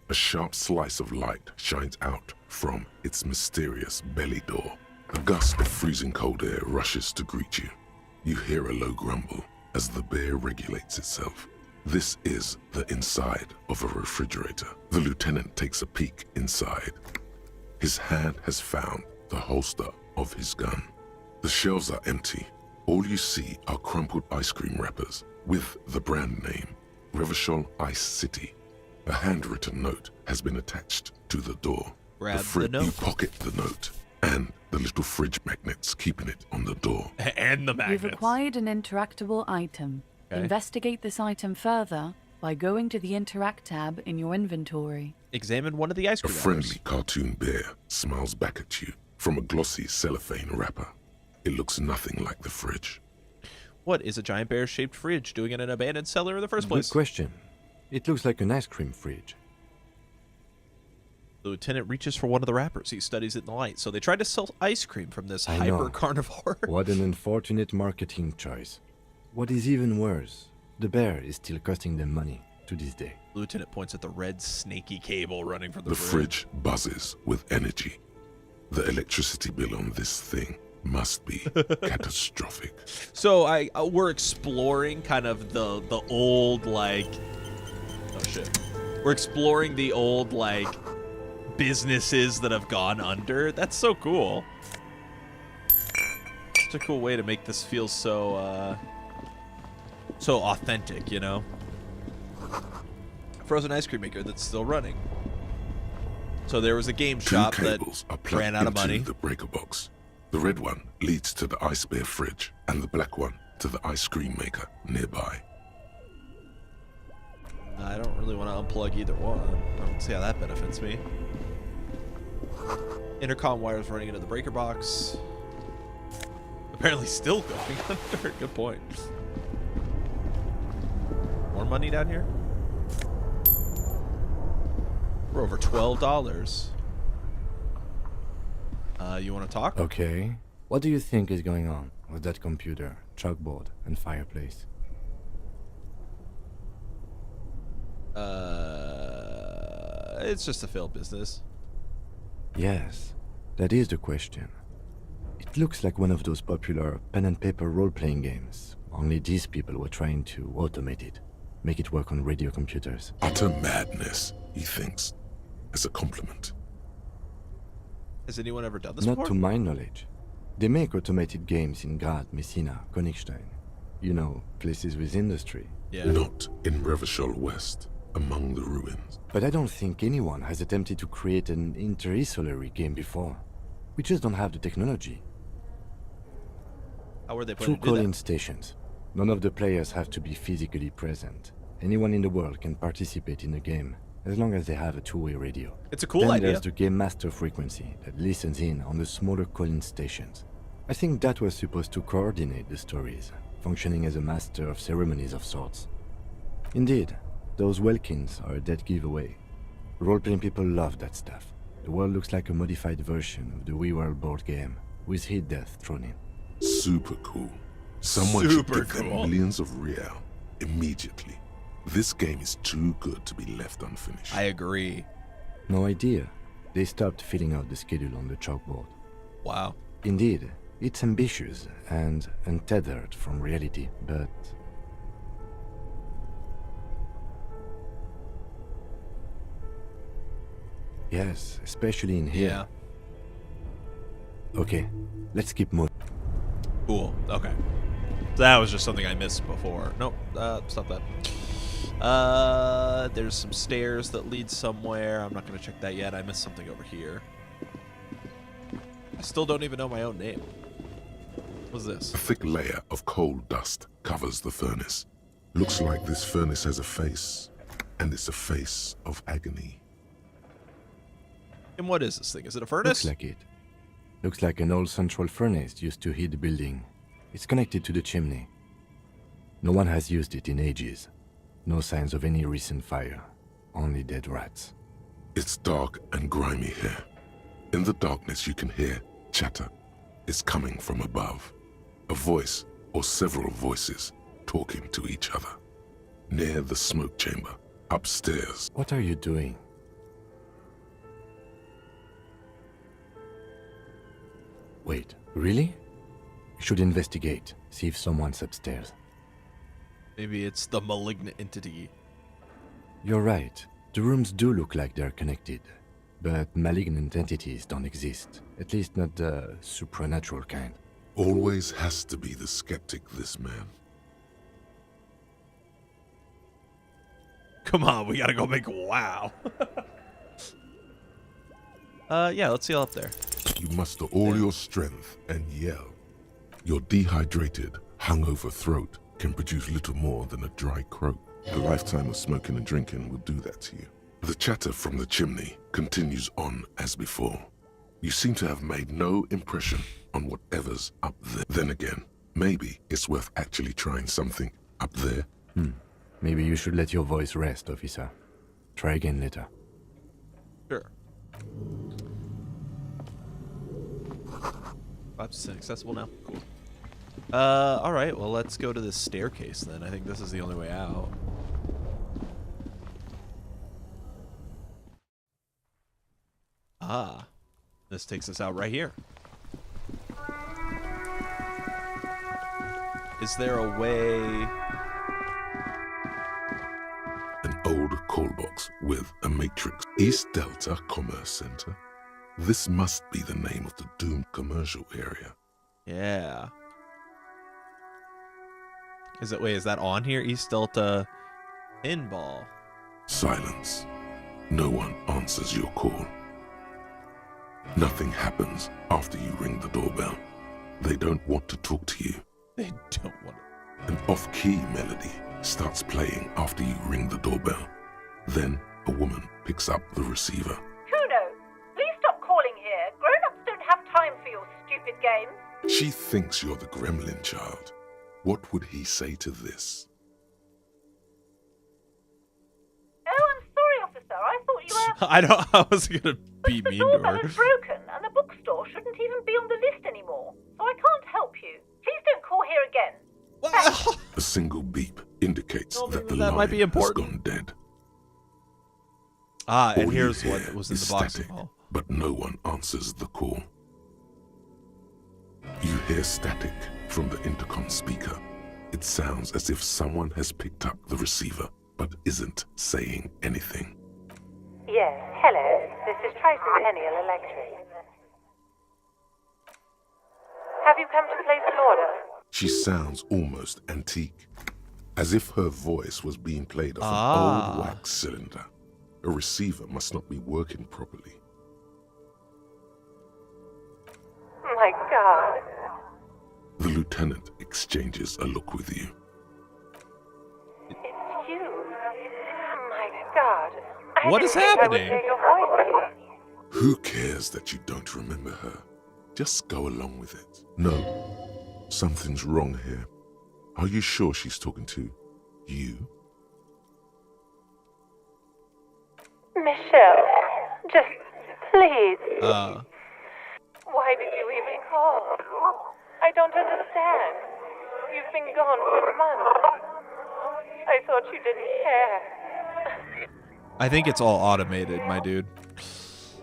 A sharp slice of light shines out from its mysterious belly door. A gust of freezing cold air rushes to greet you. You hear a low grumble as the bear regulates itself. This is the inside of a refrigerator. The lieutenant takes a peek inside. His hand has found the holster of his gun. The shelves are empty. All you see are crumpled ice cream wrappers with the brand name, Revachol Ice City. A handwritten note has been attached to the door. Grab the note. You pocket the note and the little fridge magnets keeping it on the door. And the magnets. You've acquired an interactable item. Okay. Investigate this item further by going to the Interact tab in your inventory. Examine one of the ice A cream friendly cartoon bear smiles back at you from a glossy cellophane wrapper. It looks nothing like the fridge. What is a giant bear-shaped fridge doing in an abandoned cellar in the first place? Good question. It looks like an ice cream fridge. The lieutenant reaches for one of the wrappers. He studies it in the light. So they tried to sell ice cream from this I know. hyper-carnivore. What an unfortunate marketing choice. What is even worse, the bear is still costing them money to this day. Lieutenant points at the red snaky cable running from the The fridge buzzes with energy. The electricity bill on this thing must be catastrophic. So we're exploring kind of the old, like, oh shit. We're exploring the old, like, businesses that have gone under. That's so cool. Such a cool way to make this feel so so authentic, you know? Frozen ice cream maker that's still running. So there was a game shop that ran out of money. The breaker box. The red one leads to the ice bear fridge, and the black one to the ice cream maker nearby. I don't really want to unplug either one. I don't see how that benefits me. Intercom wires running into the breaker box. Apparently still going under. Good point. More money down here? We're over $12. You want to talk? Okay. What do you think is going on with that computer, chalkboard, and fireplace? It's just a failed business. Yes, that is the question. It looks like one of those popular pen and paper role-playing games, only these people were trying to automate it, make it work on radio computers. Utter madness, he thinks, as a compliment. Has anyone ever done this Not before? to my knowledge. They make automated games in Grad, Messina, Königstein. You know, places with industry. Yeah. Not in Revachol West, among the ruins. But I don't think anyone has attempted to create an inter-isolary game before. We just don't have the technology. How were they 2 planning to do call-in that? stations. None of the players have to be physically present. Anyone in the world can participate in the game, as long as they have a two-way radio. It's a cool then idea. There's the game master frequency that listens in on the smaller call-in stations. I think that was supposed to coordinate the stories, functioning as a master of ceremonies of sorts. Indeed, those Welkins are a dead giveaway. Role-playing people love that stuff. The world looks like a modified version of the WeWorld board game, with hit death thrown in. Super cool. Someone should give them millions of real immediately. This game is too good to be left unfinished. I agree. No idea. They stopped filling out the schedule on the chalkboard. Wow. Indeed, it's ambitious and untethered from reality, but... Yes, especially in here. Yeah. Okay, let's keep moving. Cool. Okay. That was just something I missed before. Nope. Stop that. There's some stairs that lead somewhere. I'm not going to check that yet. I missed something over here. I still don't even know my own name. What's this? A thick layer of coal dust covers the furnace. Looks like this furnace has a face, and it's a face of agony. And what is this thing? Is it a furnace? Looks like it. Looks like an old central furnace used to heat the building. It's connected to the chimney. No one has used it in ages. No signs of any recent fire. Only dead rats. It's dark and grimy here. In the darkness you can hear chatter. It's coming from above. A voice or several voices talking to each other. Near the smoke chamber, upstairs. What are you doing? Wait, really? You should investigate, see if someone's upstairs. Maybe it's the malignant entity. You're right. The rooms do look like they're connected. But malignant entities don't exist. At least not the supernatural kind. Always has to be the skeptic, this man. Come on, we gotta go make wow. Yeah, let's see up there. You muster all your strength and yell. Your dehydrated, hungover throat can produce little more than a dry croak. A lifetime of smoking and drinking will do that to you. The chatter from the chimney continues on as before. You seem to have made no impression on whatever's up there. Then again, maybe it's worth actually trying something up there. Maybe you should let your voice rest, officer. Try again later. Sure. 5% accessible now. Cool. Alright, well, let's go to this staircase then. I think this is the only way out. Ah. This takes us out right here. Is there a way... An old call box with a matrix. East Delta Commerce Center. This must be the name of the doomed commercial area. Yeah. Is that on here? East Delta Pinball. Silence. No one answers your call. Nothing happens after you ring the doorbell. They don't want to talk to you. They don't want to. An off-key melody starts playing after you ring the doorbell. Then a woman picks up the receiver. Kuno, please stop calling here. Grown-ups don't have time for your stupid games. She thinks you're the gremlin child. What would he say to this? Oh, I'm sorry, officer. I thought you were... I was gonna be mean to her. The doorbell is broken, and the bookstore shouldn't even be on the list anymore. So I can't help you. Please don't call here again. A single beep indicates that the that line might be has important. gone dead. Ah, and All you here's hear what was in is the box. static, but no one answers the call. You hear static from the intercom speaker. It sounds as if someone has picked up the receiver, but isn't saying anything. Yes, hello. This is Tricentennial Electric. Have you come to place an order? She sounds almost antique, as if her voice was being played off an old wax cylinder. A receiver must not be working properly. My God. The lieutenant exchanges a look with you. It's you. My God. What is happening? Who cares that you don't remember her? Just go along with it. No, something's wrong here. Are you sure she's talking to you? Michelle, just Please. Why did you even call? I don't understand. You've been gone for months. I thought you didn't care. I think it's all automated, my dude.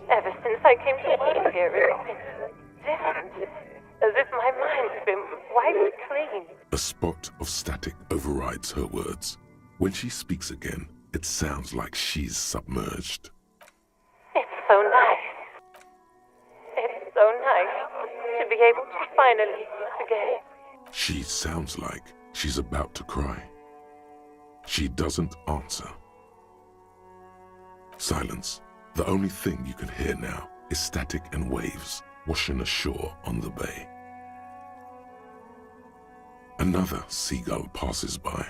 Ever since I came to live here, it's been different. As if my mind's been wiped clean. A spot of static overrides her words. When she speaks again, it sounds like she's submerged. It's so nice. It's so nice to be able to finally forget. She sounds like she's about to cry. She doesn't answer. Silence. The only thing you can hear now is static and waves washing ashore on the bay. Another seagull passes by.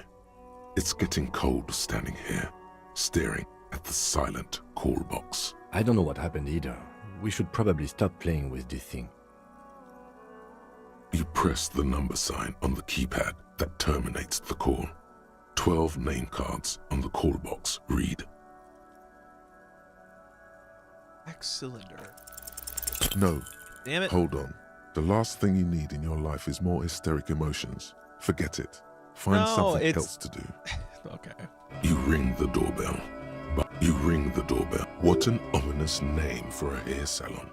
It's getting cold standing here, staring at the silent call box. I don't know what happened either. We should probably stop playing with this thing. You press the number sign on the keypad that terminates the call. 12 name cards on the call box read. X-cylinder. No. Damn it. Hold on. The last thing you need in your life is more hysteric emotions. Forget it. Find something else to do. Okay. You ring the doorbell. What an ominous name for a hair salon.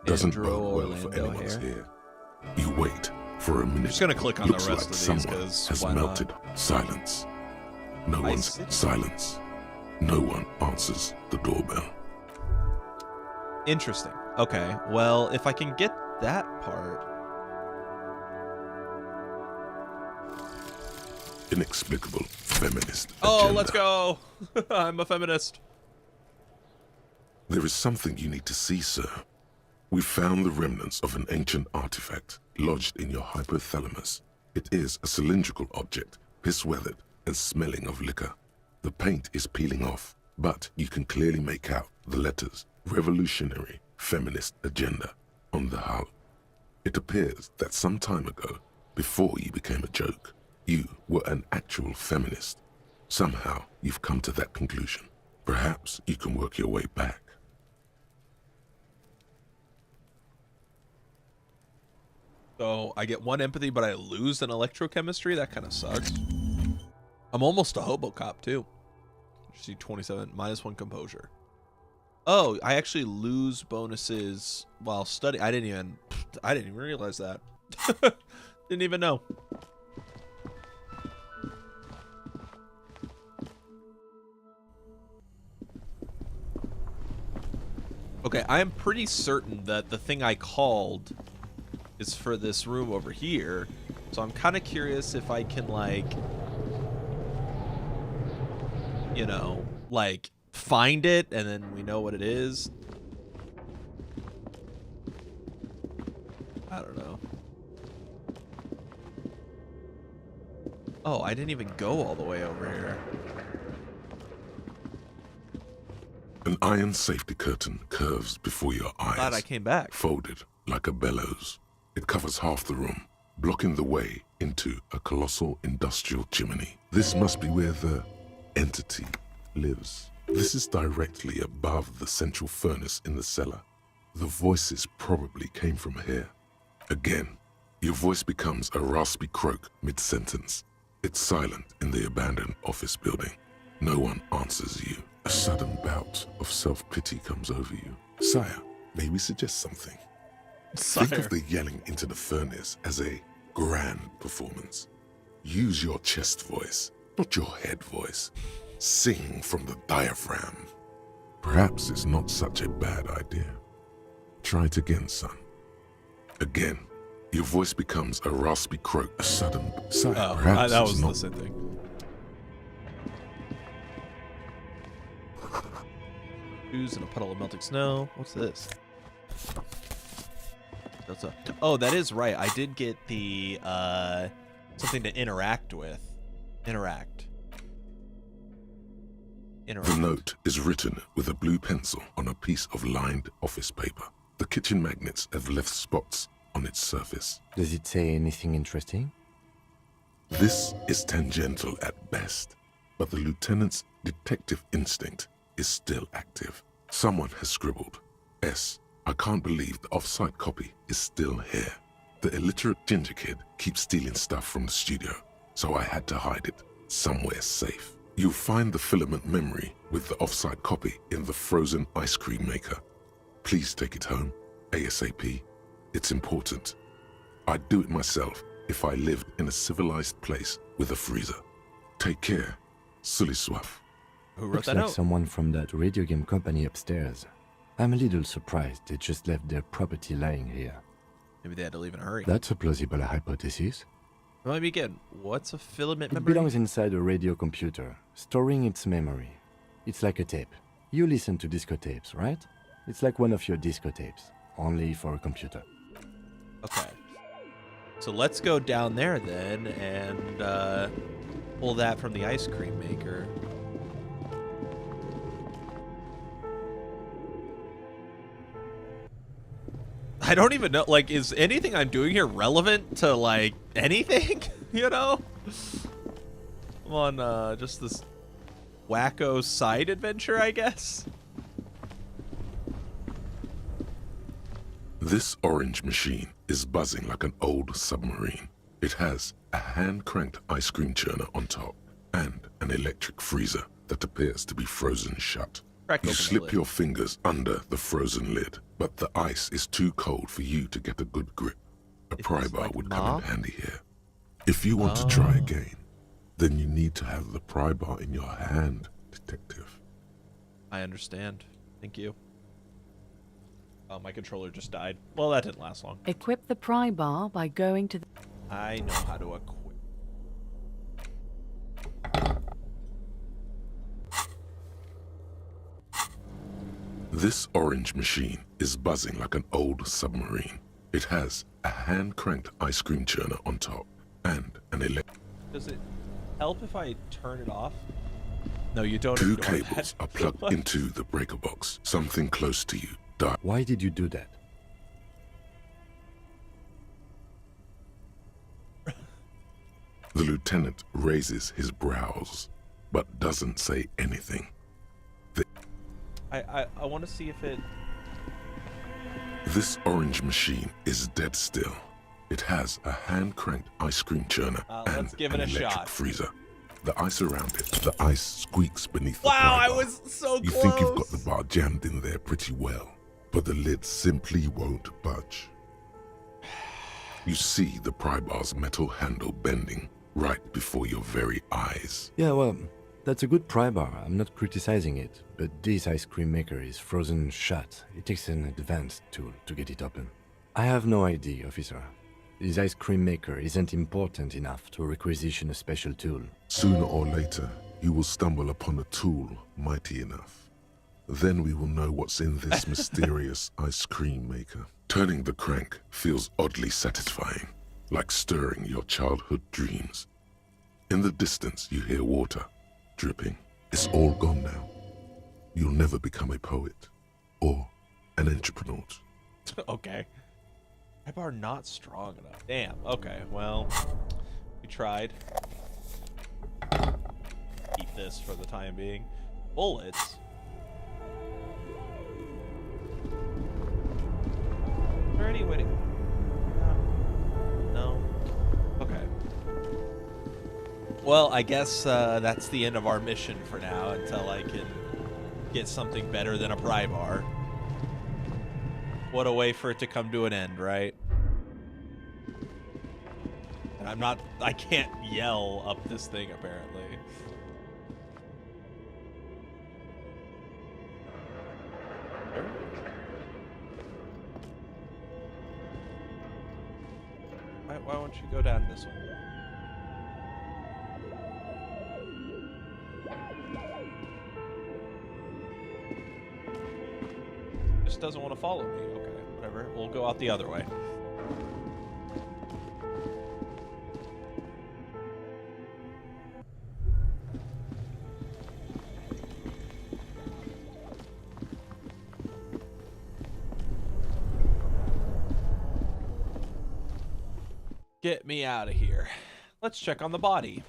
Doesn't Andrew bode well Orlando for anyone's hair. hair. You wait for a minute. I'm just gonna click on the Looks rest like of these, someone 'cause has why not? melted. Silence. No one's silence. No one answers the doorbell. Interesting. Okay. Well, if I can get that part. Inexplicable feminist Oh, agenda. let's go. I'm a feminist. There is something you need to see, sir. We found the remnants of an ancient artifact lodged in your hypothalamus. It is a cylindrical object, piss-weathered and smelling of liquor. The paint is peeling off, but you can clearly make out the letters Revolutionary Feminist Agenda on the hull. It appears that some time ago, before you became a joke, you were an actual feminist. Somehow you've come to that conclusion. Perhaps you can work your way back. So I get 1 empathy, but I lose an electrochemistry? That kind of sucks. I'm almost a Hobocop, too. See 27, -1 composure. Oh, I actually lose bonuses while studying. I didn't even realize that. Didn't even know. Okay, I am pretty certain that the thing I called is for this room over here. So I'm kind of curious if I can, like, you know, like, find it and then we know what it is. I don't know. Oh, I didn't even go all the way over here. An iron safety curtain curves before your eyes. Glad I came back. Folded like a bellows. It covers half the room, blocking the way into a colossal industrial chimney. This must be where the entity lives. This is directly above the central furnace in the cellar. The voices probably came from here. Again, your voice becomes a raspy croak mid-sentence. It's silent in the abandoned office building. No one answers you. A sudden bout of self-pity comes over you. Sire, may we suggest something? Think of the yelling into the furnace as a grand performance. Use your chest voice, not your head voice. Sing from the diaphragm. Perhaps it's not such a bad idea. Try it again, son. Again, your voice becomes a raspy croak, a sudden sigh. Perhaps that it's was not the same thing. Shoes in a puddle of melting snow. What's this? That's a, oh, that is right. I did get the something to interact with. Interact. The note is written with a blue pencil on a piece of lined office paper. The kitchen magnets have left spots on its surface. Does it say anything interesting? This is tangential at best, but the lieutenant's detective instinct is still active. Someone has scribbled, S. I can't believe the off-site copy is still here. The illiterate ginger kid keeps stealing stuff from the studio, so I had to hide it somewhere safe. You'll find the filament memory with the off-site copy in the frozen ice cream maker. Please take it home, ASAP. It's important. I'd do it myself if I lived in a civilized place with a freezer. Take care, Sully Swaff. Who wrote Looks that like note? someone from that radio game company upstairs. I'm a little surprised they just left their property lying here. Maybe they had to leave in a hurry. That's a plausible hypothesis. Let me again. What's a filament It memory? belongs inside a radio computer, storing its memory. It's like a tape. You listen to disco tapes, right? It's like one of your disco tapes, only for a computer. Okay. So let's go down there then and pull that from the ice cream maker. I don't even know, like, is anything I'm doing here relevant to, like, anything? You know? I'm on, just this wacko side adventure, I guess? This orange machine is buzzing like an old submarine. It has a hand-cranked ice cream churner on top and an electric freezer that appears to be frozen shut. Crack You open the slip lid. your fingers under the frozen lid, but the ice is too cold for you to get a good grip. A pry bar like would Ma? come in handy here. If you want to try again, then you need to have the pry bar in your hand, detective. I understand. Thank you. Oh, my controller just died. Well, that didn't last long. Equip the pry bar by going to the... I know how to equip. This orange machine is buzzing like an old submarine. It has a hand-cranked ice cream churner on top and an electric... Does it help if I turn it off? No, you don't. Two ignore cables that. are plugged into the breaker box. Something close to you. Why did you do that? The lieutenant raises his brows, but doesn't say anything. I want to see if it... This orange machine is dead still. It has a hand-cranked ice cream churner and let's give an it a electric shot. freezer. The ice around it, the ice squeaks beneath the Wow, pry I bar. was so You close. think you've got the bar jammed in there pretty well, but the lid simply won't budge. You see the pry bar's metal handle bending right before your very eyes. Yeah, well, that's a good pry bar. I'm not criticizing it, but this ice cream maker is frozen shut. It takes an advanced tool to get it open. I have no idea, officer. This ice cream maker isn't important enough to requisition a special tool. Sooner or later, you will stumble upon a tool mighty enough. Then we will know what's in this mysterious ice cream maker. Turning the crank feels oddly satisfying, like stirring your childhood dreams. In the distance, you hear water dripping. It's all gone now. You'll never become a poet or an entrepreneur. Okay. My bar not strong enough. Damn. Okay, well, we tried. Keep this for the time being. Bullets. Is there any way to... No. Okay. Well, I guess that's the end of our mission for now until I can get something better than a pry bar. What a way for it to come to an end, right? And I can't yell up this thing, apparently. Why won't you go down this one? Just doesn't want to follow me. Okay, whatever. We'll go out the other way. Get me out of here. Let's check on the body.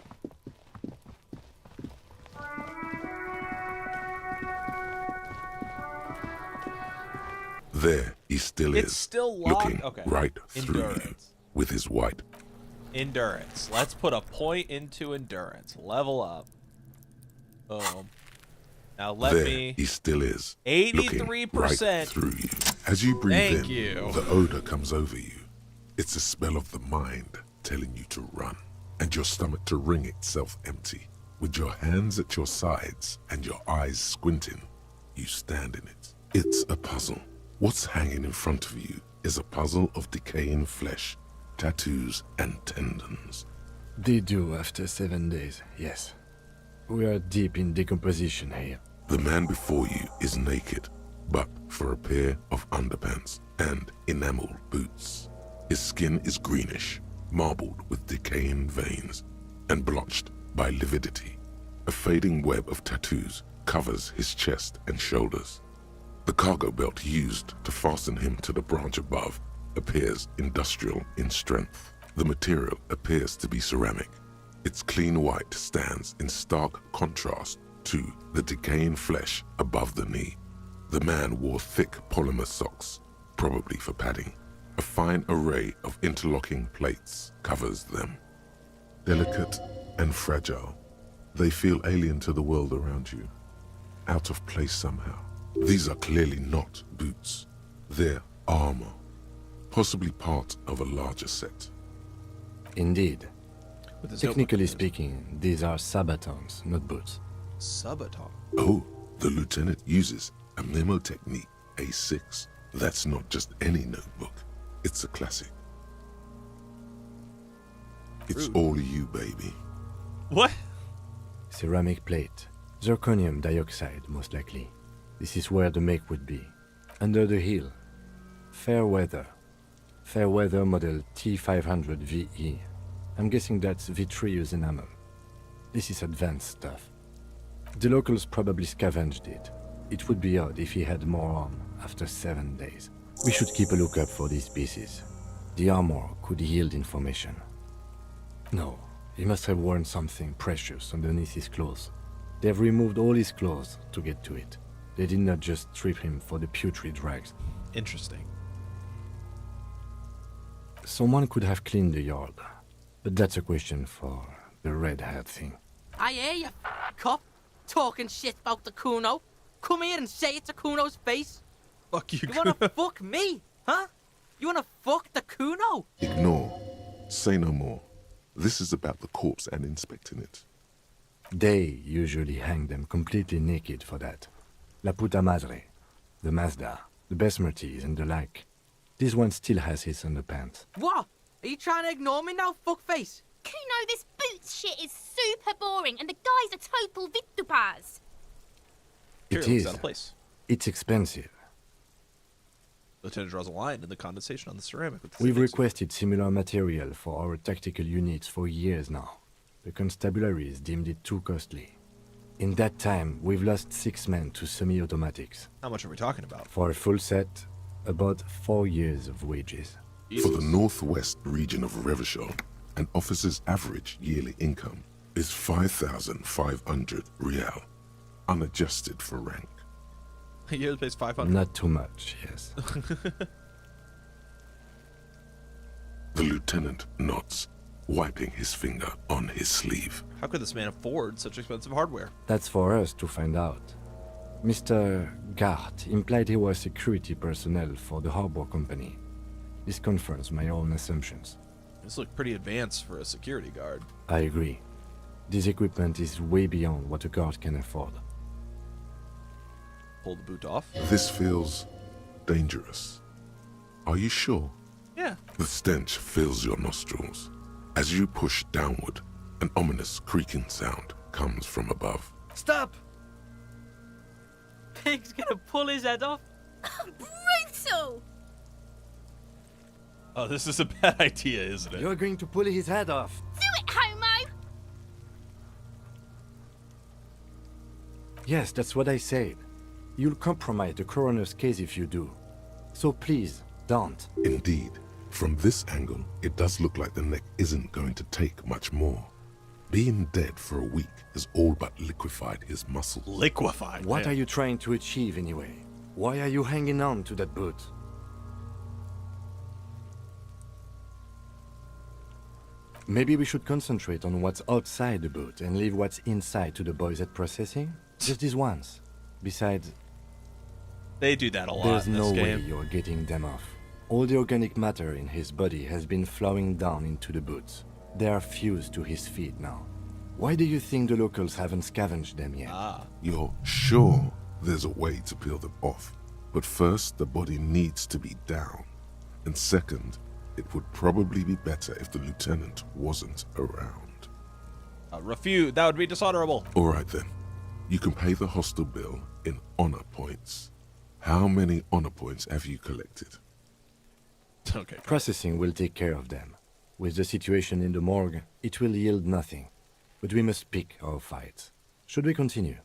There he still It's is, still locked? looking Okay. right through you Endurance. with his white. Endurance. Let's put a point into endurance. Level up. Boom. Now let There me... he still is, 83%. looking right through you. As you breathe Thank in, you. the odor comes over you. It's a spell of the mind telling you to run, and your stomach to wring itself empty. With your hands at your sides and your eyes squinting, you stand in it. It's a puzzle. What's hanging in front of you is a puzzle of decaying flesh, tattoos, and tendons. They do after 7 days, yes. We are deep in decomposition here. The man before you is naked, but for a pair of underpants and enamel boots. His skin is greenish, marbled with decaying veins, and blotched by lividity. A fading web of tattoos covers his chest and shoulders. The cargo belt used to fasten him to the branch above appears industrial in strength. The material appears to be ceramic. Its clean white stands in stark contrast to the decaying flesh above the knee. The man wore thick polymer socks, probably for padding. A fine array of interlocking plates covers them. Delicate and fragile, they feel alien to the world around you, out of place somehow. These are clearly not boots. They're armor, possibly part of a larger set. Indeed. With his Technically notebook. speaking, these are sabatons, not boots. Subaton. Oh, the lieutenant uses a memo technique, A6. That's not just any notebook. It's a classic. It's all you, baby. What? Ceramic plate. Zirconium dioxide, most likely. This is where the make would be. Under the hill. Fair weather. Fair weather model T500 VE. I'm guessing that's vitreous enamel. This is advanced stuff. The locals probably scavenged it. It would be odd if he had more on after 7 days. We should keep a lookout for these pieces. The armor could yield information. No, he must have worn something precious underneath his clothes. They've removed all his clothes to get to it. They did not just strip him for the putrid rags. Interesting. Someone could have cleaned the yard, but that's a question for the red-haired thing. I hear you, cop, talking shit about the Kuno. Come here and say it to Kuno's face. Fuck you, You wanna fuck me, huh? You wanna fuck the Kuno? Ignore. Say no more. This is about the corpse and inspecting it. They usually hang them completely naked for that. La puta madre, the Mazda, the Besmerties and the like. This one still has his underpants. What? Are you trying to ignore me now, fuckface? Kuno, this boots shit is super boring, and the guy's a total vitupaz. It Here, is. out of place. It's expensive. Lieutenant draws a line in the condensation on the ceramic. With the We've sticks. requested similar material for our tactical units for years now. The constabularies deemed it too costly. In that time, we've lost 6 men to semi-automatics. How much are we talking about? For a full set, about 4 years of wages. For the northwest region of Revachol, an officer's average yearly income is 5,500 real, unadjusted for rank. He yearly pays 500. Not too much, yes. The lieutenant nods, wiping his finger on his sleeve. How could this man afford such expensive hardware? That's for us to find out. Mr. Gart implied he was security personnel for the harbor company. This confirms my own assumptions. This looked pretty advanced for a security guard. I agree. This equipment is way beyond what a guard can afford. Pull the boot off. This feels dangerous. Are you sure? Yeah. The stench fills your nostrils. As you push downward, an ominous creaking sound comes from above. Stop! Pig's gonna pull his head off. Brutal! Oh, this is a bad idea, isn't it? You're going to pull his head off. Do it, homo! Yes, that's what I said. You'll compromise the coroner's case if you do. So please, don't. Indeed, from this angle, it does look like the neck isn't going to take much more. Being dead for a week has all but liquefied his muscles. Liquefied? What are you trying to achieve anyway? Why are you hanging on to that boot? Maybe we should concentrate on what's outside the boot and leave what's inside to the boys at processing? Just this once. Besides, They do that a lot there's in this no way game. you're getting them off. All the organic matter in his body has been flowing down into the boots. They are fused to his feet now. Why do you think the locals haven't scavenged them yet? You're sure there's a way to peel them off, but first the body needs to be down. And second, it would probably be better if the lieutenant wasn't around. Refute. That would be dishonorable. All right then. You can pay the hostel bill in honor points. How many honor points have you collected? Okay. Processing will take care of them. With the situation in the morgue, it will yield nothing. But we must pick our fights. Should we continue?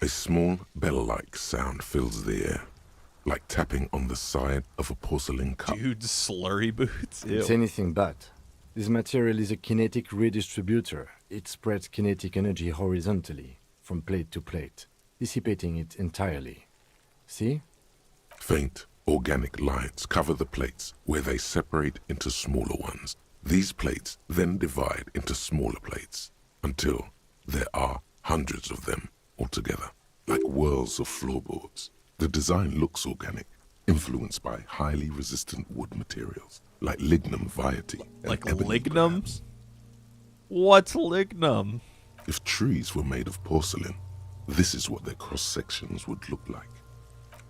A small bell-like sound fills the air, like tapping on the side of a porcelain cup. Dude, slurry boots? Ew. It's anything but. This material is a kinetic redistributor. It spreads kinetic energy horizontally, from plate to plate, dissipating it entirely. See? Faint, organic lines cover the plates where they separate into smaller ones. These plates then divide into smaller plates until there are hundreds of them altogether, like whirls of floorboards. The design looks organic, influenced by highly resistant wood materials, like lignum vitae. Like lignums? What's lignum? If trees were made of porcelain, this is what their cross-sections would look like.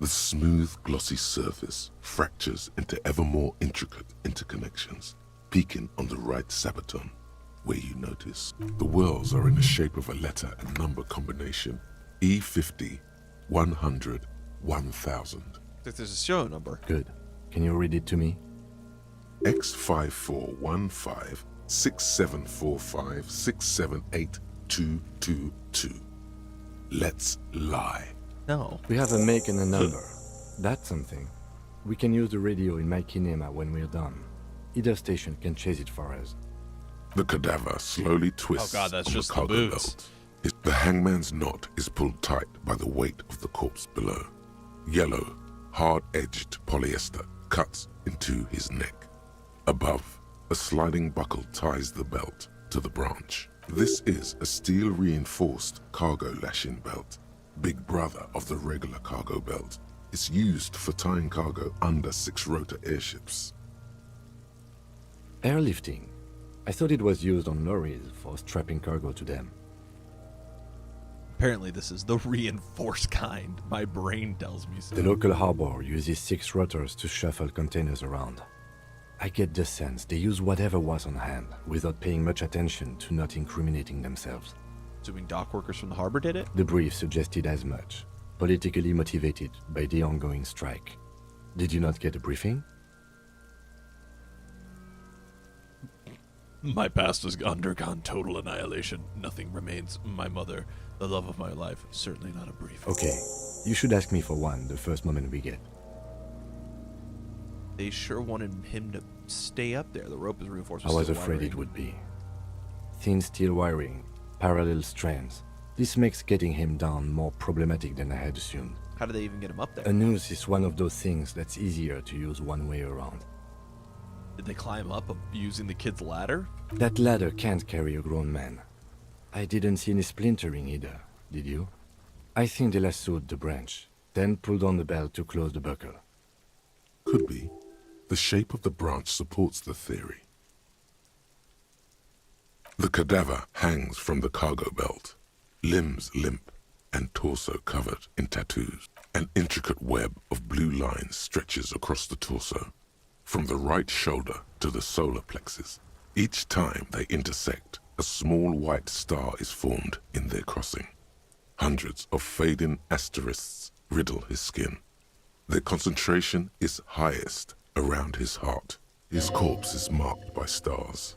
The smooth, glossy surface fractures into ever more intricate interconnections, peaking on the right sabaton, where you notice the whirls are in the shape of a letter and number combination, E50, 100, 1000. There's a show number. Good. Can you read it to me? X5415 6745 678222. Let's lie. No. We have a make and a number. That's something. We can use the radio in my kinema when we're done. Either station can chase it for us. The cadaver slowly twists Oh God, that's on just the the cargo boots. belt. The hangman's knot is pulled tight by the weight of the corpse below. Yellow, hard-edged polyester cuts into his neck. Above, a sliding buckle ties the belt to the branch. This is a steel-reinforced cargo lashing belt, big brother of the regular cargo belt. It's used for tying cargo under 6-rotor airships. Airlifting. I thought it was used on lorries for strapping cargo to them. Apparently this is the reinforced kind. My brain tells me so. The local harbor uses 6 rotors to shuffle containers around. I get the sense they use whatever was on hand, without paying much attention to not incriminating themselves. Assuming dock workers from the harbor did it? The brief suggested as much, politically motivated by the ongoing strike. Did you not get a briefing? My past has undergone total annihilation. Nothing remains. My mother, the love of my life, certainly not a brief. Okay, you should ask me for one the first moment we get. They sure wanted him to stay up there. The rope is reinforced I with was steel afraid wiring. it would be. Thin steel wiring, parallel strands. This makes getting him down more problematic than I had assumed. How did they even get him up there? A noose is one of those things that's easier to use one way around. Did they climb up using the kid's ladder? That ladder can't carry a grown man. I didn't see any splintering either, did you? I think they lassoed the branch, then pulled on the belt to close the buckle. Could be. The shape of the branch supports the theory. The cadaver hangs from the cargo belt, limbs limp and torso covered in tattoos. An intricate web of blue lines stretches across the torso, from the right shoulder to the solar plexus. Each time they intersect, a small white star is formed in their crossing. Hundreds of fading asterisks riddle his skin. Their concentration is highest around his heart. His corpse is marked by stars.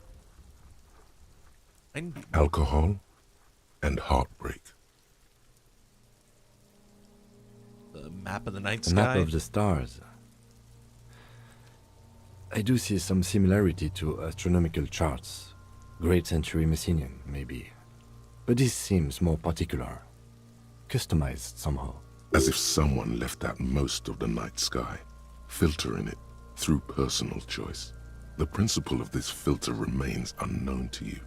Alcohol and heartbreak. The map of the night A sky? map of the stars. I do see some similarity to astronomical charts. Great Century Messinian, maybe. But this seems more particular. Customized somehow. as if someone left out most of the night sky, filtering it through personal choice. The principle of this filter remains unknown to you.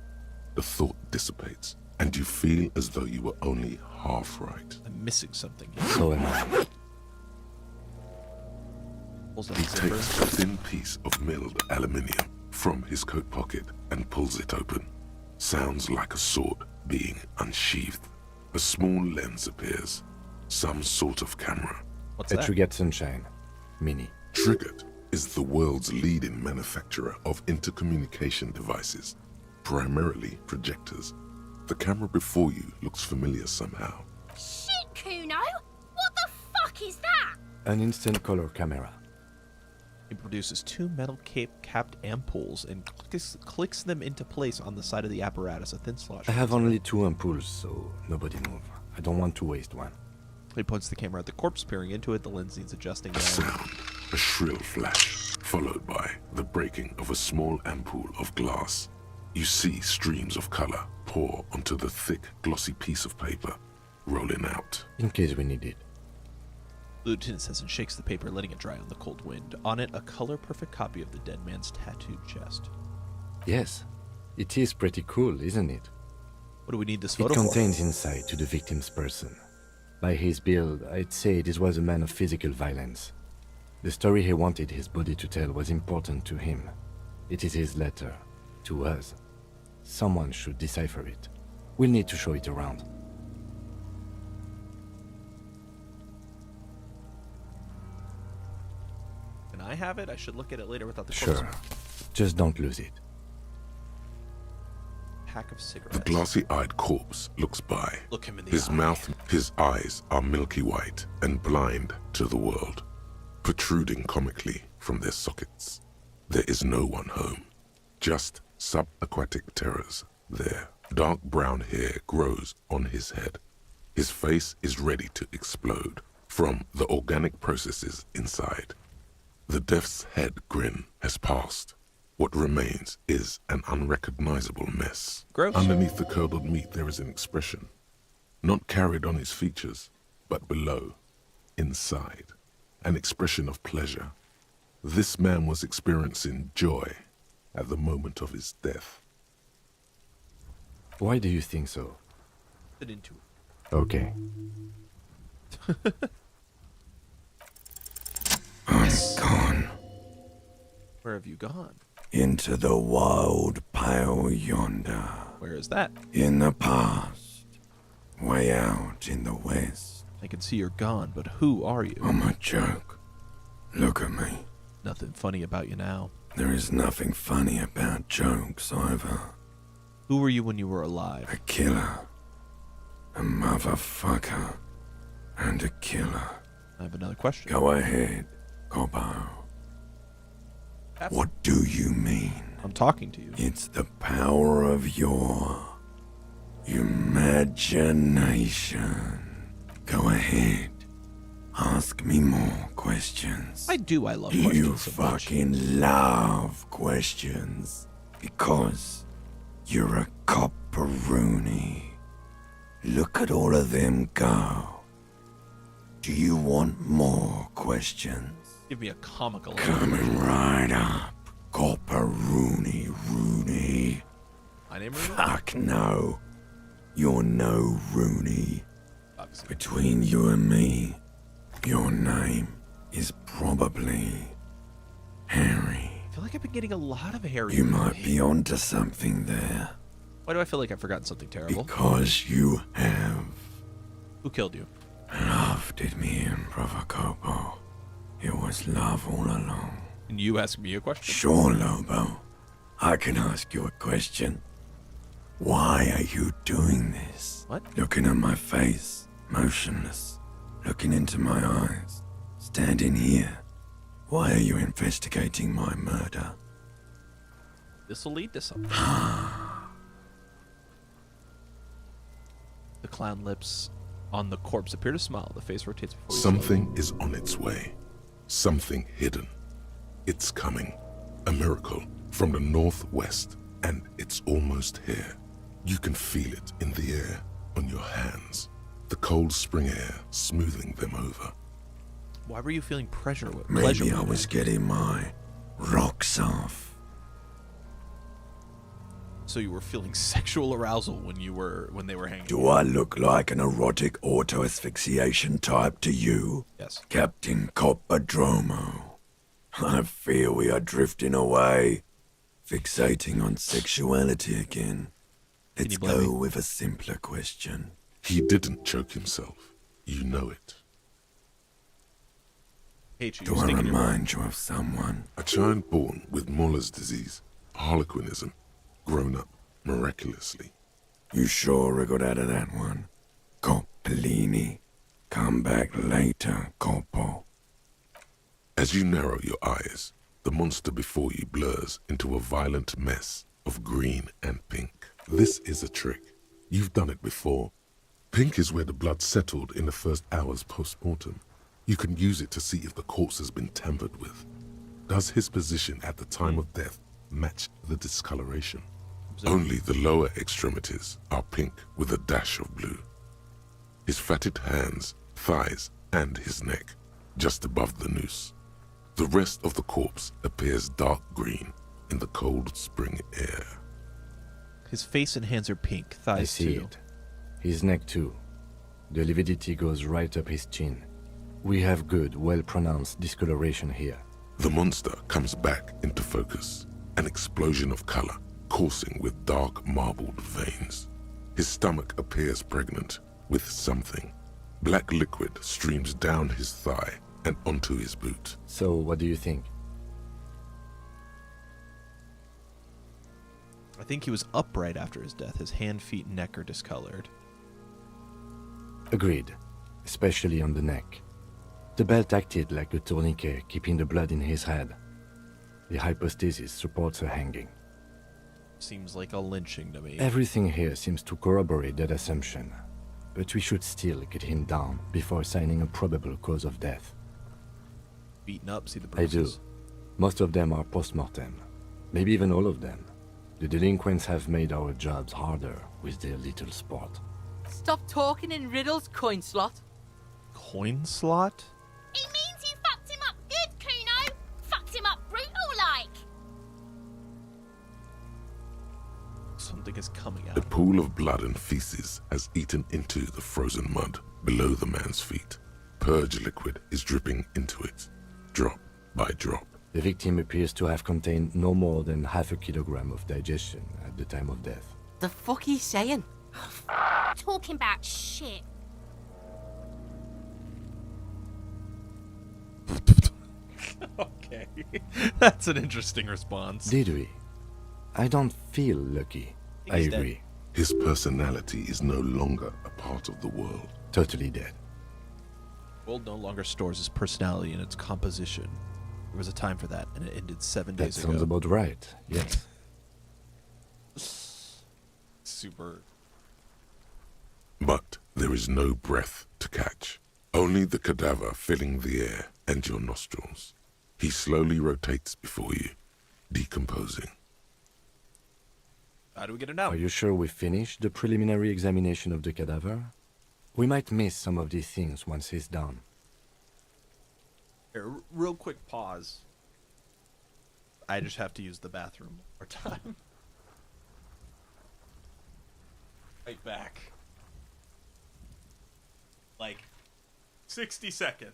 The thought dissipates, and you feel as though you were only half right. I'm missing something here. So am I. He takes a thin piece of milled aluminium from his coat pocket and pulls it open. Sounds like a sword being unsheathed. A small lens appears. Some sort of camera. What's A that? Trigger Sunshine. Mini. Triggered is the world's leading manufacturer of intercommunication devices, primarily projectors. The camera before you looks familiar somehow. Shit, Kuno! What the fuck is that? An instant color camera. He produces two metal capped ampoules and clicks them into place on the side of the apparatus. A thin slot. I have only 2 ampoules, so nobody move. I don't want to waste one. He points the camera at the corpse, peering into it. The lens needs adjusting. A sound, a shrill flash, followed by the breaking of a small ampoule of glass. You see streams of color pour onto the thick, glossy piece of paper, rolling out. In case we need it. The lieutenant says and shakes the paper, letting it dry on the cold wind. On it, a color-perfect copy of the dead man's tattooed chest. Yes, it is pretty cool, isn't it? What do we need this It photo for? contains insight to the victim's person. By his build, I'd say this was a man of physical violence. The story he wanted his body to tell was important to him. It is his letter to us. Someone should decipher it. We'll need to show it around. Can I have it? I should look at it later without the Sure. corpse. Just don't lose it. Pack of cigarettes. The glossy-eyed corpse looks by. Look him in the His eye. mouth, his eyes are milky white and blind to the world, protruding comically from their sockets. There is no one home, just subaquatic terrors there. Dark brown hair grows on his head. His face is ready to explode from the organic processes inside. The death's head grin has passed. What remains is an unrecognizable mess. Gross. Underneath the curdled meat there is an expression, not carried on his features, but below, inside, an expression of pleasure. This man was experiencing joy at the moment of his death. Why do you think so? Fit into it. Okay. I'm gone Where have you gone? into the wild pale yonder. Where is that? In the past, way out in the west. I can see you're gone, but who are you? I'm a joke. Look at me. Nothing funny about you now. There is nothing funny about jokes either. Who were you when you were alive? A killer. A motherfucker. And a killer. I have another question. Go ahead, Cobbo. What do you mean? I'm talking to you. It's the power of your imagination. Go ahead. Ask me more questions. I do. I love You questions so much. fucking love questions. Because you're a copperoonie. Look at all of them go. Do you want more questions? Give me a comical. Coming right up. Copperoonie Rooney. My name is Fuck no. You're no Rooney. Obviously. Between you and me, your name is probably Harry. I feel like I've been getting a lot of Harry. You might lately. be onto something there. Why do I feel like I've forgotten something terrible? Because you have. Who killed you? Love did me in, Brother Copo. It was love all along. And you ask me a question? Sure, Lobo. I can ask you a question. Why are you doing this? What? Looking at my face, motionless. Looking into my eyes. Standing here. Why are you investigating my murder? This will lead to something. The clown lips on the corpse appear to smile. The face rotates before you Something is on its way. Something hidden. It's coming. A miracle from the northwest, and it's almost here. You can feel it in the air, on your hands. the cold spring air smoothing them over. Why were you feeling pleasure with Maybe I was getting my rocks off. So you were feeling sexual arousal when they were hanging. Do I look like an erotic auto-asphyxiation type to you? Yes. Captain Coppadromo. I fear we are drifting away, fixating on sexuality again. Let's go with a simpler question. He didn't choke himself. You know it. Do I remind you of someone? A child born with Muller's disease, harlequinism, grown up miraculously. You sure we got out of that one? Coppellini. Come back later, Coppo. As you narrow your eyes, the monster before you blurs into a violent mess of green and pink. This is a trick. You've done it before. Pink is where the blood settled in the first hours post-mortem. You can use it to see if the corpse has been tampered with. Does his position at the time of death match the discoloration? Only the lower extremities are pink with a dash of blue. His fatted hands, thighs, and his neck, just above the noose. The rest of the corpse appears dark green in the cold spring air. His face and hands are pink, thighs I see too. it. His neck too. The lividity goes right up his chin. We have good, well-pronounced discoloration here. The monster comes back into focus, an explosion of color, coursing with dark marbled veins. His stomach appears pregnant with something. Black liquid streams down his thigh and onto his boot. So, what do you think? I think he was upright after his death. His hand, feet, and neck are discolored. Agreed, especially on the neck. The belt acted like a tourniquet, keeping the blood in his head. The hypostasis supports a hanging. Seems like a lynching to me. Everything here seems to corroborate that assumption, but we should still get him down before assigning a probable cause of death. Beaten up, see the I bruises? do. Most of them are post-mortem. Maybe even all of them. The delinquents have made our jobs harder with their little sport. Stop talking in riddles, coin slot. Coin slot? It means you fucked him up good, Kuno. Fucked him up brutal-like. Something is coming A out. pool of blood and feces has eaten into the frozen mud below the man's feet. Purge liquid is dripping into it, drop by drop. The victim appears to have contained no more than half a kilogram of digestion at the time of death. The fuck he's saying? Talking about shit. Okay. That's an interesting response. Did we? I don't feel lucky. I he's dead. agree. His personality is no longer a part of the world. Totally dead. The world no longer stores his personality in its composition. There was a time for that, and it ended 7 That days ago. sounds about right, yes. Super. But there is no breath to catch. Only the cadaver filling the air and your nostrils. He slowly rotates before you, decomposing. How do we get it out? Are you sure we finished the preliminary examination of the cadaver? We might miss some of these things once he's done. Here, real quick pause. I just have to use the bathroom one more time. Right back. Like 60 seconds.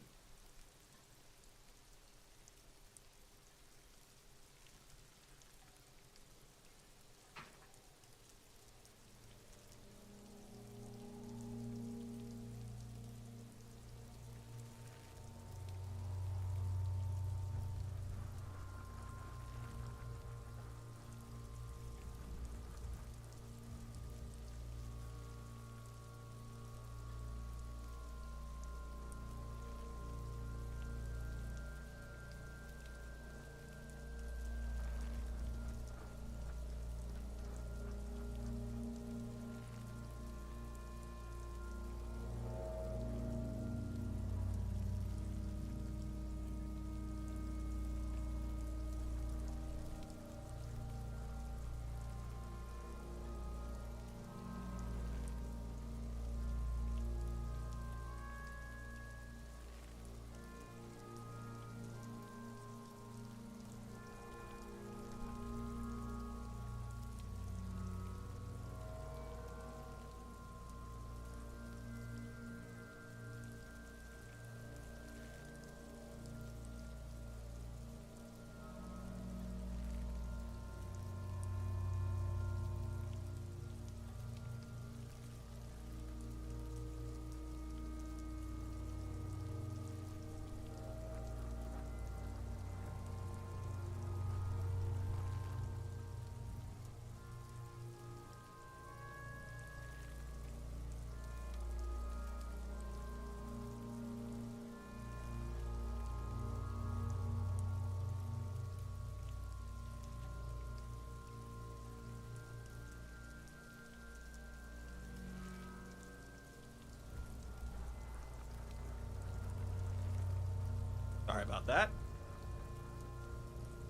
about that.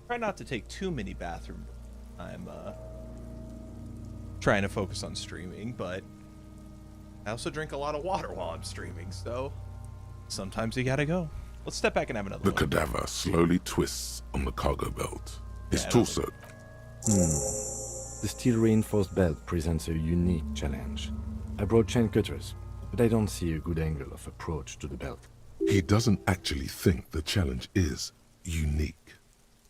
Try not to take too many bathroom. I'm trying to focus on streaming, but I also drink a lot of water while I'm streaming, so sometimes you gotta go. Let's step back and have another The look. cadaver slowly twists on the cargo belt. His Yeah, I don't torso. The steel reinforced belt presents a unique challenge. I brought chain cutters, but I don't see a good angle of approach to the belt. He doesn't actually think the challenge is unique.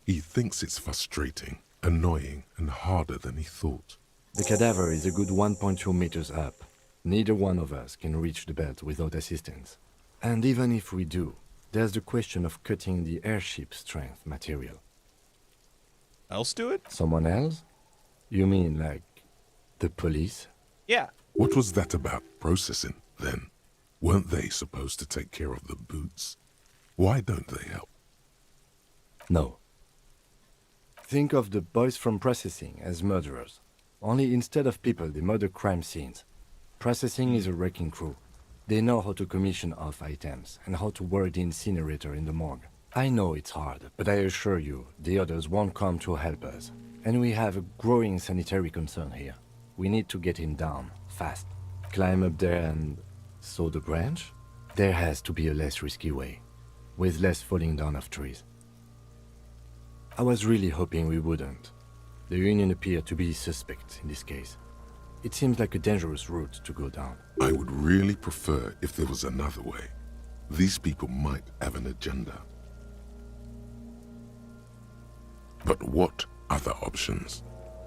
He thinks it's frustrating, annoying, and harder than he thought. The cadaver is a good 1.2 meters up. Neither one of us can reach the belt without assistance. And even if we do, there's the question of cutting the airship strength material. Else do it? Someone else? You mean like the police? Yeah. What was that about processing, then? Weren't they supposed to take care of the boots? Why don't they help? No. Think of the boys from processing as murderers. Only instead of people, they murder crime scenes. Processing is a wrecking crew. They know how to commission off items and how to work the incinerator in the morgue. I know it's hard, but I assure you, the others won't come to help us. And we have a growing sanitary concern here. We need to get him down, fast. Climb up there and saw the branch? There has to be a less risky way, with less falling down of trees. I was really hoping we wouldn't. The Union appeared to be suspect in this case. It seems like a dangerous route to go down. I would really prefer if there was another way. These people might have an agenda. But what other options?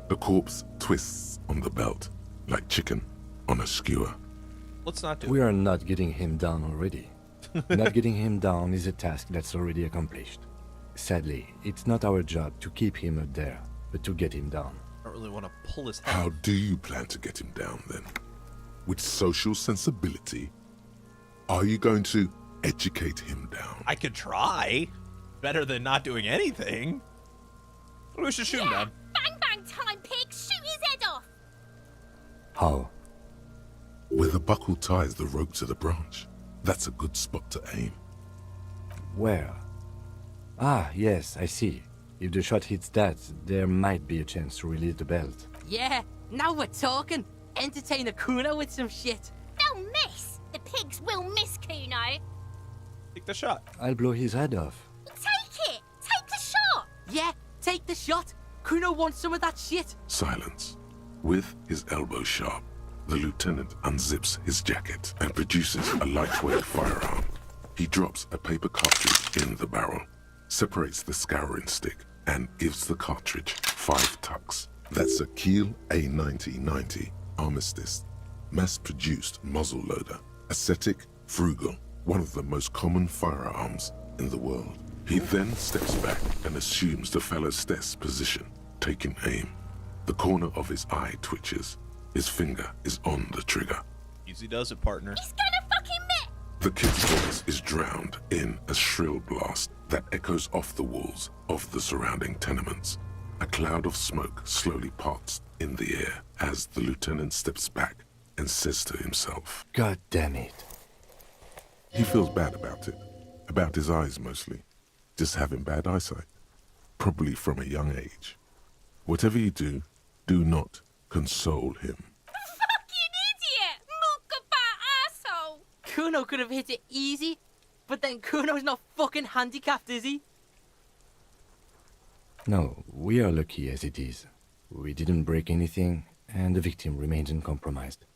The corpse twists on the belt, like chicken on a skewer. Let's not do We are not getting him down already. Not getting him down is a task that's already accomplished. Sadly, it's not our job to keep him up there, but to get him down. I don't really want to pull his head. How do you plan to get him down, then? With social sensibility? Are you going to educate him down? I could try. Better than not doing anything. We should shoot him down. Bang bang time, pig! Shoot his head off! How? Where the buckle ties the rope to the branch. That's a good spot to aim. Where? Ah, yes, I see. If the shot hits that, there might be a chance to release the belt. Yeah, now we're talking. Entertain a Kuno with some shit. They'll miss! The pigs will miss, Kuno! Take the shot. I'll blow his head off. Take it! Take the shot! Yeah, take the shot. Kuno wants some of that shit. Silence. With his elbow sharp, the lieutenant unzips his jacket and produces a lightweight firearm. He drops a paper cartridge in the barrel, separates the scouring stick, and gives the cartridge 5 tucks. That's a Kiel A9090 Armistice, mass-produced muzzle loader, ascetic, frugal, one of the most common firearms in the world. He then steps back and assumes the Phallus position, taking aim. The corner of his eye twitches. His finger is on the trigger. Easy does it, partner. He's gonna fucking miss! The kid's voice is drowned in a shrill blast that echoes off the walls of the surrounding tenements. A cloud of smoke slowly parts in the air as the lieutenant steps back and says to himself, God damn it. He feels bad about it. About his eyes mostly. Just having bad eyesight. Probably from a young age. Whatever you do, do not console him. Fucking idiot! Mookabat asshole! Kuno could have hit it easy, but then Kuno's not fucking handicapped, is he? No, we are lucky as it is. We didn't break anything, and the victim remains uncompromised.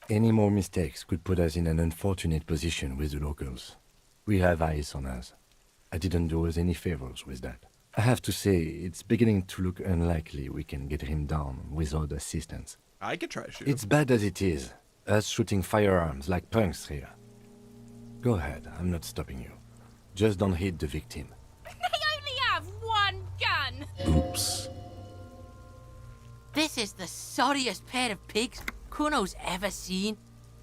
Any more mistakes could put us in an unfortunate position with the locals. We have eyes on us. I didn't do us any favors with that. I have to say, it's beginning to look unlikely we can get him down without assistance. I could try to shoot It's him. bad as it is, us shooting firearms like punks here. Go ahead, I'm not stopping you. Just don't hit the victim. They only have one gun! Oops. This is the sorriest pair of pigs Kuno's ever seen.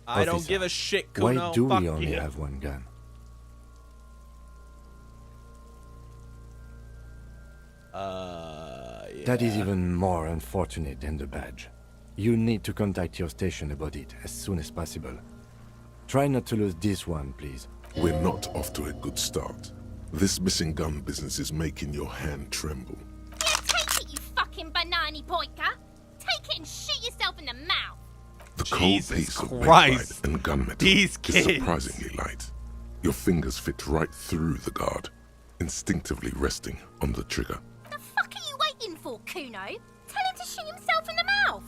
I don't Officer, give a shit, Kuno. Why do Fuck we only you. have one gun? Yeah. That is even more unfortunate than the badge. You need to contact your station about it as soon as possible. Try not to lose this one, please. We're not off to a good start. This missing gun business is making your hand tremble. Yeah, take it, you fucking banana boyka. Take it and shoot yourself in the mouth. The cold Jesus piece of Christ. bakelite and gunmetal These is kids. surprisingly light. Your fingers fit right through the guard, instinctively resting on the trigger. The fuck are you waiting for, Kuno? Tell him to shoot himself in the mouth.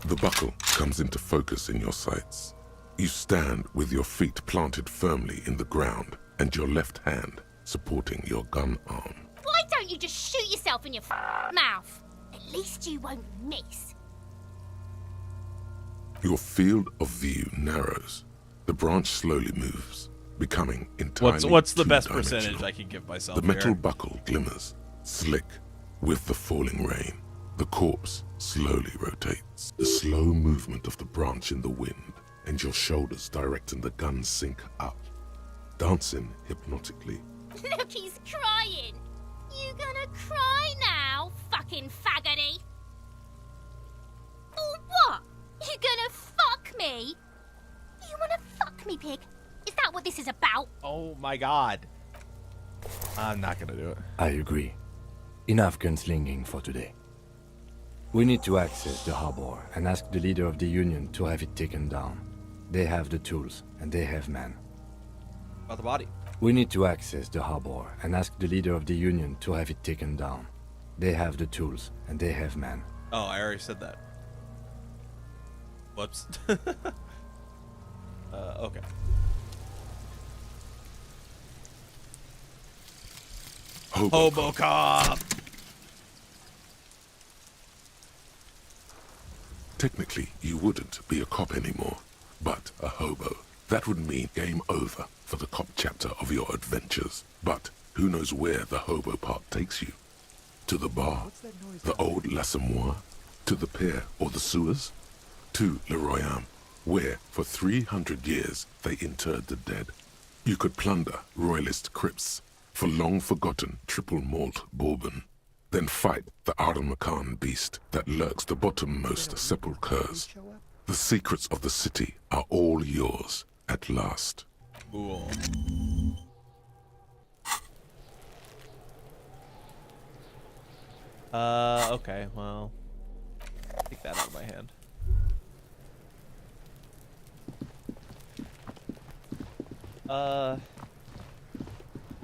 The buckle comes into focus in your sights. You stand with your feet planted firmly in the ground and your left hand supporting your gun arm. Why don't you just shoot yourself in your mouth? At least you won't miss. Your field of view narrows. The branch slowly moves, becoming entirely What's the best two-dimensional. percentage I can give myself The metal here? buckle glimmers, slick, with the falling rain. The corpse slowly rotates. The slow movement of the branch in the wind, and your shoulders directing the gun sink up, dancing hypnotically. Look, he's crying. You gonna cry now, fucking faggoty? Or what? You gonna fuck me? You wanna fuck me, pig? Is that what this is about? Oh my god. I'm not gonna do it. I agree. Enough gunslinging for today. We need to access the harbor and ask the leader of the Union to have it taken down. They have the tools, and they have men. About the body. We need to access the harbor and ask the leader of the Union to have it taken down. They have the tools, and they have men. Oh, I already said that. Whoops. Okay. Hobo cop. Technically, you wouldn't be a cop anymore, but a hobo. That would mean game over for the cop chapter of your adventures. But who knows where the hobo part takes you? To the bar? The old L'Assommoir? To the pier or the sewers? To Le Royaume, where for 300 years they interred the dead. You could plunder royalist crypts for long-forgotten triple malt bourbon, then fight the Aramakan beast that lurks the bottommost sepulchres. The secrets of the city are all yours at last. Cool. Okay, well, take that out of my hand.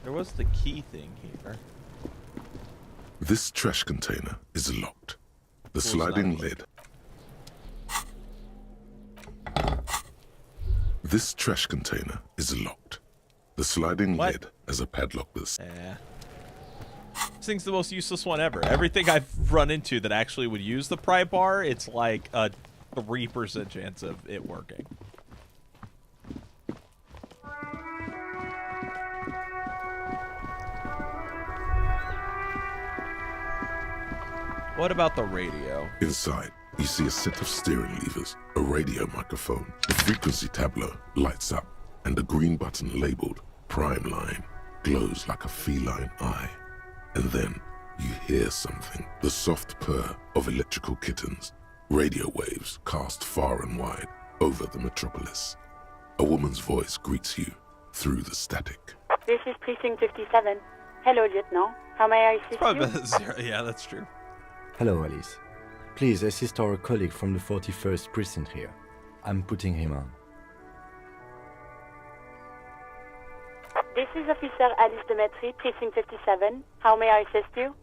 There was the key thing here. This trash container is locked. The sliding lid. This trash container is locked. The sliding lid has a padlock this. Yeah. This thing's the most useless one ever. Everything I've run into that actually would use the pry bar, it's like a 3% chance of it working. What about the radio? Inside, you see a set of steering levers, a radio microphone, the frequency tableau lights up, and a green button labeled Prime Line glows like a feline eye. And then you hear something, the soft purr of electrical kittens, radio waves cast far and wide over the metropolis. A woman's voice greets you through the static. This is Precinct 57. Hello, Lieutenant. How may I assist Probably you? zero. Yeah, that's true. Hello, Alice. Please assist our colleague from the 41st precinct here. I'm putting him on. This is Officer Alice Demetri, Precinct 57. How may I assist you?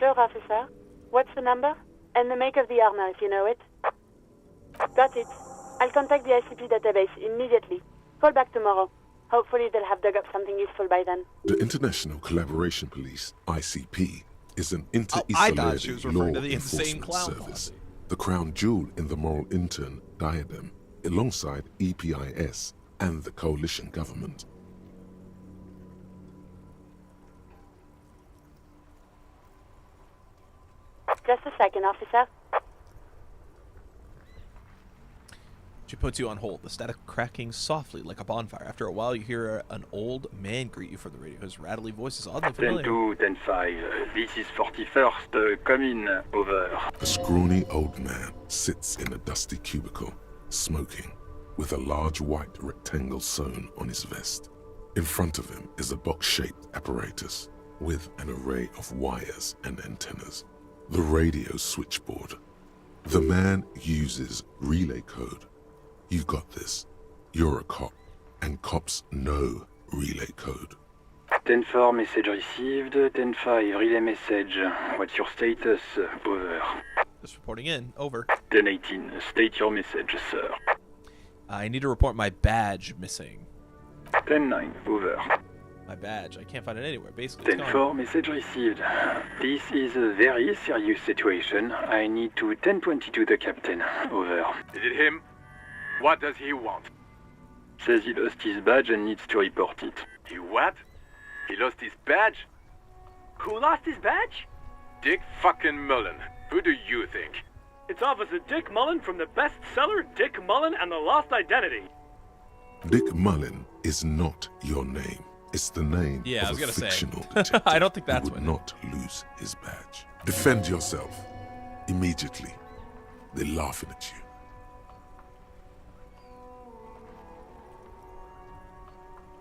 Sure, officer. What's the number? And the make of the armor, if you know it. Got it. I'll contact the ICP database immediately. Call back tomorrow. Hopefully they'll have dug up something useful by then. The International Collaboration Police, ICP, is an I thought she inter-Israeli was law referring to the insane enforcement clown service. The crown jewel in the moral intern diadem, alongside EPIS and the coalition government. Just a second, officer. She puts you on hold, the static cracking softly like a bonfire. After a while, you hear an old man greet you from the radio. His rattly voice is oddly familiar. 10-2, 10-5. This is 41st. Come in. Over. A scrawny old man sits in a dusty cubicle, smoking, with a large white rectangle sewn on his vest. In front of him is a box-shaped apparatus with an array of wires and antennas. The radio switchboard. The man uses relay code. You've got this. You're a cop, and cops know relay code. 10-4, message received. 10-5, relay message. What's your status? Over. Just reporting in. Over. 10-18, state your message, sir. I need to report my badge missing. 10-9, over. My badge. I can't find it anywhere. Basically, 10-4, message received. This is a very serious situation. I need to 10-22 the captain. Over. Is it him? What does he want? Says he lost his badge and needs to report it. He what? He lost his badge? Who lost his badge? Dick fucking Mullen. Who do you think? It's Officer Dick Mullen from the bestseller Dick Mullen and the Lost Identity. Dick Mullen is not your name. It's the name of a fictional detective. I don't think that's who would not lose his badge. Defend yourself. Immediately. They're laughing at you.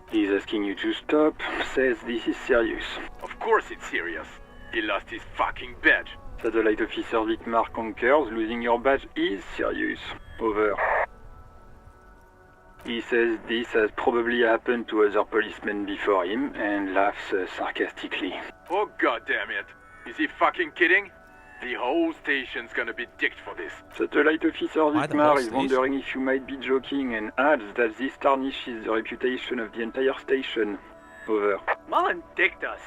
He's asking you to stop, says this is serious. Of course it's serious. He lost his fucking badge. Satellite Officer Dietmar concurs, losing your badge is serious. Over. He says this has probably happened to other policemen before him and laughs sarcastically. Oh goddamn it. Is he fucking kidding? The whole station's gonna be dicked for this. Satellite Officer Dietmar is wondering if you might be joking and adds that this tarnishes the reputation of the entire station. Over. Mullen dicked us.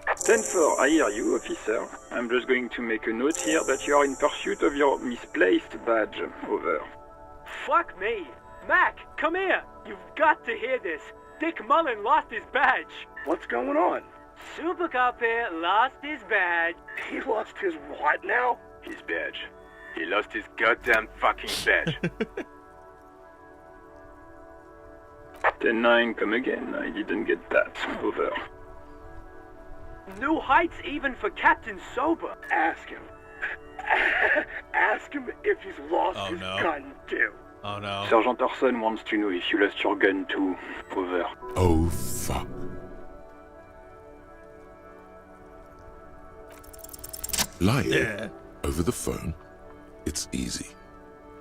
10-4, I hear you, officer. I'm just going to make a note here that you are in pursuit of your misplaced badge. Over. Fuck me. Mac, come here. You've got to hear this. Dick Mullen lost his badge. What's going on? Super Cop here lost his badge. He lost his what now? His badge. He lost his goddamn fucking badge. 10-9, come again. I didn't get that. Over. New heights even for Captain Sober. Ask him. Ask him if he's lost his gun too. Oh no. Sergeant Orson wants to know if you lost your gun too. Over. Oh fuck. Lying over the phone, it's easy.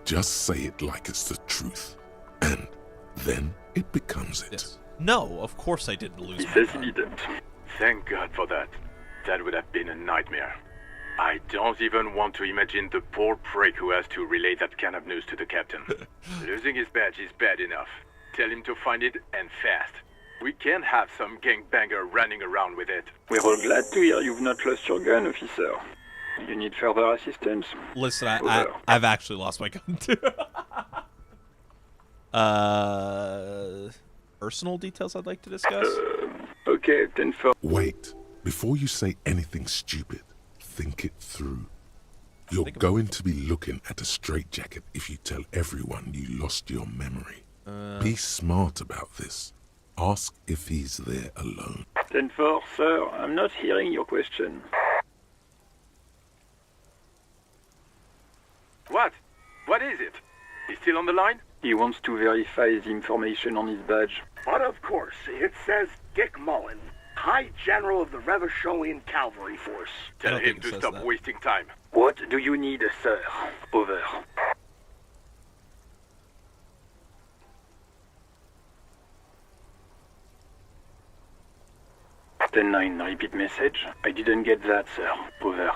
Just say it like it's the truth, and then it becomes it. Yes. No, of course I didn't lose He my says gun. he didn't. Thank God for that. That would have been a nightmare. I don't even want to imagine the poor prick who has to relay that kind of news to the captain. Losing his badge is bad enough. Tell him to find it, and fast. We can't have some gangbanger running around with it. We're all glad to hear you've not lost your gun, officer. You need further assistance? Listen, I've actually lost my gun too. Personal details I'd like to discuss? Okay, 10-4. Wait, before you say anything stupid, think it through. You're going to be looking at a straitjacket if you tell everyone you lost your memory. Be smart about this. Ask if he's there alone. 10-4, sir. I'm not hearing your question. What? What is it? He's still on the line? He wants to verify the information on his badge. But of course, it says Dick Mullen, High General of the Revacholian Cavalry Force. Tell him to stop wasting time. What do you need, sir? Over. Then 9, repeat message. I didn't get that, sir. Over.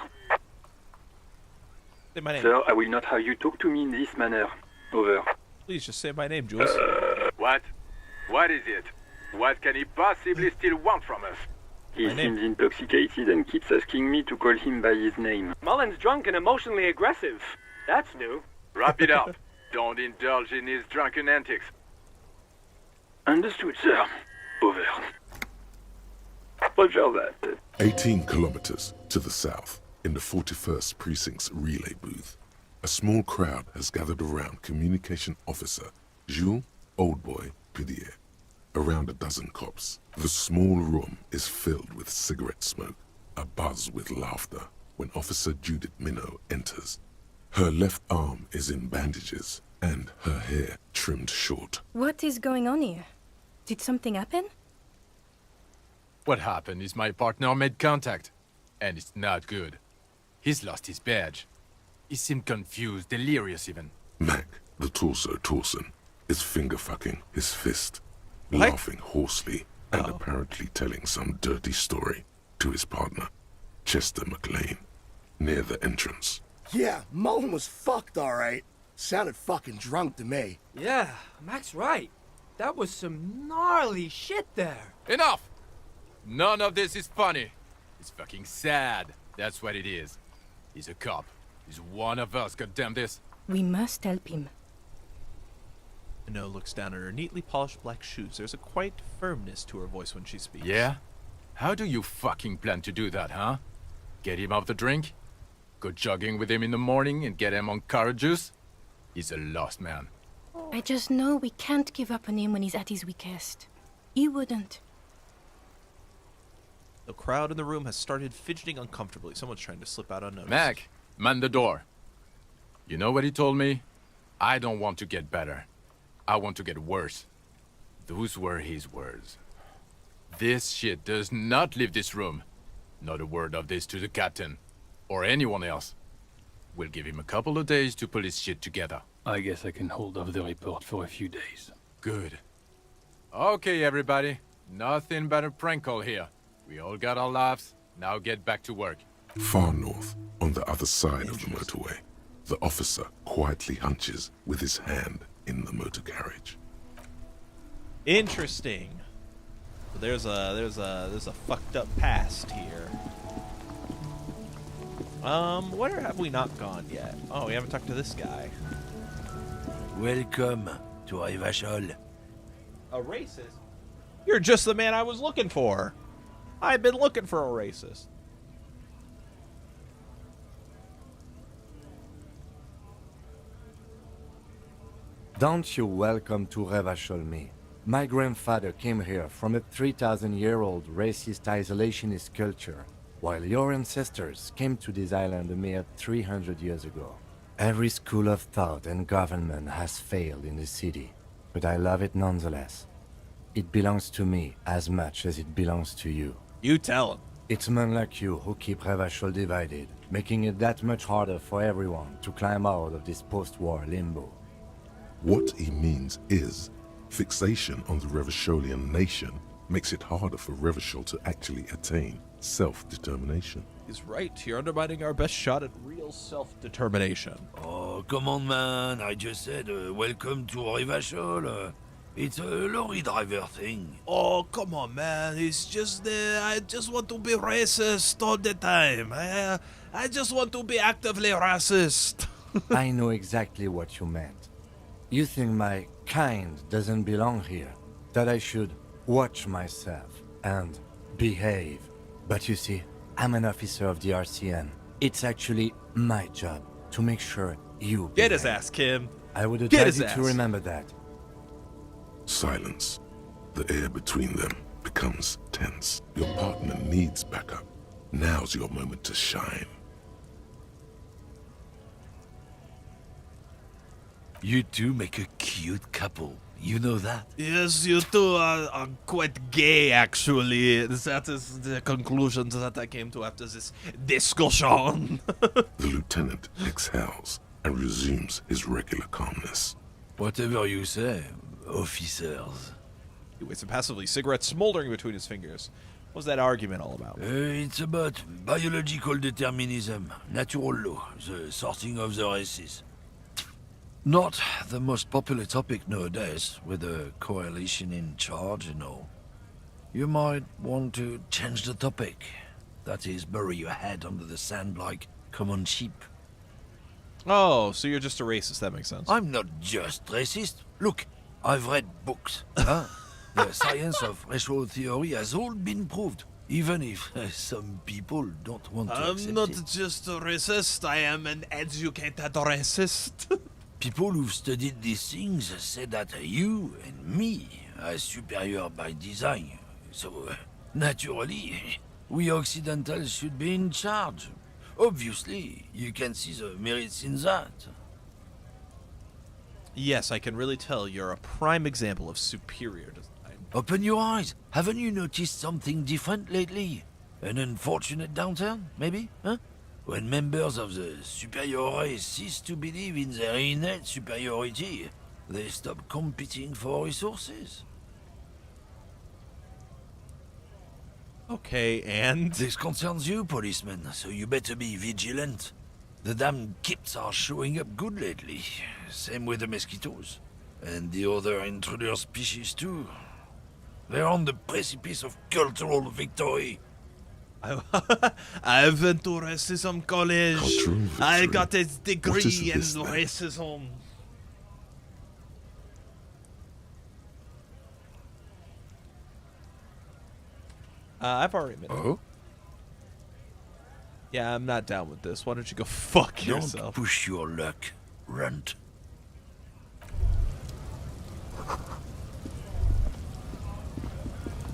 Say my name. Sir, I will not have you talk to me in this manner. Over. Please just say my name, Jules. What? What is it? What can he possibly still want from us? He seems intoxicated and keeps asking me to call him by his name. Mullen's drunk and emotionally aggressive. That's new. Wrap it up. Don't indulge in his drunken antics. Understood, sir. Over. Roger that. 18 kilometers to the south, in the 41st Precinct's relay booth, A small crowd has gathered around Communication Officer Jules Oldboy Pidier. Around a dozen cops. The small room is filled with cigarette smoke, a buzz with laughter when Officer Judith Minot enters. Her left arm is in bandages and her hair trimmed short. What is going on here? Did something happen? What happened is my partner made contact, and it's not good. He's lost his badge. He seemed confused, delirious even. Mac, the torso Torson, is finger-fucking his fist, What? laughing hoarsely and apparently telling some dirty story to his partner, Chester McLean, near the entrance. Yeah, Mullen was fucked, alright. Sounded fucking drunk to me. Yeah, Mac's right. That was some gnarly shit there. Enough! None of this is funny. It's fucking sad. That's what it is. He's a cop. He's one of us, goddamn this. We must help him. Minot looks down at her neatly polished black shoes. There's a quite firmness to her voice when she speaks. Yeah? How do you fucking plan to do that, huh? Get him off the drink? Go jogging with him in the morning and get him on carrot juice? He's a lost man. I just know we can't give up on him when he's at his weakest. He wouldn't. The crowd in the room has started fidgeting uncomfortably. Someone's trying to slip out unnoticed. Mac, man the door. You know what he told me? I don't want to get better. I want to get worse. Those were his words. This shit does not leave this room. Not a word of this to the captain. Or anyone else. We'll give him a couple of days to pull his shit together. I guess I can hold off the report for a few days. Good. Okay, everybody. Nothing but a prank call here. We all got our laughs. Now get back to work. Far north, on the other side of the motorway, the officer quietly hunches with his hand in the motor carriage. Interesting. There's a fucked up past here. Where have we not gone yet? Oh, we haven't talked to this guy. Welcome to Rivachol. A racist? You're just the man I was looking for. I've been looking for a racist. Don't you welcome to Revachol me. My grandfather came here from a 3,000-year-old racist isolationist culture, while your ancestors came to this island a mere 300 years ago. Every school of thought and government has failed in the city, but I love it nonetheless. It belongs to me as much as it belongs to you. You tell him. It's men like you who keep Revachol divided, making it that much harder for everyone to climb out of this post-war limbo. What he means is, fixation on the Revacholian nation makes it harder for Revachol to actually attain self-determination. He's right. You're undermining our best shot at real self-determination. Oh, come on, man. I just said welcome to Rivachol. It's a lorry driver thing. Oh, come on, man. It's just, I just want to be racist all the time. I just want to be actively racist. I know exactly what you meant. You think my kind doesn't belong here, that I should watch myself and behave. But you see, I'm an officer of the RCN. It's actually my job to make sure you Get his behave. ass, Kim. I would Get advise his you ass. to remember that. Silence. The air between them becomes tense. Your partner needs backup. Now's your moment to shine. You two make a cute couple. You know that? Yes, you two are quite gay, actually. That is the conclusion that I came to after this discussion. The lieutenant exhales and resumes his regular calmness. Whatever you say, officers. He waits impassively, cigarette smoldering between his fingers. What's that argument all about? It's about biological determinism, natural law, the sorting of the races. Not the most popular topic nowadays, with the coalition in charge and all. You might want to change the topic. That is, bury your head under the sand like common sheep. Oh, so you're just a racist. That makes sense. I'm not just racist. Look, I've read books. Huh? The science of racial theory has all been proved. even if some people don't want to accept I'm not it. just a racist, I am an educated racist. People who've studied these things say that you and me are superior by design. So, naturally, we Occidentals should be in charge. Obviously, you can see the merits in that. Yes, I can really tell you're a prime example of superior design. Open your eyes. Haven't you noticed something different lately? An unfortunate downturn, maybe? Huh? When members of the superior race cease to believe in their innate superiority, they stop competing for resources. Okay, and? This concerns you, policeman, so you better be vigilant. The damn kids are showing up good lately. Same with the mosquitoes. And the other intruder species too. They're on the precipice of cultural victory. I went to racism college. I got a degree in racism. I've already been. Oh? Yeah, I'm not down with this. Why don't you go fuck yourself? Don't push your luck, runt.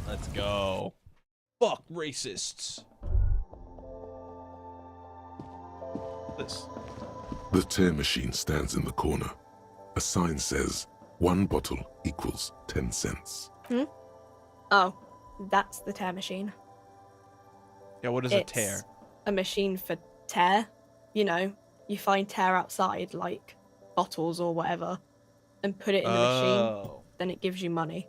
Let's go. Fuck racists. This. The tear machine stands in the corner. A sign says, 1 bottle equals 10 cents. Oh, that's the tear machine. Yeah, what is a tear? A machine for tear. You know, you find tear outside, like bottles or whatever, and put it in the machine. Then it gives you money.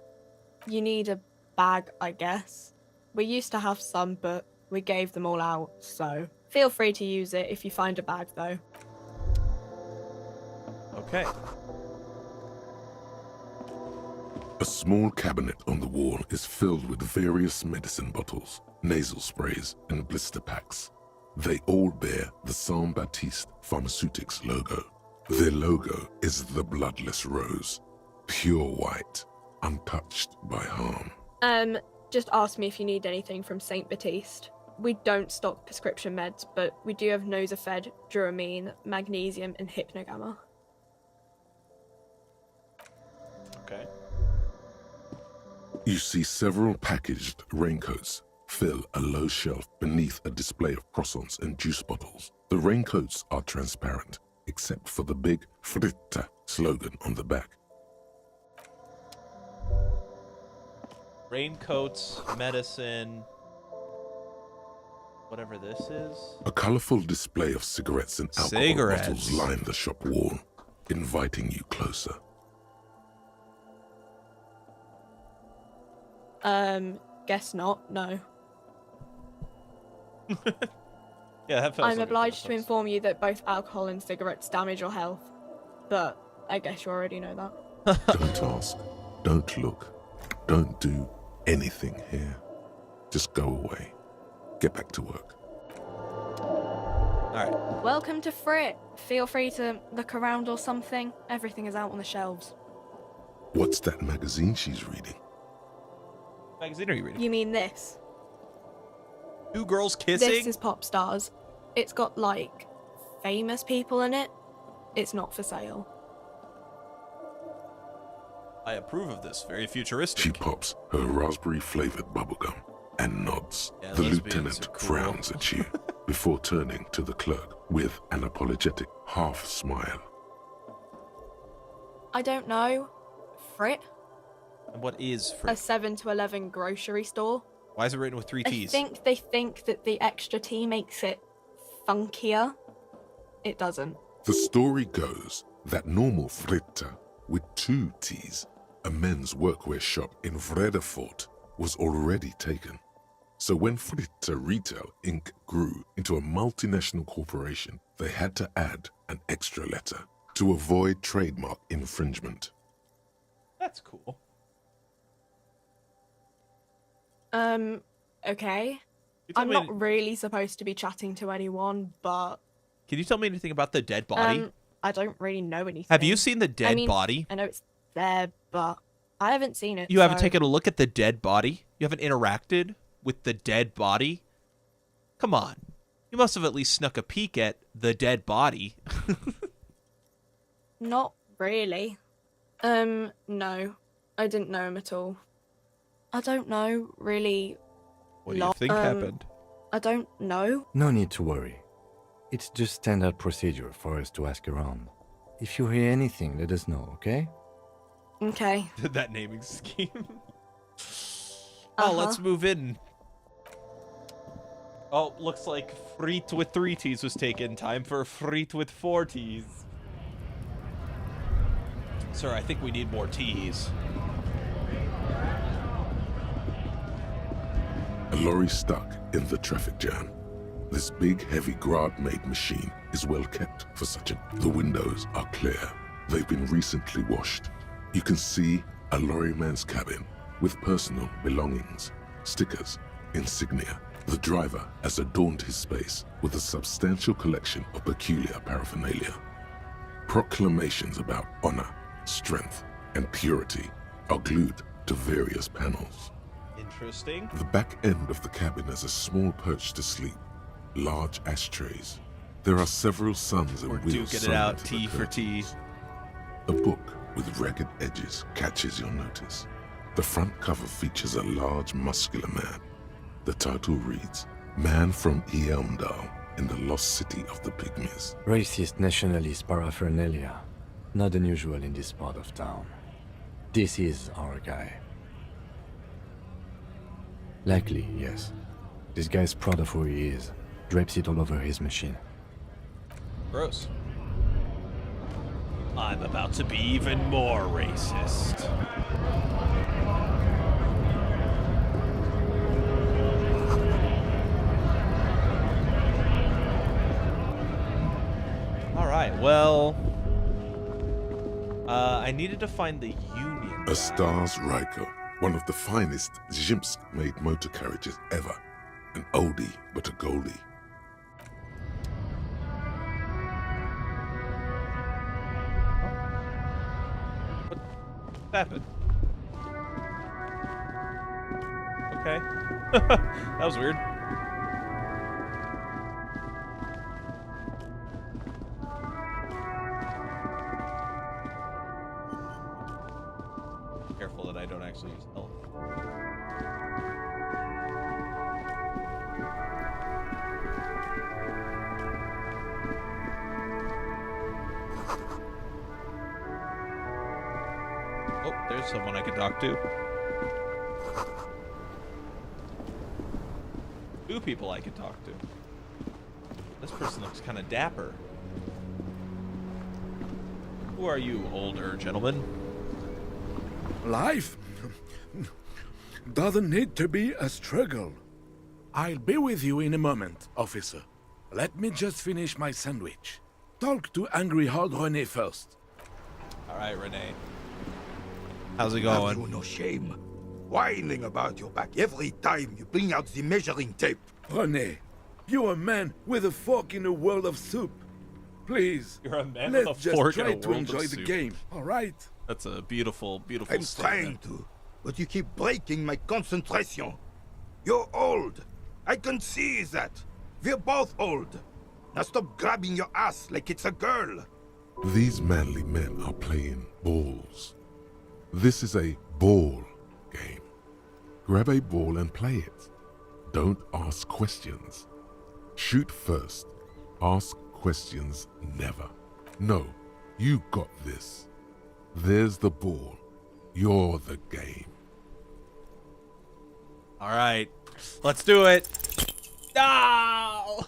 You need a bag, I guess. We used to have some, but we gave them all out, so feel free to use it if you find a bag, though. Okay. A small cabinet on the wall is filled with various medicine bottles, nasal sprays, and blister packs. They all bear the Saint Baptiste Pharmaceutics logo. Their logo is the bloodless rose, pure white, untouched by harm. Just ask me if you need anything from Saint Baptiste. We don't stock prescription meds, but we do have Nosafed, Duramine, Magnesium, and Hypnogamma. Okay. You see several packaged raincoats fill a low shelf beneath a display of croissants and juice bottles. The raincoats are transparent, except for the big Fritta slogan on the back. Raincoats, medicine, whatever this is. A colorful display of cigarettes and alcohol bottles line the shop wall, inviting you closer. Guess not, no. Yeah, that feels I'm like obliged to inform you that both alcohol and cigarettes damage your health, but I guess you already know that. Don't ask, don't look, don't do anything here. Just go away. Get back to work. Alright. Welcome to Frit. Feel free to look around or something. Everything is out on the shelves. What's that magazine she's reading? Magazine are you reading? You mean this? Two girls kissing? This is Pop Stars. It's got, like, famous people in it. It's not for sale. I approve of this. Very futuristic. She pops her raspberry-flavored bubblegum and nods. Yeah, the lesbians lieutenant are cool. frowns at you before turning to the clerk with an apologetic half-smile. I don't know. Frit? And what is A Frit? 7 to 11 grocery store. Why is it written with 3 T's? I think they think that the extra T makes it funkier. It doesn't. The story goes that normal Fritta with 2 T's, a men's workwear shop in Vredefort, was already taken. So when Fritta Retail Inc. grew into a multinational corporation, they had to add an extra letter to avoid trademark infringement. That's cool. Okay. tell I'm me- not really supposed to be chatting to anyone, but Can you tell me anything about the dead body? I don't really know anything. Have you seen the dead I mean, body? I know it's there, but I haven't seen it. You haven't so- taken a look at the dead body? You haven't interacted with the dead body? Come on. You must have at least snuck a peek at the dead body. Not really. No. I didn't know him at all. I don't know, really. What do you think happened? I don't know. No need to worry. It's just standard procedure for us to ask around. If you hear anything, let us know, okay? Okay. That naming scheme. Oh, let's move in. Oh, looks like Freet with 3 T's was taken. Time for Freet with 4 T's. Sir, I think we need more T's. A lorry stuck in the traffic jam. This big, heavy Grad-made machine is well kept for such a... The windows are clear. They've been recently washed. You can see a lorryman's cabin with personal belongings, stickers, insignia. The driver has adorned his space with a substantial collection of peculiar paraphernalia. Proclamations about honor, strength, and purity are glued to various panels. Interesting. The back end of the cabin has a small perch to sleep, large ashtrays. There are several suns and wheels. Duke it out, T for T. A book with ragged edges catches your notice. The front cover features a large, muscular man. The title reads, Man from Eamdal in the Lost City of the Pygmies. Racist nationalist paraphernalia. Not unusual in this part of town. This is our guy. Likely, yes. This guy's proud of who he is. Drapes it all over his machine. Gross. I'm about to be even more racist. Alright, well... I needed to find the Union guy. A Stars Ryko, one of the finest Zhimsk-made motor carriages ever. An oldie, but a goldie. What happened? Okay. That was weird. Careful that I don't actually use health. Oh, there's someone I could talk to. 2 people I could talk to. This person looks kind of dapper. Who are you, older gentleman? Life doesn't need to be a struggle. I'll be with you in a moment, officer. Let me just finish my sandwich. Talk to Angry Hog René first. All right, René. How's it going? Have you no shame? Whining about your back every time you bring out the measuring tape. René, you're a man with a fork in a world of soup. Please, You're a man let's with a just fork try in a to world enjoy of the soup. game, all right? That's a beautiful, beautiful I'm trying statement. to, but you keep breaking my concentration. You're old. I can see that. We're both old. Now stop grabbing your ass like it's a girl. These manly men are playing balls. This is a ball game. Grab a ball and play it. Don't ask questions. Shoot first. Ask questions never. No, you got this. There's the ball. You're the game. All right, let's do it. No!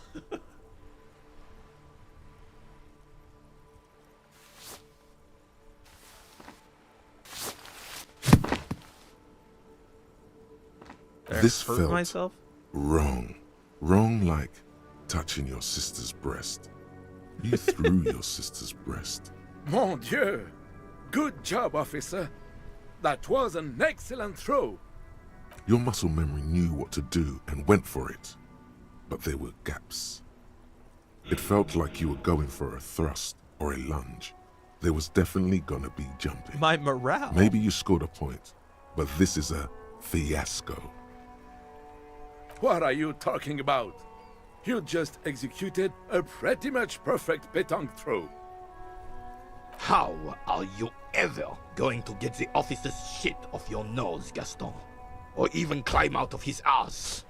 This hurt felt myself? wrong. Wrong like touching your sister's breast. You threw your sister's breast. Mon Dieu! Good job, officer. That was an excellent throw. Your muscle memory knew what to do and went for it. But there were gaps. It felt like you were going for a thrust or a lunge. There was definitely gonna be jumping. My morale. Maybe you scored a point, but this is a fiasco. What are you talking about? You just executed a pretty much perfect pétanque throw. How are you ever going to get the officer's shit off your nose, Gaston? Or even climb out of his ass?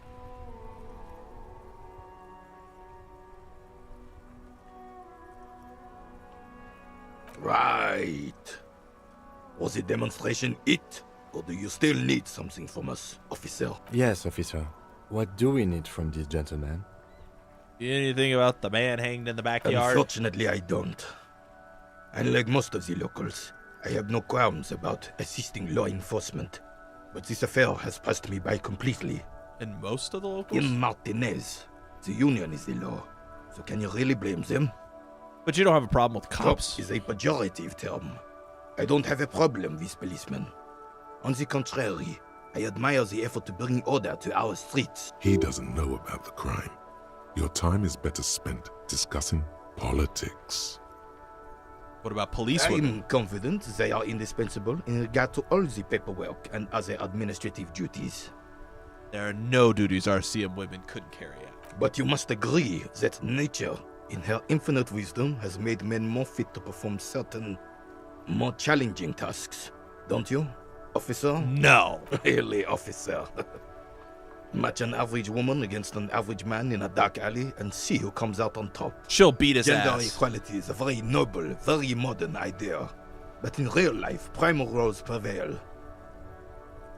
Right. Was the demonstration it? Or do you still need something from us, officer? Yes, officer. What do we need from this gentleman? Anything about the man hanged in the backyard? Unfortunately, I don't. Unlike most of the locals, I have no qualms about assisting law enforcement. But this affair has passed me by completely. And most of the locals? In Martinez, the union is the law. So can you really blame them? But you don't have a problem with cops. Cop is a pejorative term. I don't have a problem with policemen. On the contrary, I admire the effort to bring order to our streets. He doesn't know about the crime. Your time is better spent discussing politics. What about police I'm women? confident they are indispensable in regard to all the paperwork and other administrative duties. There are no duties RCM women couldn't carry out. But you must agree that nature, in her infinite wisdom, has made men more fit to perform certain, more challenging tasks. Don't you, officer? No. Really, officer. Match an average woman against an average man in a dark alley and see who comes out on top. She'll beat his Gender ass. equality is a very noble, very modern idea. But in real life, primal roles prevail.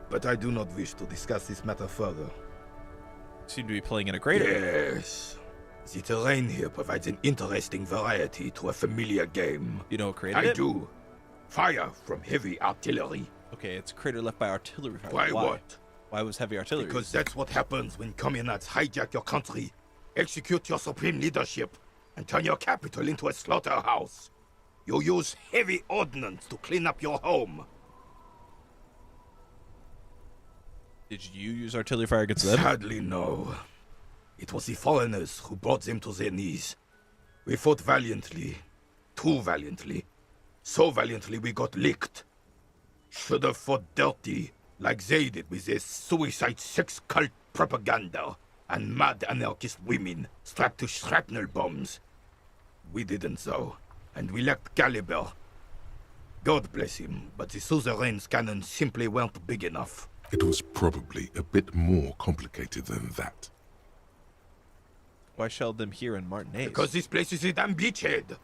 But I do not wish to discuss this matter further. Seem to be playing in a greater. Yes. The terrain here provides an interesting variety to a familiar game. You know what created it? I do. Fire from heavy artillery. Okay, it's a crater left by artillery fire. Why what? Why was heavy artillery? Because that's what happens when communards hijack your country, execute your supreme leadership, and turn your capital into a slaughterhouse. You use heavy ordnance to clean up your home. Did you use artillery fire against them? Sadly, no. It was the foreigners who brought them to their knees. We fought valiantly. Too valiantly. So valiantly we got licked. Should have fought dirty, like they did with their suicide sex cult propaganda and mad anarchist women strapped to shrapnel bombs. We didn't though, and we lacked caliber. God bless him, but the suzerain's cannons simply weren't big enough. It was probably a bit more complicated than that. Why shelled them here in Martinez? Because this place is a damn beachhead.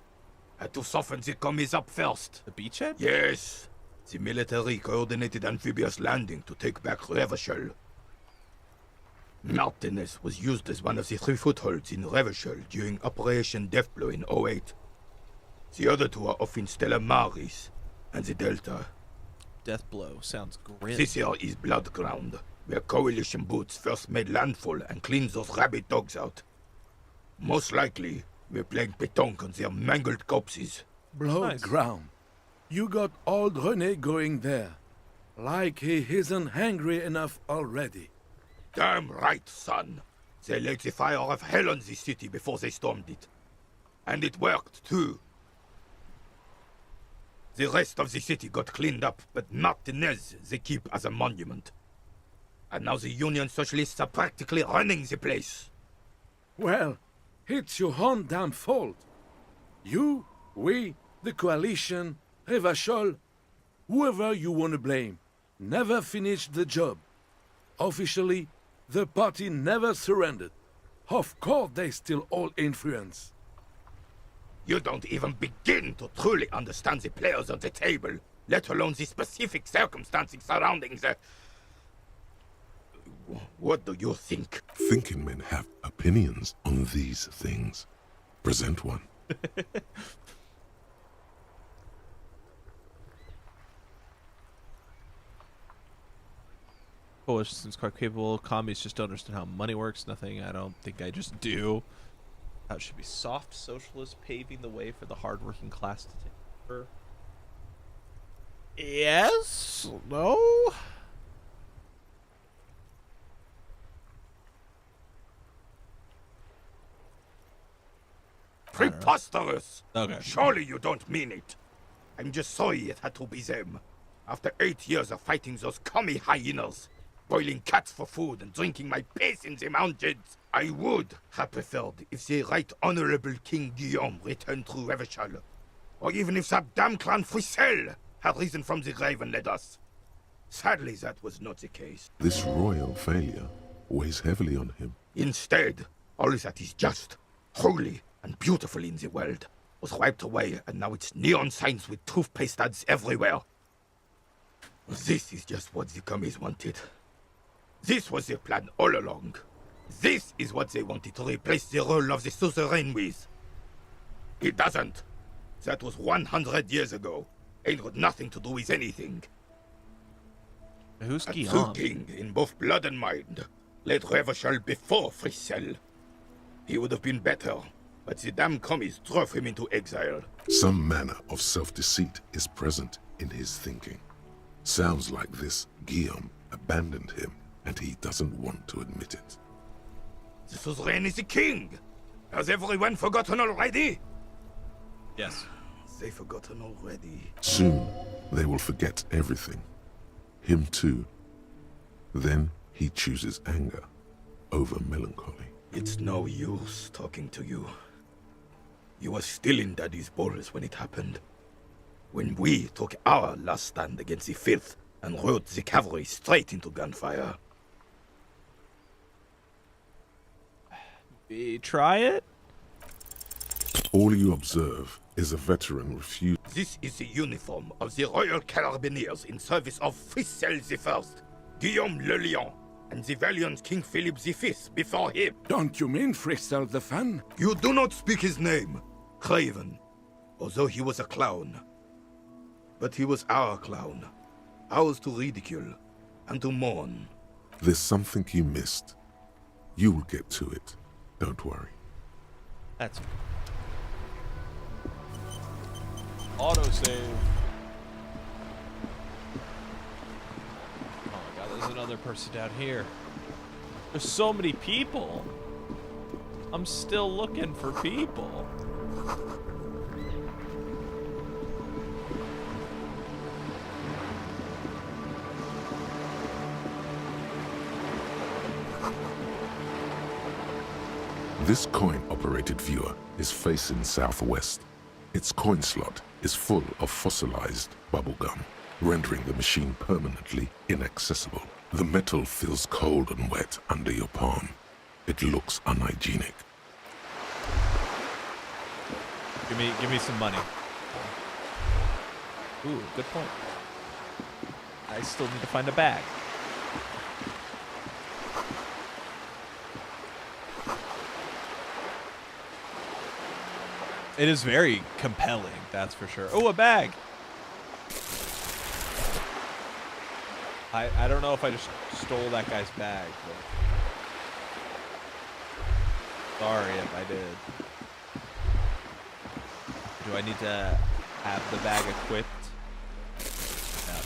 Had to soften the commies up first. The beachhead? Yes. The military coordinated amphibious landing to take back Revachol. Martinez was used as one of the 3 footholds in Revachol during Operation Deathblow in 08. The other 2 are off in Stella Maris and the Delta. Deathblow sounds grim. This here is Blood Ground, where coalition boots first made landfall and cleaned those rabid dogs out. Most likely, we're playing pétanque on their mangled corpses. Blood ground. You got old René going there. Like he isn't hungry enough already. Damn right, son. They laid the fire of hell on the city before they stormed it. And it worked, too. The rest of the city got cleaned up, but Martinez they keep as a monument. And now the Union Socialists are practically running the place. Well, it's your own damn fault. You, we, the coalition, Revachol, whoever you want to blame, never finished the job. Officially, the party never surrendered. Of course they still hold influence. You don't even begin to truly understand the players on the table, let alone the specific circumstances surrounding the... What do you think? Thinking men have opinions on these things. Present one. Coalition seems quite capable. Commies just don't understand how money works. Nothing I don't think I just do. How it should be soft socialists paving the way for the hardworking class to take over. Yes? No? Preposterous! Okay. Surely you don't mean it. I'm just sorry it had to be them. After 8 years of fighting those commie hyenas, boiling cats for food and drinking my piss in the mountains. I would have preferred if the Right Honorable King Guillaume returned through Revachol, or even if that damn clan Frissel had risen from the grave and led us. Sadly, that was not the case. This royal failure weighs heavily on him. Instead, all that is just, holy, and beautiful in the world was wiped away, and now it's neon signs with toothpaste ads everywhere. This is just what the commies wanted. This was their plan all along. This is what they wanted to replace the role of the suzerain with. It doesn't. That was 100 years ago. Ain't got nothing to do with anything. Who's A Guillaume? true king in both blood and mind led Revachol before Frissel. He would have been better, but the damn commies drove him into exile. Some manner of self-deceit is present in his thinking. Sounds like this Guillaume abandoned him, and he doesn't want to admit it. The suzerain is the king! Has everyone forgotten already? Yes. They've forgotten already. Soon, they will forget everything. Him too. Then he chooses anger over melancholy. It's no use talking to you. You were still in Daddy's balls when it happened. When we took our last stand against the filth and rode the cavalry straight into gunfire. Try it? All you observe is a veteran refuse. This is the uniform of the Royal Carabineers in service of Frissel I, Guillaume le Lion, and the valiant King Philip V before him. Don't you mean Frissel the Fan? You do not speak his name, Craven, although he was a clown. But he was our clown, ours to ridicule and to mourn. There's something you missed. You will get to it. Don't worry. That's autosave. Oh my god, there's another person down here. There's so many people. I'm still looking for people. This coin-operated viewer is facing southwest. Its coin slot is full of fossilized bubblegum, rendering the machine permanently inaccessible. The metal feels cold and wet under your palm. It looks unhygienic. Give me some money. Ooh, good point. I still need to find a bag. It is very compelling, that's for sure. Oh, a bag! I don't know if I just stole that guy's bag, but... Sorry if I did. Do I need to have the bag equipped? No.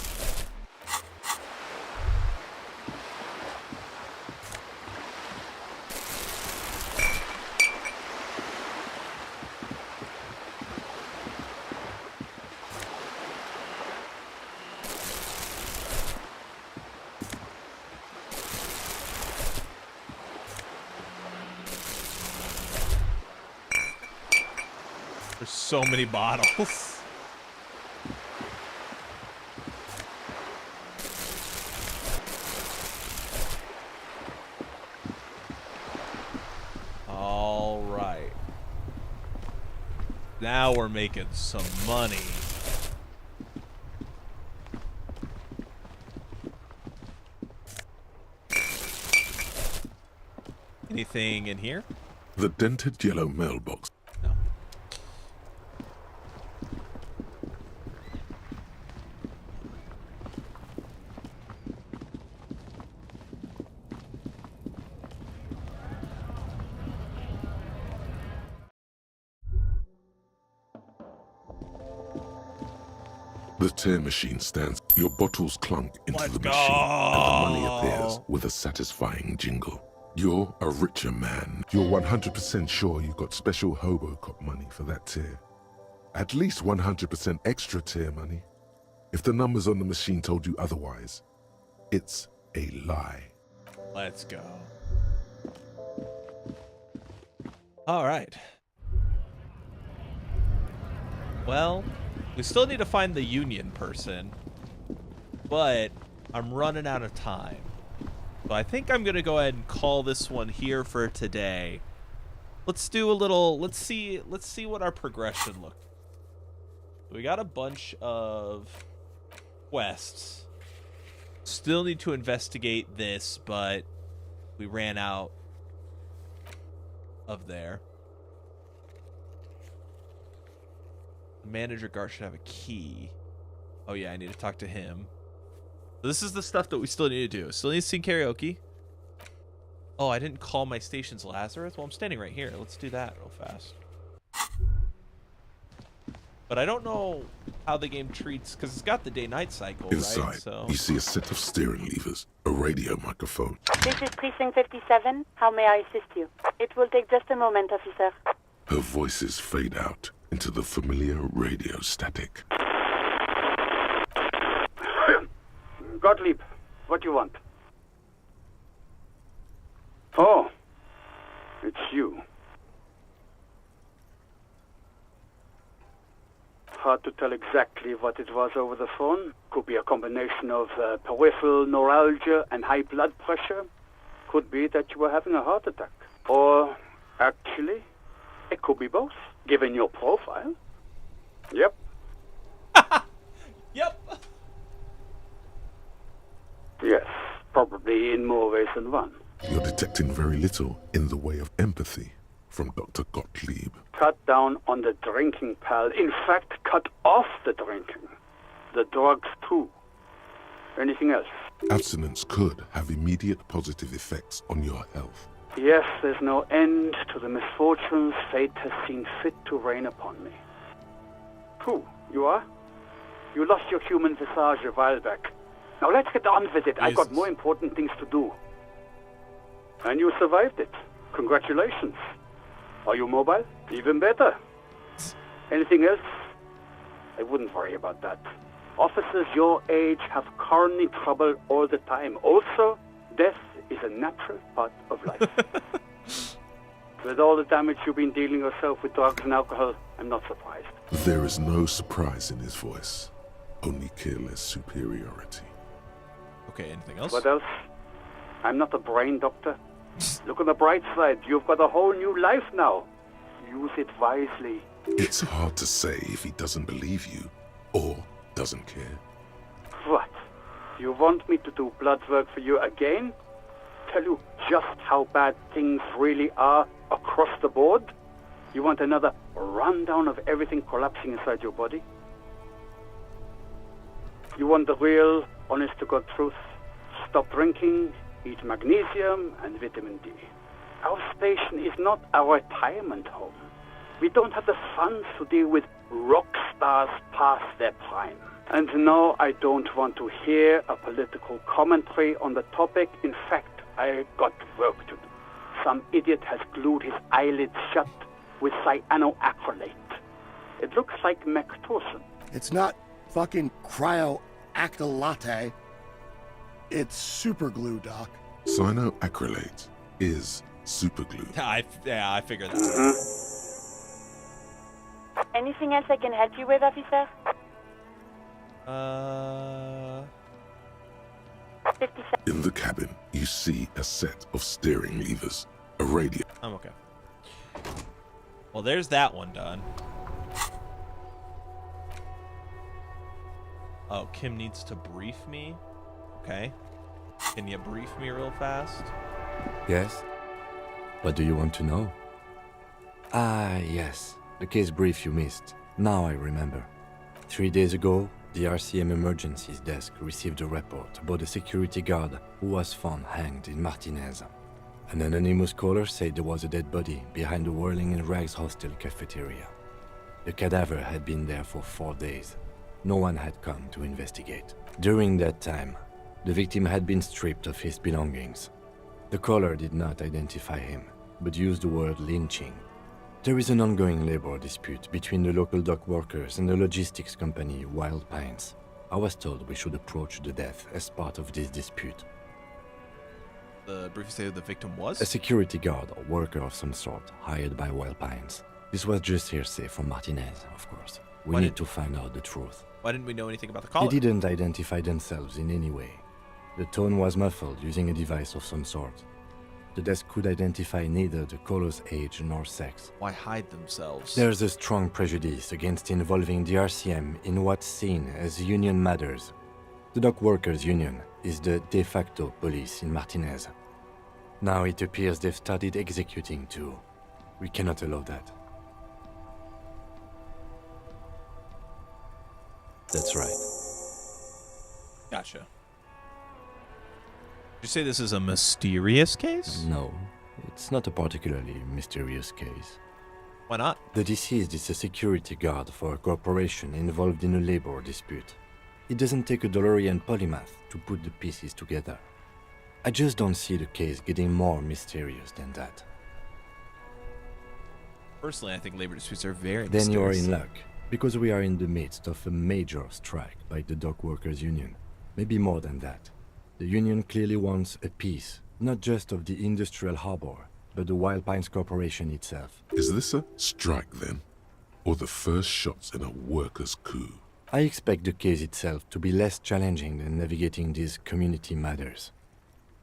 There's so many bottles. All right. Now we're making some money. Anything in here? The dented yellow mailbox. The tear machine stands. Your bottles clunk into the machine, and the money appears with a satisfying jingle. You're a richer man. You're 100% sure you got special Hobocop money for that tear. At least 100% extra tear money. If the numbers on the machine told you otherwise, it's a lie. Let's go. All right. Well, we still need to find the Union person, but I'm running out of time. So I think I'm going to go ahead and call this one here for today. Let's do a little, let's see what our progression looks like. We got a bunch of quests. Still need to investigate this, but we ran out of there. The manager guard should have a key. Oh yeah, I need to talk to him. So this is the stuff that we still need to do. Still need to sing karaoke. Oh, I didn't call my station's Lazarus. Well, I'm standing right here. Let's do that real fast. But I don't know how the game treats, because it's got the day-night cycle, Inside, right? So you see a set of steering levers, a radio microphone. This is Precinct 57. How may I assist you? It will take just a moment, officer. Her voices fade out into the familiar radio static. Gottlieb, what do you want? Oh, it's you. Hard to tell exactly what it was over the phone. Could be a combination of peripheral neuralgia and high blood pressure. Could be that you were having a heart attack. Or, actually, it could be both, given your profile. Yep. Yep. Yes, probably in more ways than one. You're detecting very little in the way of empathy from Dr. Gottlieb. Cut down on the drinking, pal. In fact, cut off the drinking. The drugs, too. Anything else? Abstinence could have immediate positive effects on your health. Yes, there's no end to the misfortunes fate has seen fit to rain upon me. Who? You are? You lost your human visage a while back. Now let's get on with it. I've got more important things to do. And you survived it. Congratulations. Are you mobile? Even better. Anything else? I wouldn't worry about that. Officers your age have coronary trouble all the time. Also, death is a natural part of life. With all the damage you've been dealing yourself with drugs and alcohol, I'm not surprised. There is no surprise in his voice, only careless superiority. Okay, anything else? What else? I'm not a brain doctor. Look on the bright side. You've got a whole new life now. Use it wisely. It's hard to say if he doesn't believe you or doesn't care. What? You want me to do blood work for you again? Tell you just how bad things really are across the board? You want another rundown of everything collapsing inside your body? You want the real, honest-to-God truth? Stop drinking, eat magnesium and vitamin D. Our station is not a retirement home. We don't have the funds to deal with rock stars past their prime. And no, I don't want to hear a political commentary on the topic. In fact, I got work to do. Some idiot has glued his eyelids shut with cyanoacrylate. It looks like Mactorson. It's not fucking cryoacrylate. It's super glue, Doc. Cyanoacrylate is superglue. I figured that. Anything else I can help you with, officer? 57. In the cabin, you see a set of steering levers, a radio. I'm okay. Well, there's that one done. Oh, Kim needs to brief me? Okay. Can you brief me real fast? Yes? What do you want to know? Ah, yes. The case brief you missed. Now I remember. 3 days ago, the RCM Emergencies Desk received a report about a security guard who was found hanged in Martinez. An anonymous caller said there was a dead body behind the Whirling in Rags hostel cafeteria. The cadaver had been there for 4 days. No one had come to investigate. During that time, the victim had been stripped of his belongings. The caller did not identify him, but used the word lynching. There is an ongoing labor dispute between the local dock workers and the logistics company Wild Pines. I was told we should approach the death as part of this dispute. briefly say who the victim was? A security guard or worker of some sort, hired by Wild Pines. This was just hearsay from Martinez, of course. We need to find out the truth. Why didn't we know anything about the caller? They didn't identify themselves in any way. The tone was muffled using a device of some sort. The desk could identify neither the caller's age nor sex. Why hide themselves? There's a strong prejudice against involving the RCM in what's seen as union matters. The dock workers' union is the de facto police in Martinez. Now it appears they've started executing too. We cannot allow that. That's right. Gotcha. Did you say this is a mysterious case? No, it's not a particularly mysterious case. Why not? The deceased is a security guard for a corporation involved in a labor dispute. It doesn't take a DeLorean polymath to put the pieces together. I just don't see the case getting more mysterious than that. Personally, I think labor disputes are very Then you are mysterious. in luck, because we are in the midst of a major strike by the dock workers' union. Maybe more than that. The union clearly wants a piece, not just of the industrial harbor, but the Wild Pines Corporation itself. Is this a strike then? Or the first shots in a workers' coup? I expect the case itself to be less challenging than navigating these community matters.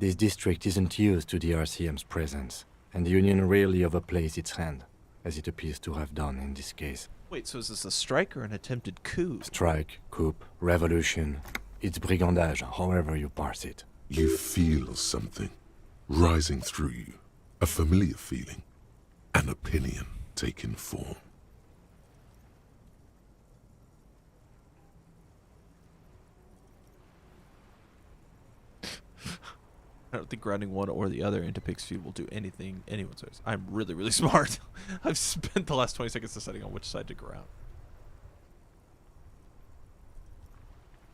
This district isn't used to the RCM's presence, and the union rarely overplays its hand, as it appears to have done in this case. Wait, so is this a strike or an attempted coup? Strike, coup, revolution. It's brigandage, however you parse it. You feel something rising through you, a familiar feeling, an opinion taking form. I don't think grounding one or the other into pig's feet will do anything anyone says. I'm really, really smart. I've spent the last 20 seconds deciding on which side to ground.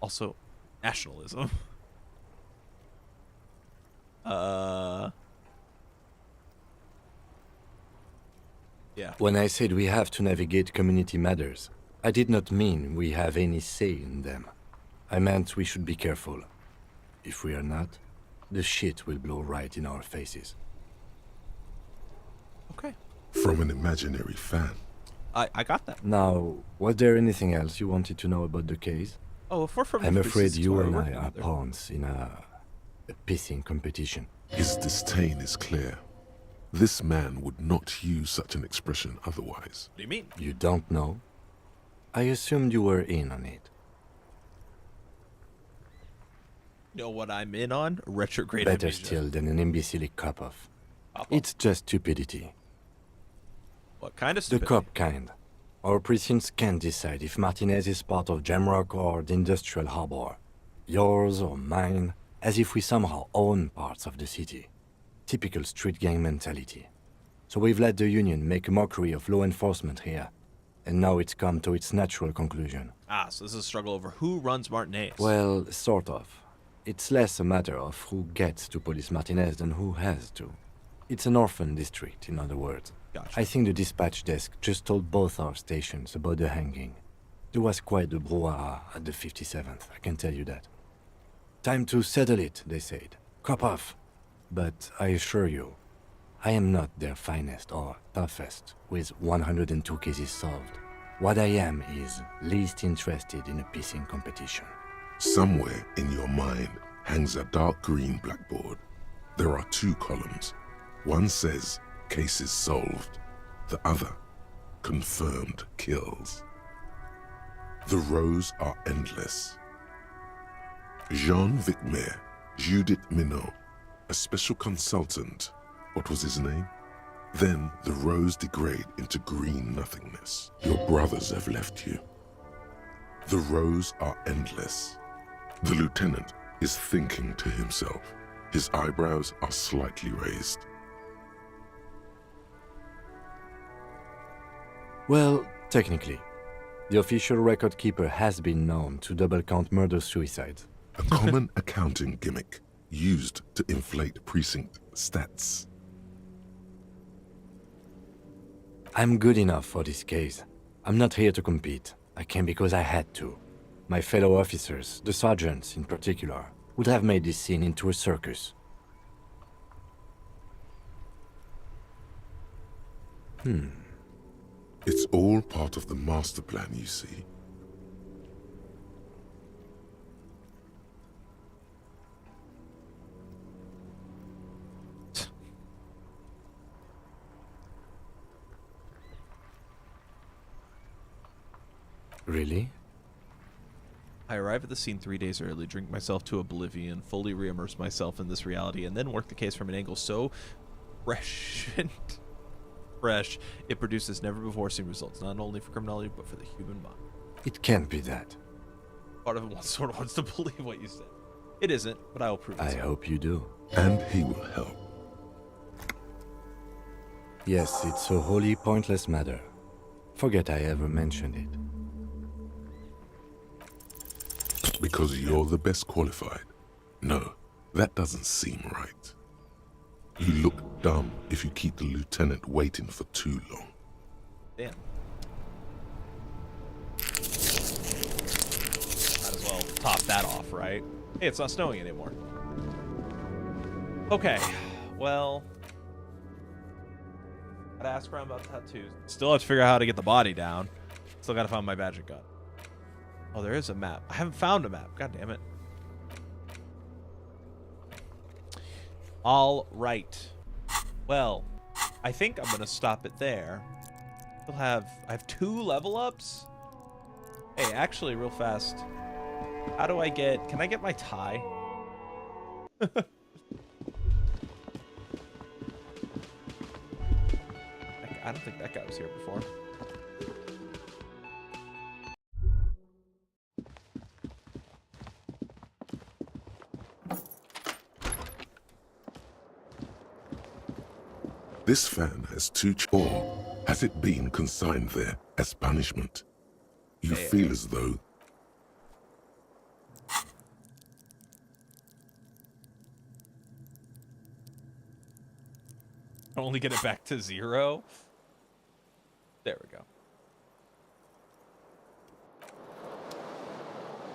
Also, nationalism. Yeah. When I said we have to navigate community matters, I did not mean we have any say in them. I meant we should be careful. If we are not, the shit will blow right in our faces. Okay. From an imaginary fan. I got that. Now, was there anything else you wanted to know about the case? Oh, if we're from I'm the afraid business you store, and we're I are together. pawns in a pissing competition. His disdain is clear. This man would not use such an expression otherwise. What do you mean? You don't know? I assumed you were in on it. You know what I'm in on? Retrograde Better amnesia. still than an imbecilic cop-off. It's just stupidity. What kind of The stupidity? cop kind. Our precincts can't decide if Martinez is part of Jamrock or the Industrial Harbor. Yours or mine, as if we somehow own parts of the city. Typical street gang mentality. So we've let the Union make a mockery of law enforcement here. And now it's come to its natural conclusion. Ah, so this is a struggle over who runs Martinez. Well, sort of. It's less a matter of who gets to police Martinez than who has to. It's an orphan district, in other words. Gotcha. I think the dispatch desk just told both our stations about the hanging. There was quite the brouhaha at the 57th, I can tell you that. Time to settle it, they said. Cop off. But I assure you, I am not their finest or toughest with 102 cases solved. What I am is least interested in a pissing competition. Somewhere in your mind hangs a dark green blackboard. There are two columns. One says, cases solved. The other, confirmed kills. The rows are endless. Jean Vicmer, Judith Minot, a special consultant. What was his name? Then the rows degrade into green nothingness. Your brothers have left you. The rows are endless. The lieutenant is thinking to himself. His eyebrows are slightly raised. Well, technically, the official record keeper has been known to double count murder-suicides. A common accounting gimmick used to inflate precinct stats. I'm good enough for this case. I'm not here to compete. I came because I had to. My fellow officers, the sergeants in particular, would have made this scene into a circus. It's all part of the master plan, you see. Really? I arrive at the scene 3 days early, drink myself to oblivion, fully re-immerse myself in this reality, and then work the case from an angle so fresh, it produces never-before-seen results, not only for criminology, but for the human mind. It can't be that. Part of it sort of wants to believe what you said. It isn't, but I will prove it. I hope you do. And he will help. Yes, it's a wholly pointless matter. Forget I ever mentioned it. Because you're the best qualified. No, that doesn't seem right. You look dumb if you keep the lieutenant waiting for too long. Damn. Might as well top that off, right? Hey, it's not snowing anymore. Okay, well, gotta ask around about tattoos. Still have to figure out how to get the body down. Still gotta find my magic gun. Oh, there is a map. I haven't found a map. God damn it. All right. Well, I think I'm gonna stop it there. I have 2 level ups. Hey, actually, real fast. How do I get? Can I get my tie? I don't think that guy was here before. This fan has 2 or has it been consigned there as punishment? You feel as though Only get it back to 0. There we go.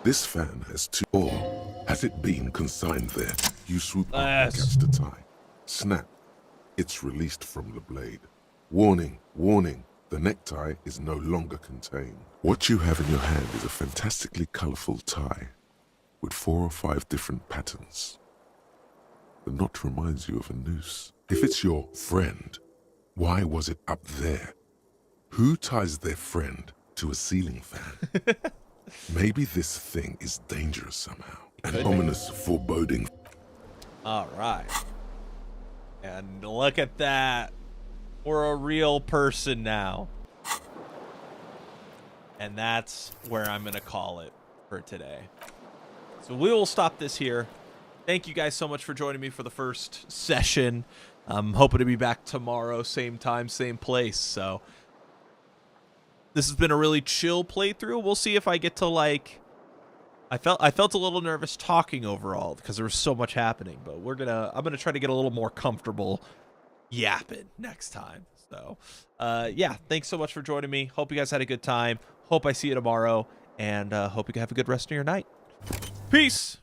this fan has 2 or has it been consigned there? You swoop up and catch the tie. Snap. It's released from the blade. Warning, warning, the necktie is no longer contained. What you have in your hand is a fantastically colorful tie with 4 or 5 different patterns. The knot reminds you of a noose. If it's your friend, why was it up there? Who ties their friend to a ceiling fan? Maybe this thing is dangerous somehow. An ominous foreboding. All right. And look at that. We're a real person now. And that's where I'm going to call it for today. So we will stop this here. Thank you guys so much for joining me for the first session. I'm hoping to be back tomorrow, same time, same place. So this has been a really chill playthrough. We'll see if I get to like... I felt a little nervous talking overall because there was so much happening, but I'm gonna try to get a little more comfortable yapping next time. So yeah, thanks so much for joining me. Hope you guys had a good time. Hope I see you tomorrow, and hope you have a good rest of your night. Peace.